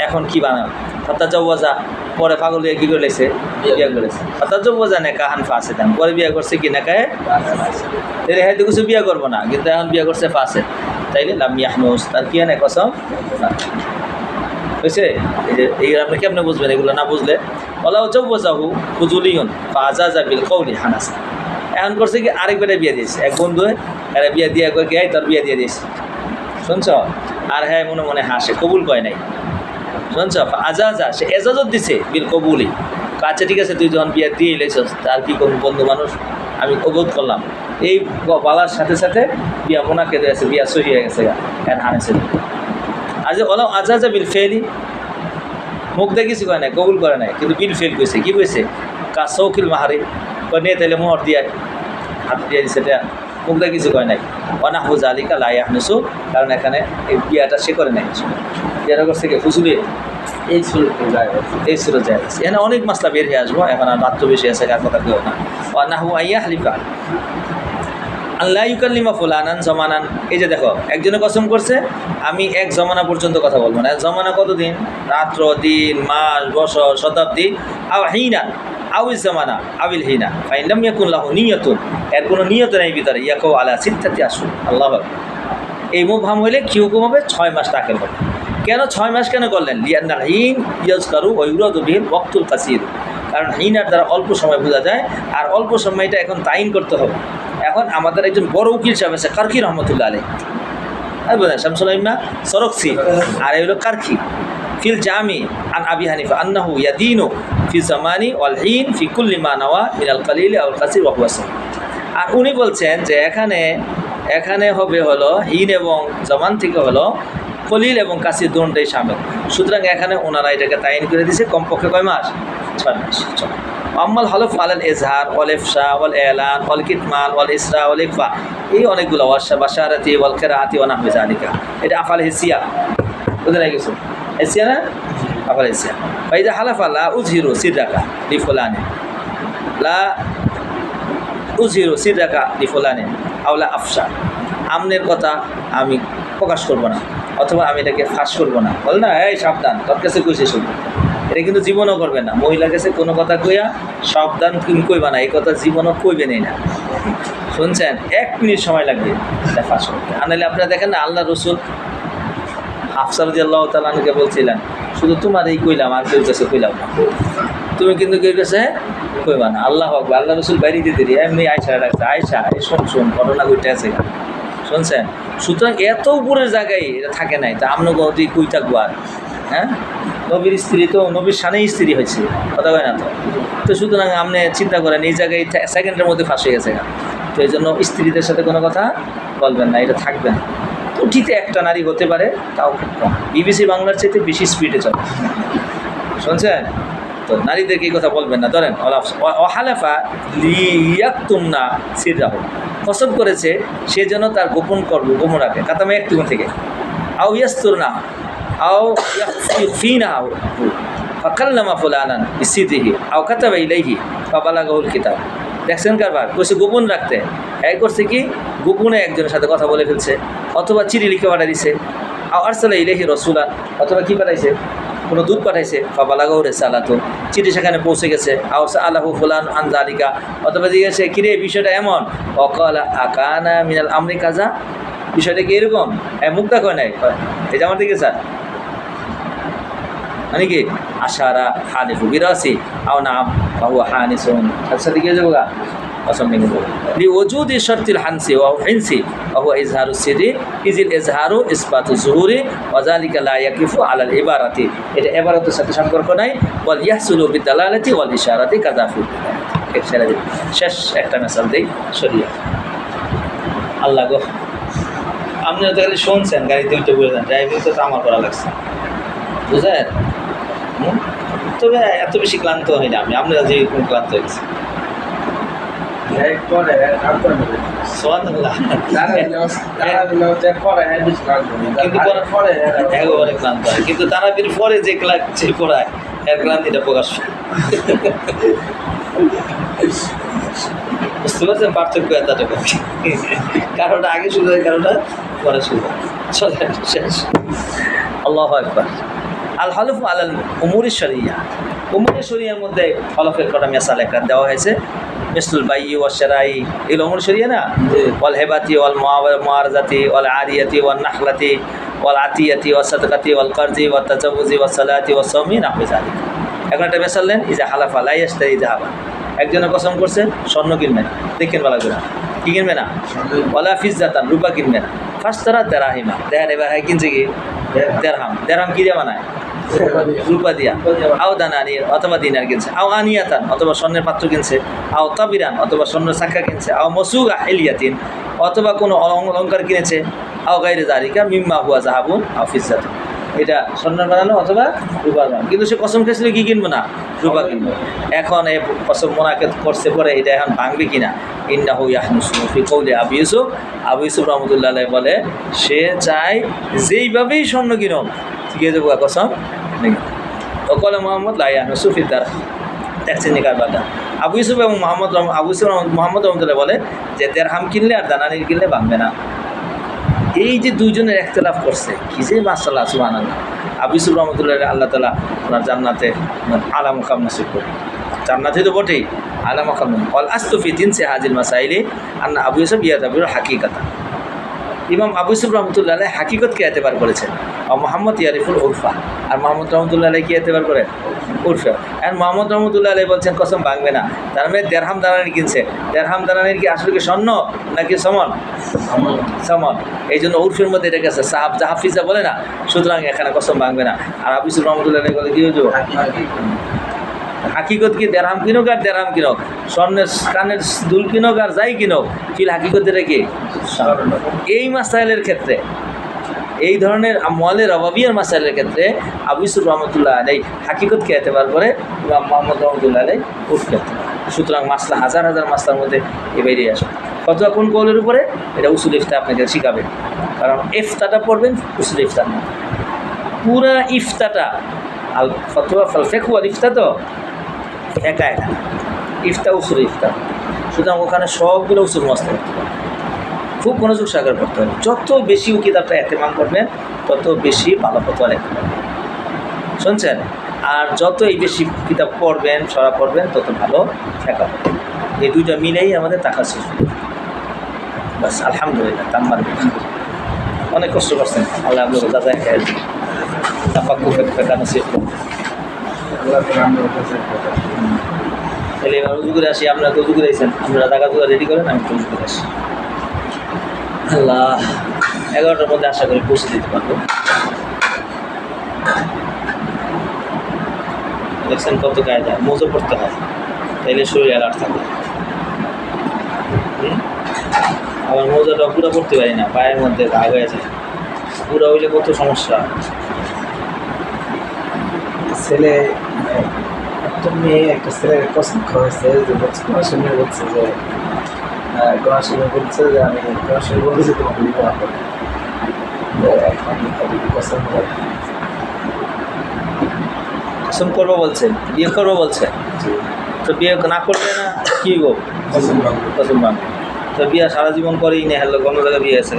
এখন কি বানাও ফাতাজাওয়াজা, পরে পাগল হয়ে কী করে লেছে, বিয়া করেছে। ফাতাজাওয়াজা নিকাহান ফাসিদান, পরে বিয়া করছে কি নিকাহে তাহলে হয়তো কিছু বিয়া করবো না, কিন্তু এখন বিয়া করছে ফাসিদ, তাইলে লাম ইয়াহনুস, তার কি না কসম হয়েছে। এই যে এই আপনি কেমনে বুঝবেন এগুলো না বুঝলে, ওলাও জাওয়াজাহু ফুজুলিয়ুন ফাআজাজা বিল কওলি হানাসা, এখন করছে কি আরেকবারে বিয়ে দিয়েছে, এক বন্ধু এরা বিয়ে দিয়ে কয়ে গে তোর বিয়ে দিয়ে দিয়েছে, শুনছ, আর হ্যাঁ মনে মনে হাসে, কবুল কয় নাই, শুনছ, আজাজা সে এজাজত দিছে বিল কবুলি, আচ্ছা ঠিক আছে তুই যখন বিয়ে দিয়ে এলেছস তার কি কোন বন্ধু মানুষ, আমি কবুল করলাম, এই বলার সাথে সাথে বিয়া মোনাকে দিয়েছে, বিয়া সহি হয়ে গেছে, এর হানেছে। আর যে ওলাও আজাজা বিল ফেলি, মুখ দিয়ে কিছু কয় নাই, কবুল করে নাই, কিন্তু বিল ফেল কইছে, কি কইছে, কা সৌকিল মাহারি নিয়ে তাইলে মোহর দিয়ে হাত দিয়ে দিছে, মুখ দিয়ে কিছু কয় নাই। অনাহু জালিকা লা ইয়াহনুসু, কারণ এখানে এই বিয়াটা সে করে নাই, বিয়াটা করছে কি ফুসুলি, এই সুরত যায়। এখানে অনেক মাসলা বের হয়ে আসবো, এখন আর রাত্র বেশি আছে, কার কথা কেউ না। অনাহু আইয়াহলিফা আল্লাহ ইউকাল্লিমা ফুলানান জমানান, এই যে দেখো একজনে কসম করছে আমি এক জমানা পর্যন্ত কথা বলবো না, জমানা কতদিন, রাত্র, দিন, মাস, বছর, শতাব্দী, আও হিনান আউল জামানা আবিল হিনা ফাইলাম ইয়াকুন লাহু নিয়াতুন, এর কোনো নিয়ত নেই ভিতরে, ইয়াকু আলা সিত্তাতি আশহুর, আল্লাহু আকবার। এই মুবহাম হইলে কি হুকুম হবে, 6 মাস দাখিল হবে। কেন 6 মাস কেন করলেন, লিয়ান্নাল হিন ইয়াজকারু ওয়া ইউরাদু বিহিল ওয়াক্তুল কাসীর, কারণ হিনার দ্বারা অল্প সময় বোঝা যায়, আর অল্প সময়টা এখন তাইন করতে হবে। এখন আমাদের একজন বড় উকিল সাহেব আছে কারকি রহমতুল্লাহ আলাইহি, আর বলেন শামসুল ইমা সরকসি, আর এই হলো কারকি ফিল জামি আন আবি হানিফা আন্নাহু ইয়াদিনু ফি জামানি ওয়াল হিন ফি কুল্লি মা নাওয়া মিনাল কালিল আওয়াল কাসির ওয়া হুয়া সাহিহ। আর উনি বলছেন যে এখানে হবে হলো হিন এবং জামান থেকে হলো খলিল এবং কাসির দুটোই শামিল, সুতরাং এখানে ওনারা এটাকে তাইন করে দিয়েছে কমপক্ষে কয় মাস, 6 মাস। চলো আম্মাল হলফ আলাল ইজহার ওয়াল ইফশা ওয়াল ইলান ওয়াল কিতমান ওয়াল ইসরা ওয়াল ইকফা, এই অনেকগুলো বাশারাতি ওয়াল কিরাআতি ওয়া নাহু যালিকা, এটা আফাল হিসিয়া, বুঝতে গেছো, হিসিয়া না আফাল হিসিয়া। ফাইদা হালাফা লা উযহিরু সিররাকা লিফুলানি, লা উযহিরু সিররাকা লিফুলানি আও লা আফশা, আমনের কথা আমি প্রকাশ করব না, অথবা আমি এটাকে ফাঁস করবো না, বল না এই সাবধান তোর কাছে কইছে শুনবো, এটা কিন্তু জীবনও করবে না, মহিলার কাছে কোনো কথা কইয়া সাবধান তুমি কইবা না, এই কথা জীবনও কইবে নেই না, শুনছেন, 1 মিনিট সময় লাগবে এটা ফাঁস করতে। আনালে আপনারা দেখেন না আল্লাহ রসুল হাফসা রাদিয়াল্লাহু তাআলা আনহাকে বলছিলেন শুধু তোমার এই কইলাম, আর কেউ কাছে কইলাম না, তুমি কিন্তু কেউ কাছে কইবা না। আল্লাহু আকবার, আল্লাহ রসুল বাইরে দিয়ে দিলি, এমনি আয়সা রাখছে, আয়সা এই শোন ঘটনা ঘটে আছে, শুনছেন, সুতরাং এত উপরের জায়গায় এটা থাকে নাই, তা আমরা গতি কুই থাকবো আর, হ্যাঁ নবীর স্ত্রী তো নবীর সানেই স্ত্রী হয়েছে, কথা হয় না তো। তো সুতরাং আপনি চিন্তা করেন এই জায়গায় সেকেন্ডের মধ্যে ফাঁসে গেছে গা। তো এই জন্য স্ত্রীদের সাথে কোনো কথা বলবেন না, এটা থাকবে না। কোটিতে একটা নারী হতে পারে, তাও খুব কম। বিবিসি বাংলার চাইতে বেশি স্পিডে চলে, শুনছেন? তো নারীদেরকে এই কথা বলবেন না। ধরেন অহালাফা লিয়াকতুমনা সিররাহু, কসম করেছে সে যেন তার গোপন করবে, গোপন রাখে, কাতামে একটু থেকে আও ইয়াস্তুরনা আও ইউফিনাহু ফাকাল্লামা ফুলানান বিসিদ্রিহি আও কাতাবা ইলাইহি ফাবালাগাহুল কিতাব। দেখছেন কারবার কইছে গোপন রাখতে, এই করছে কি গোপনে একজনের সাথে কথা বলে ফেলছে, অথবা চিঠি লিখে পাঠা দিছে, আও আরসালা ইলাইহি রাসূলান, অথবা কি পাঠাইছে, কোনো দুধ পাঠাইছে, ফাবালাগাহু রিসালাতু, চিঠি সেখানে পৌঁছে গেছে, আও সাআলাহু ফুলান আন যালিকা, অথবা জিজ্ঞেসে কিরে বিষয়টা এমন, অকালা আকানা মিনাল আমরি কাজা, বিষয়টা কি এরকম, মুক্তা কয় নাই, এই যে আমার দিকে স্যার মানে কি আশারা হানিফু বিরাসি আও নাম বাহু হানিসুন, আচ্ছা দিকে যাবো গা অসম ভেঙে দেবো লি ওজুদি শর্তিল হানসি ও হিনসি বাহু ইজহারু সিরি ইজিল ইজহারু ইসবাতু জুহুরি ওয়াজালিকা লা ইয়াকিফু আলাল ইবারাতি, এটা ইবারাতের সাথে সম্পর্ক নাই, ওয়াল ইয়াহসুলু বিদালালাতি ওয়াল ইশারাতি কাযাফি। শেষ একটা মেসাল দেই শরিয়া। আল্লাহ গো, আপনি তো খালি শুনছেন, গাড়িতে উঠে বলে দেন, ড্রাইভিং তো আমার করা লাগছে, বুঝলেন? তবে এত বেশি ক্লান্ত হই না আমি, আপনারা যে কোন ক্লান্ত হয়েছে একেবারে ক্লান্ত হয়, কিন্তু তারাবির পরে যে পড়ায় এর ক্লান্তিটা প্রকাশ বুঝতে পারছেন? পার্থক্য এতটুকু, কারোটা আগে শুরু হয়, কারোটা পরে শুরু হয়। শেষ। আল্লাহু আকবার। আল হলফ আলাল উমুরি শরিয়া, উমুরি শরিয়ার মধ্যে হলফের কটা মেসাল একটা দেওয়া হয়েছে, মিসলুল বাইয়ি ওয়া শারাই, এগুলো উমুরি শরিয়া না, ওয়াল হেবাতি ওয়াল মুআরাজাতি ওয়াল আরিয়াতি ওয়াল নাখলাতি ওয়াল আতিয়াতি ওয়াল সাদকাতি ওয়াল কারজি ওয়াল তাজাউজি ওয়াল সালাতি ওয়াল সাওমি নাহু যালিক। এখন একটা মেসাল দেন, ইজা হালাফা লা ইয়াশতারি যাহাবা, একজনে কসম করছে স্বর্ণ কিনবেন, দেখেন ভালো করে কি কিনবে না, ওয়ালা ফিজ্জাতান, রূপা কিনবে না, ফাস্তারা দেরাহিমা, দেখেন এবার কিনছে কি দেরহাম, দেরহাম কি দিয়ে বানায়, রূপা দিয়া, আও দানানি অথবা দিনার কিনছে, আও আনিয়াতান অথবা স্বর্ণের পাত্র কিনছে, আও তাবিরান অথবা স্বর্ণের চাকা কিনছে, আও মসুগা ইলিয়াতিন অথবা কোনো অলঙ্কার কিনেছে, আও গাইরে জারিকা মিম্মা হুয়া জাহাবুন আও ফিজ্জাতুন, এটা স্বর্ণের বানানো অথবা রূপার বানানো, কিন্তু সে কসম খেয়েছিল কি কিনবো না, রূপা কিনবো। এখন এই কসম মোনাকেত করছে পরে এটা এখন ভাঙবে কিনা, ইন্নাহু ইয়াহনুসু ফি কওলি আবু ইউসুফ, আবু ইউসুফ রহমতুল্লাহ আলাইহি বলে সে চায় যেইভাবেই স্বর্ণ কিনো গিয়ে দেবো কসম নেই। ওকলে মোহাম্মদ লা ইয়াহনুসু ফি দার, দেখছেন নিকার বাদা আবু ইউসুফ এবং আবু ইউসুফ মোহাম্মদ রহমতুল্লাহ বলে যে দেরহাম কিনলে আর দানানির কিনলে ভাঙবে না। এই যে দুইজনের একতলাফ করছে, কি যে মাসাল্লাহ সুবহানাল্লাহ। আবু ইউসুফ রহমতুল্লাহ আল্লাহ তাআলা ওনার জান্নাতে আলা মুকাম নসিব করে, জান্নাতে তো বটেই আলা মুকাম। অল আস্তফি জিনসি হাজিল মাসাইলি আন্না আবু ইউসুফ ইয়াতাবিরু হাকিকাতা, ইমাম আবু ইউসুফ রহমতুল্লাহ আলাইহি হাকিকতকে এতেবার করেছেন, আর মোহাম্মদ ইয়ারিফুল উরফা, আর মোহাম্মদ রহমতুল্লাহ আলাইহি কি এতেবার করে, উরফা। আর মোহাম্মদ রহমতুল্লাহ আলাইহি বলছেন কসম ভাঙবে না, তার মানে দেরহাম দানানি কিনছে, দেরহাম দানানির কি আসলে কি স্বর্ণ নাকি সমন, সমন, এই জন্য উরফের মধ্যে এটা গেছে, সাহাব জাহাফিজা বলে না, সুতরাং এখানে কসম ভাঙবে না। আর আবু ইউসুফ রহমতুল্লাহ আলাইহি বলে কি হইল, হাকিকত কি দেরহাম কিনোক আর দেরহাম কিনোক, স্বর্ণের কানের দুল কিনোক আর যাই কিনোক, ফিল হাকিকত এটা কি। এই মাসাইলের ক্ষেত্রে, এই ধরনের আমওয়ালের রবাবিয়ার মাসাইলের ক্ষেত্রে আবু ইউসুফ রহমতুল্লাহ আলাইহি হাকিকতকে এতেবার করে, ইমাম মুহাম্মদ রহমতুল্লাহ আলাইহি উরফকে। সুতরাং মাসলা হাজার হাজার মাসলার মধ্যে এ বেরিয়ে আসে। ফতোয়া কোন কৌলের উপরে, এটা উসুল ইফতা আপনাকে শিখাবে, কারণ ইফতাটা পড়বেন উসুল ইফতার না, পুরা ইফতাটা আল ফতোয়া ফাল ফিকহ ওয়াল ইফতা তো একা একা, ইফতা উসুল ইফতা, সুতরাং ওখানে সবগুলো উসুল মস্ত করতে হবে, খুব মনোযোগ সহকারে পড়তে হবে। যত বেশি ও কিতাবটা এতেমাম করবেন তত বেশি ভালো ফতোয়া লিখতে পারবেন, শুনছেন? আর যতই বেশি কিতাব পড়বেন, ছড়া পড়বেন, তত ভালো শেখা হবে। এই দুইটা মিলেই আমাদের টাকা শেষ হবে। বাস আলহামদুলিল্লাহ, তাম্মার অনেক কষ্ট করছেন, আল্লাহ আপনাকে দাদা তাপাক্কু ফেকানো শেষ করুন। তাহলে এবার উজু করে আসি, আপনারা তো উজু করে আসছেন, আপনারা টাকা রেডি করেন, আমি তো উজু করে আসি। আল্লাহ 11টার মধ্যে আশা করি পৌঁছে দিতে পারবো। দেখছেন কত কায়দা, মোজো পড়তে হয়, তাইলে শরীর অ্যালার্ট থাকে। আবার মোজাটা পুরো পড়তে পারি না, পায়ের মধ্যে দাগ হয়ে যায়, পুরো হইলে কত সমস্যা। ছেলে একটা মেয়ে একটা ছেলের কসম খাওয়াইছে যে পড়াশোনা বলছে যে পড়াশোনা বলছে যে আমি পড়াশোনা বলতেছি তোমাকে বিবাহ করবো। কসম করে কসম করবো বলছে, বিয়ে করবো বলছে, তো বিয়ে না করলে না কি গো কসম ভাঙবো। কসম ভাঙবে। তো বিয়ে সারা জীবন করেই নেই, হ্যালো অন্য জায়গায় বিয়ে আছে।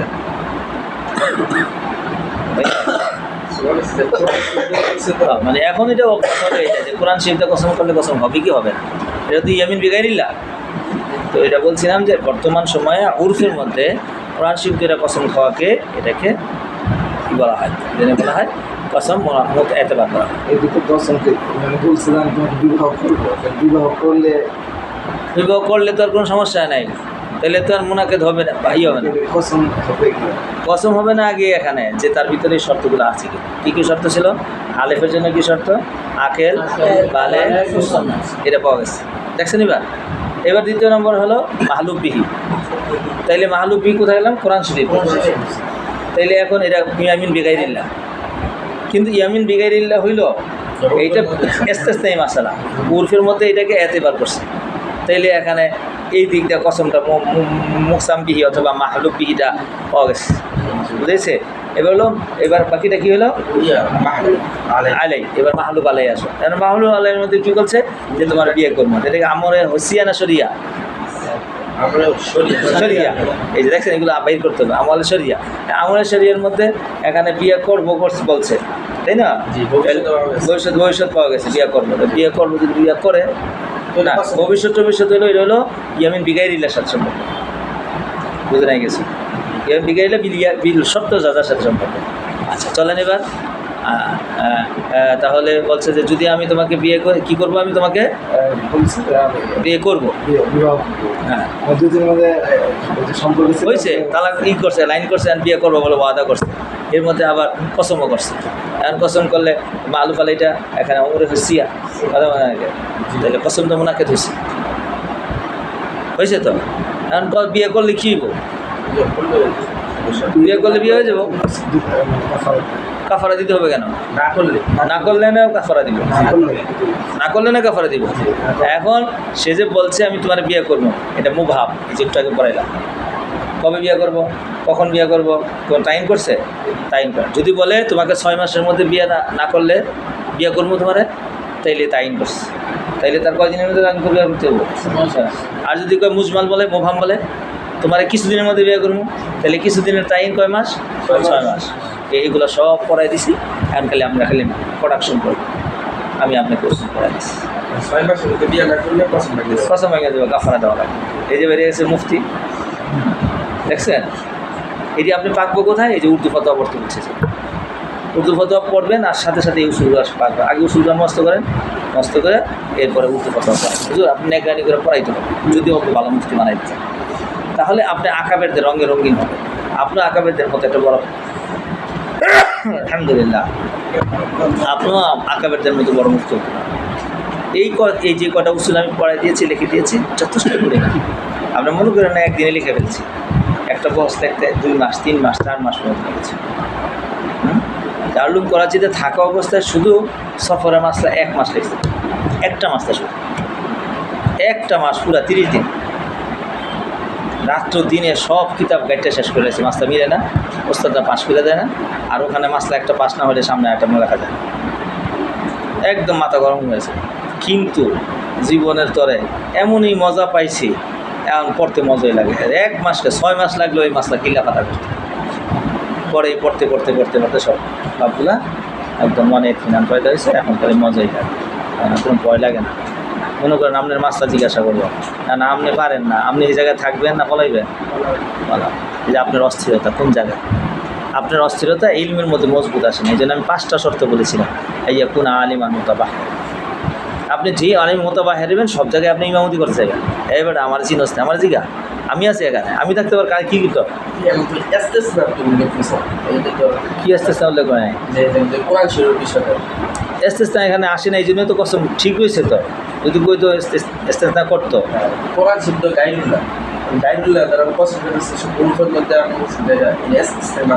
মানে এখন এটা কথা হয়ে যায় যে কোরআন শরীফটা কসম করলে কসম হবে কি হবে না, এটা তো ইয়ামিন বিগাইরিল্লাহ। তো এটা বলছিলাম যে বর্তমান সময়ে উর্ফের মধ্যে কোরআন শরীফ এটা কসম খাওয়াকে এটাকে কী বলা হয়, জেনে বলা হয় কসম মত এতবার করা হয়। এই দুটো কসমকে মানে বলছিলাম তোমাকে বিবাহ করবো, বিবাহ করলে বিবাহ করলে তো আর কোনো সমস্যা নাই, তাহলে তো আর মোনাকে হবে না, ভাই হবে না, কসম হবে কি? কসম হবে না। আগে এখানে যে তার ভিতরে এই শর্তগুলো আছে কি কী শর্ত ছিল, আলেফের জন্য কী শর্ত, আকেল বালে এটা পাওয়া গেছে, দেখছেন। এবার দ্বিতীয় নম্বর হলো মাহলুব বিহি। তাইলে মাহলুব বিহি কোথায় গেলাম, কোরআন শরীফ। তাইলে এখন এটা ইয়ামিন বিগাইরিল্লাহ, কিন্তু ইয়ামিন বিগাইরিল্লাহ হইল এইটা আস্তে আস্তে এই মাসালা উর্ফের মধ্যে এটাকে এতেবার করছে। তাইলে এখানে এই দিকটা কসমটা মুকসাম বিহি অথবা মাহলুব বিহিটা পাওয়া গেছে, বুঝেছে। এবার বাকিটা কী হলো, আলাই। এবার মাহলুব আলাই আসো, কারণ মাহলুব আলাইয়ের মধ্যে কী করছে যে তোমার বিয়ে করবো, এটাকে আমরে হসিয়া না সরিয়া, শরিয়া। এই যে দেখছেন এগুলো বাইর করতে হবে, আমলে শরিয়া। আমলে শরিয়ার মধ্যে এখানে বিয়ে করবো বলছে, তাই না, ভবিষ্যৎ পাওয়া গেছে, বিয়ে করবো। বিয়ে করবো যদি বিয়ে করে না, ভবিষ্যৎ হলো এটা হলো ইয়ামিন বিগাইরিল্লার সাথে সম্পর্ক, বুঝে নাই গেছে। ইয়ামিন বিগাইরিল্লা বিল সত্য যাদের সাথে সম্পর্ক। আচ্ছা চলেন এবার তাহলে বলছে যে যদি আমি তোমাকে বিয়ে করে কী করবো, আমি তোমাকে বলছি বিয়ে করবো। বিবাহ হ্যাঁ দুজনের মধ্যে সম্পর্ক হয়েছে, তালাক ই করছে, লাইন করছে, আর বিয়ে করবো বলে ওয়াদা করছে, এর মধ্যে আবার কসমও করছে। এখন কসম করলে মালুফ আলাইটা এখানে অমরে হসিয়া কথা মনে হয়, তাহলে কসম তো মোনাকে ধরছে, হয়েছে তো। এখন বিয়ে করলে কী হইব, বিয়ে করলে বিয়ে হয়ে যাবো, কাফারা দিতে হবে কেন, না করলে না কাফারা দিব, না করলে না কাফারা দিব। এখন সে যে বলছে আমি তোমার বিয়ে করবো, এটা মুভাব, এই যে একটু আগে পড়াইলাম। কবে বিয়ে করব, কখন বিয়ে করব, কোন টাইম করছে, টাইম করে। যদি বলে তোমাকে 6 মাসের মধ্যে বিয়ে না করলে বিয়ে করবো তোমারে, তাইলে তাইন করছে, তাইলে তার কয়দিনের মধ্যে টাইম করতে হবে। আর যদি কয় মুজমাল বলে, মোভাম বলে তোমার কিছুদিনের মধ্যে বিয়ে করবো, তাহলে কিছুদিনের টাইম কয় মাস, 6 মাস। এইগুলো সব পড়াই দিছি, এখন খালি আমরা খালি প্রোডাকশন করবো, আমি আপনাকে কোশ্চেন পড়াই দিচ্ছি। 6 মাসের মধ্যে বিয়ে না করলে কসম লাগে, কসম ভেঙে দেবো, কাফারা দেওয়া লাগে। এই যে বেরিয়ে গেছে মুফতি, দেখছেন। এটি আপনি পাকবো কোথায়, এই যে উর্দু ফতোয়া পড়তে হচ্ছে, উর্দু ফতোয়া পড়বেন আর সাথে সাথে এই উসুলগুলো পাকবেন। আগে উসুলটা মস্ত করেন, মস্ত করে এরপরে উর্দু ফতোয়া পড়েন, বুঝলো। আপনি নেগানি করে পড়াইতে হবে, যদি অল্প ভালো মুফতি বানাই দিচ্ছেন, তাহলে আপনি আঁকাবেরদের রঙে রঙিন হবে, আপনার আঁকাবেরদের মতো একটা বড়, আলহামদুলিল্লাহ, আপনিও আঁকাবেরদের মতো বড় মুফতি হতে পারেন। এই যে কটা উসুল আমি পড়াই দিয়েছি, লিখে দিয়েছি, যথেষ্ট করে আপনি মনে করেন না একদিনে লিখে ফেলছি, একটা বক্স লিখতে 2 মাস 3 মাস 4 মাস পর্যন্ত লেগেছে। দারুল করাচিতে থাকা অবস্থায় শুধু সফরের মাসটা 1 মাস লেগেছে, একটা মাসটা শুধু, একটা মাস পুরা 30 দিন, রাত্র দিনে সব কিতাব গাইডটা শেষ করে গেছে। মাসটা মিলে না, ওস্তাদরা পাস করে দেয় না, আর ওখানে মাসটা একটা পাস না হলে সামনে একটা লেখা যায়, একদম মাথা গরম হয়েছে। কিন্তু জীবনের তরে এমনই মজা পাইছি, এখন পড়তে মজাই লাগে। 1 মাসকে 6 মাস লাগলো এই মাসটা কিল্লা পাতা করতে, পরে পড়তে পড়তে পড়তে পড়তে সব সবগুলা একদম মনে ইতমিনান পয়দা হয়েছে, এখন তাহলে মজাই লাগে, কোনো ভয় লাগে না। মনে করেন আপনার মাছটা জিজ্ঞাসা করবো, না আপনি পারেন না, আপনি এই জায়গায় থাকবেন না পলাইবেন, বলা যে আপনার অস্থিরতা কোন জায়গায়, আপনার অস্থিরতা ইলমের মধ্যে মজবুত আসে না। এই জন্য আমি 5টা শর্ত বলেছিলাম, ইয়া কোন আলিমান মোতাবাহ, আপনি যে আলিম মোতাবাহ হেরবেন সব জায়গায় আপনি ইমামতি করতে চাইবেন। এবার আমার চিনস না, আমার জিগা আমি আছি এখানে, আমি থাকতে পার কার কী করতে কি আসতে উল্লেখ করে নাই এস্তেস্তা এখানে আসে না, এই জন্য তো কসম ঠিক হয়েছে। তো যদি কই তো এস্তেস্তা করতো, কোরআন শব্দ গাইডুল্লাহ গাইডুল্লাহ তারা পছন্দ করতেছে সব উল্ফত করতে আমি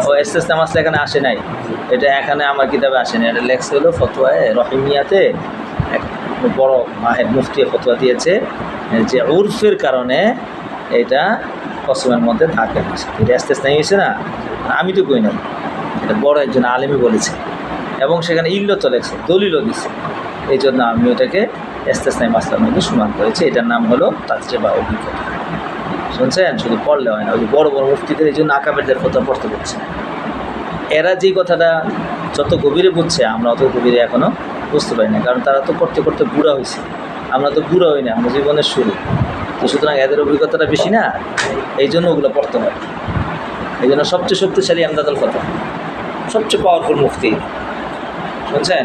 ও এস্তেস্তা মাসলা এখানে আসে নাই, এটা এখানে আমার কিতাবে আসে না। এটা লেখছে হলো ফতোয়ায় রহিমিয়াতে, এক বড় মাহের মুফতি ফতোয়া দিয়েছে যে উর্ফের কারণে এটা কসমের মধ্যে থাকে না। এটা এস্তেস্তা হয়েছে না, আমি তো কই নাই, এটা বড় একজন আলেমই বলেছে এবং সেখানে ইল্লত লেখছে, দলিলও দিচ্ছে। এই জন্য আমি ওটাকে ইস্তেসনাই মাসলার মধ্যে সমান করেছি। এটার নাম হলো তাজরিবা, অভিজ্ঞতা। শুনছেন, শুধু পড়লে হয় না, ওই বড় বড় মুফতিদের এই জন্য আকাবেরদের কথা পড়তে বলছে। এরা যেই কথাটা যত গভীরে বুঝছে, আমরা অত গভীরে এখনও বুঝতে পারি না, কারণ তারা তো করতে করতে বুড়া হয়েছে, আমরা তো বুড়া হই না, আমরা জীবনের শুরু। তো সুতরাং এদের অভিজ্ঞতাটা বেশি না, এই জন্য ওগুলো পড়তে হয়। এই জন্য সবচেয়ে শক্তিশালী আমদাদুল কথা, সবচেয়ে পাওয়ারফুল মুফতি। শুনছেন,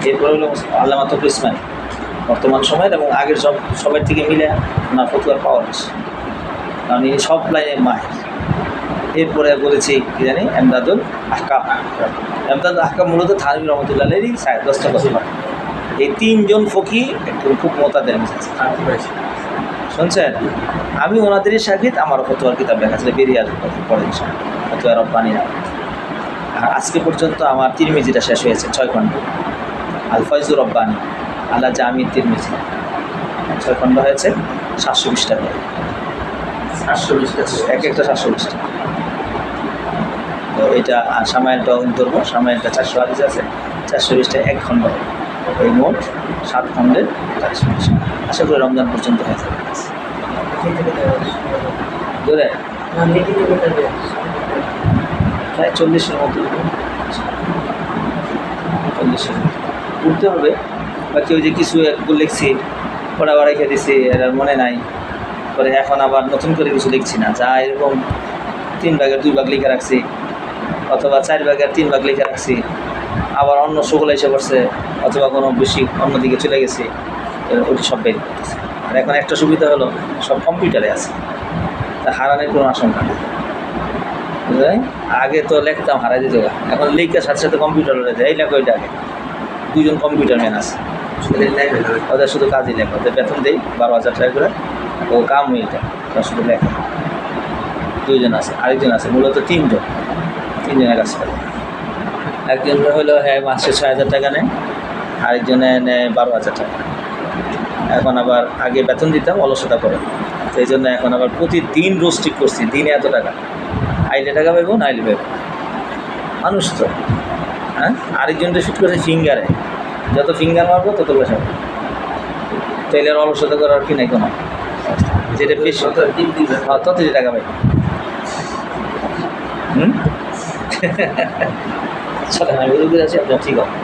এরপরে হলো আল্লামা তৌফিক ইসমাইল, বর্তমান সময়ের এবং আগের সবার থেকে মিলে ওনার ফতুয়ার পাওয়ার আছে, কারণ ইনি সব লাইনে মাহের। এরপরে বলেছি কি জানি এমদাদুল আহকাম। এমদাদুল আহকাম মূলত থানভী রহমতুল্লাহেরই 10টা কথা। এই তিনজন ফকি একটু খুব মোতাদের মিশেছে। শুনছেন, আমি ওনাদেরই শাগিদ, আমার ফতুয়ার কিতাব লেখা ছিল, বেরিয়ে আসবে পরে ফতুয়া রব্বানি নাম। আর আজকে পর্যন্ত আমার তিরমিজিটা শেষ হয়েছে 6 খণ্ড, আল ফয়জুর রব্বানি আল্লাহ জামি তিরমিজি 6 খণ্ড হয়েছে, 720 টাকা, 720 এক একটা 720 টাকা। তো এটা সামাইলটাও ধরবো, সামাইলটা 400 হাদিস আছে, 420 টাকা 1 খণ্ড, এই মোট 7 খণ্ডের 420। আশা করি রমজান পর্যন্ত হয়ে যাবে। ধরে প্রায় 40-এর মতো, 40-এর মতো উঠতে হবে। বা কেউ যে কিছু একটু লিখছি, পড়া রেখে দিছি, এটার মনে নাই, পরে এখন আবার নতুন করে কিছু লিখছি না, যা এরকম 3 ভাগের 2 ভাগ লিখে রাখছি, অথবা 4 ভাগের 3 ভাগ লিখে রাখছি, আবার অন্য সকল এসে পড়ছে, অথবা কোনো বেশি অন্যদিকে চলে গেছি, ওটি সব বের করতেছে। আর এখন একটা সুবিধা হলো সব কম্পিউটারে আছে, তা হারানোর কোনো আশঙ্কা নেই। বুঝলেন, আগে তো লিখতাম হারাই দিত, এখন লিখার সাথে সাথে কম্পিউটার হয়ে যায়। এই লেখো ওইটা, আগে 2জন কম্পিউটার ম্যান আছে, ওদের শুধু কাজই লেখা, ওদের বেতন দেই 12,000 টাকা করে, ও কাম হয়ে যায়, শুধু লেখা। 2জন আছে, আরেকজন আছে, মূলত 3জনের কাজ করে। একজন হলো হ্যাঁ মাসে 6,000 টাকা নেয়, আরেকজনে নেয় 12,000 টাকা। এখন আবার আগে বেতন দিতাম, অলসতা করে, তো এই জন্য এখন আবার প্রতিদিন রোজ ঠিক করছি, দিনে এত টাকা, আইলে টাকা পাইব, না আইলে পাইব। মানুষ তো, হ্যাঁ। আরেকজনটা শুট করেছে ফিঙ্গারে, যত ফিঙ্গার মারবো তত পয়সা, তেলের অলসতা করার কি নাই কোনো, যেটা বেশি ততই টাকা পাই। চলেন আমি বুঝে আছি, আপনার ঠিক আছে।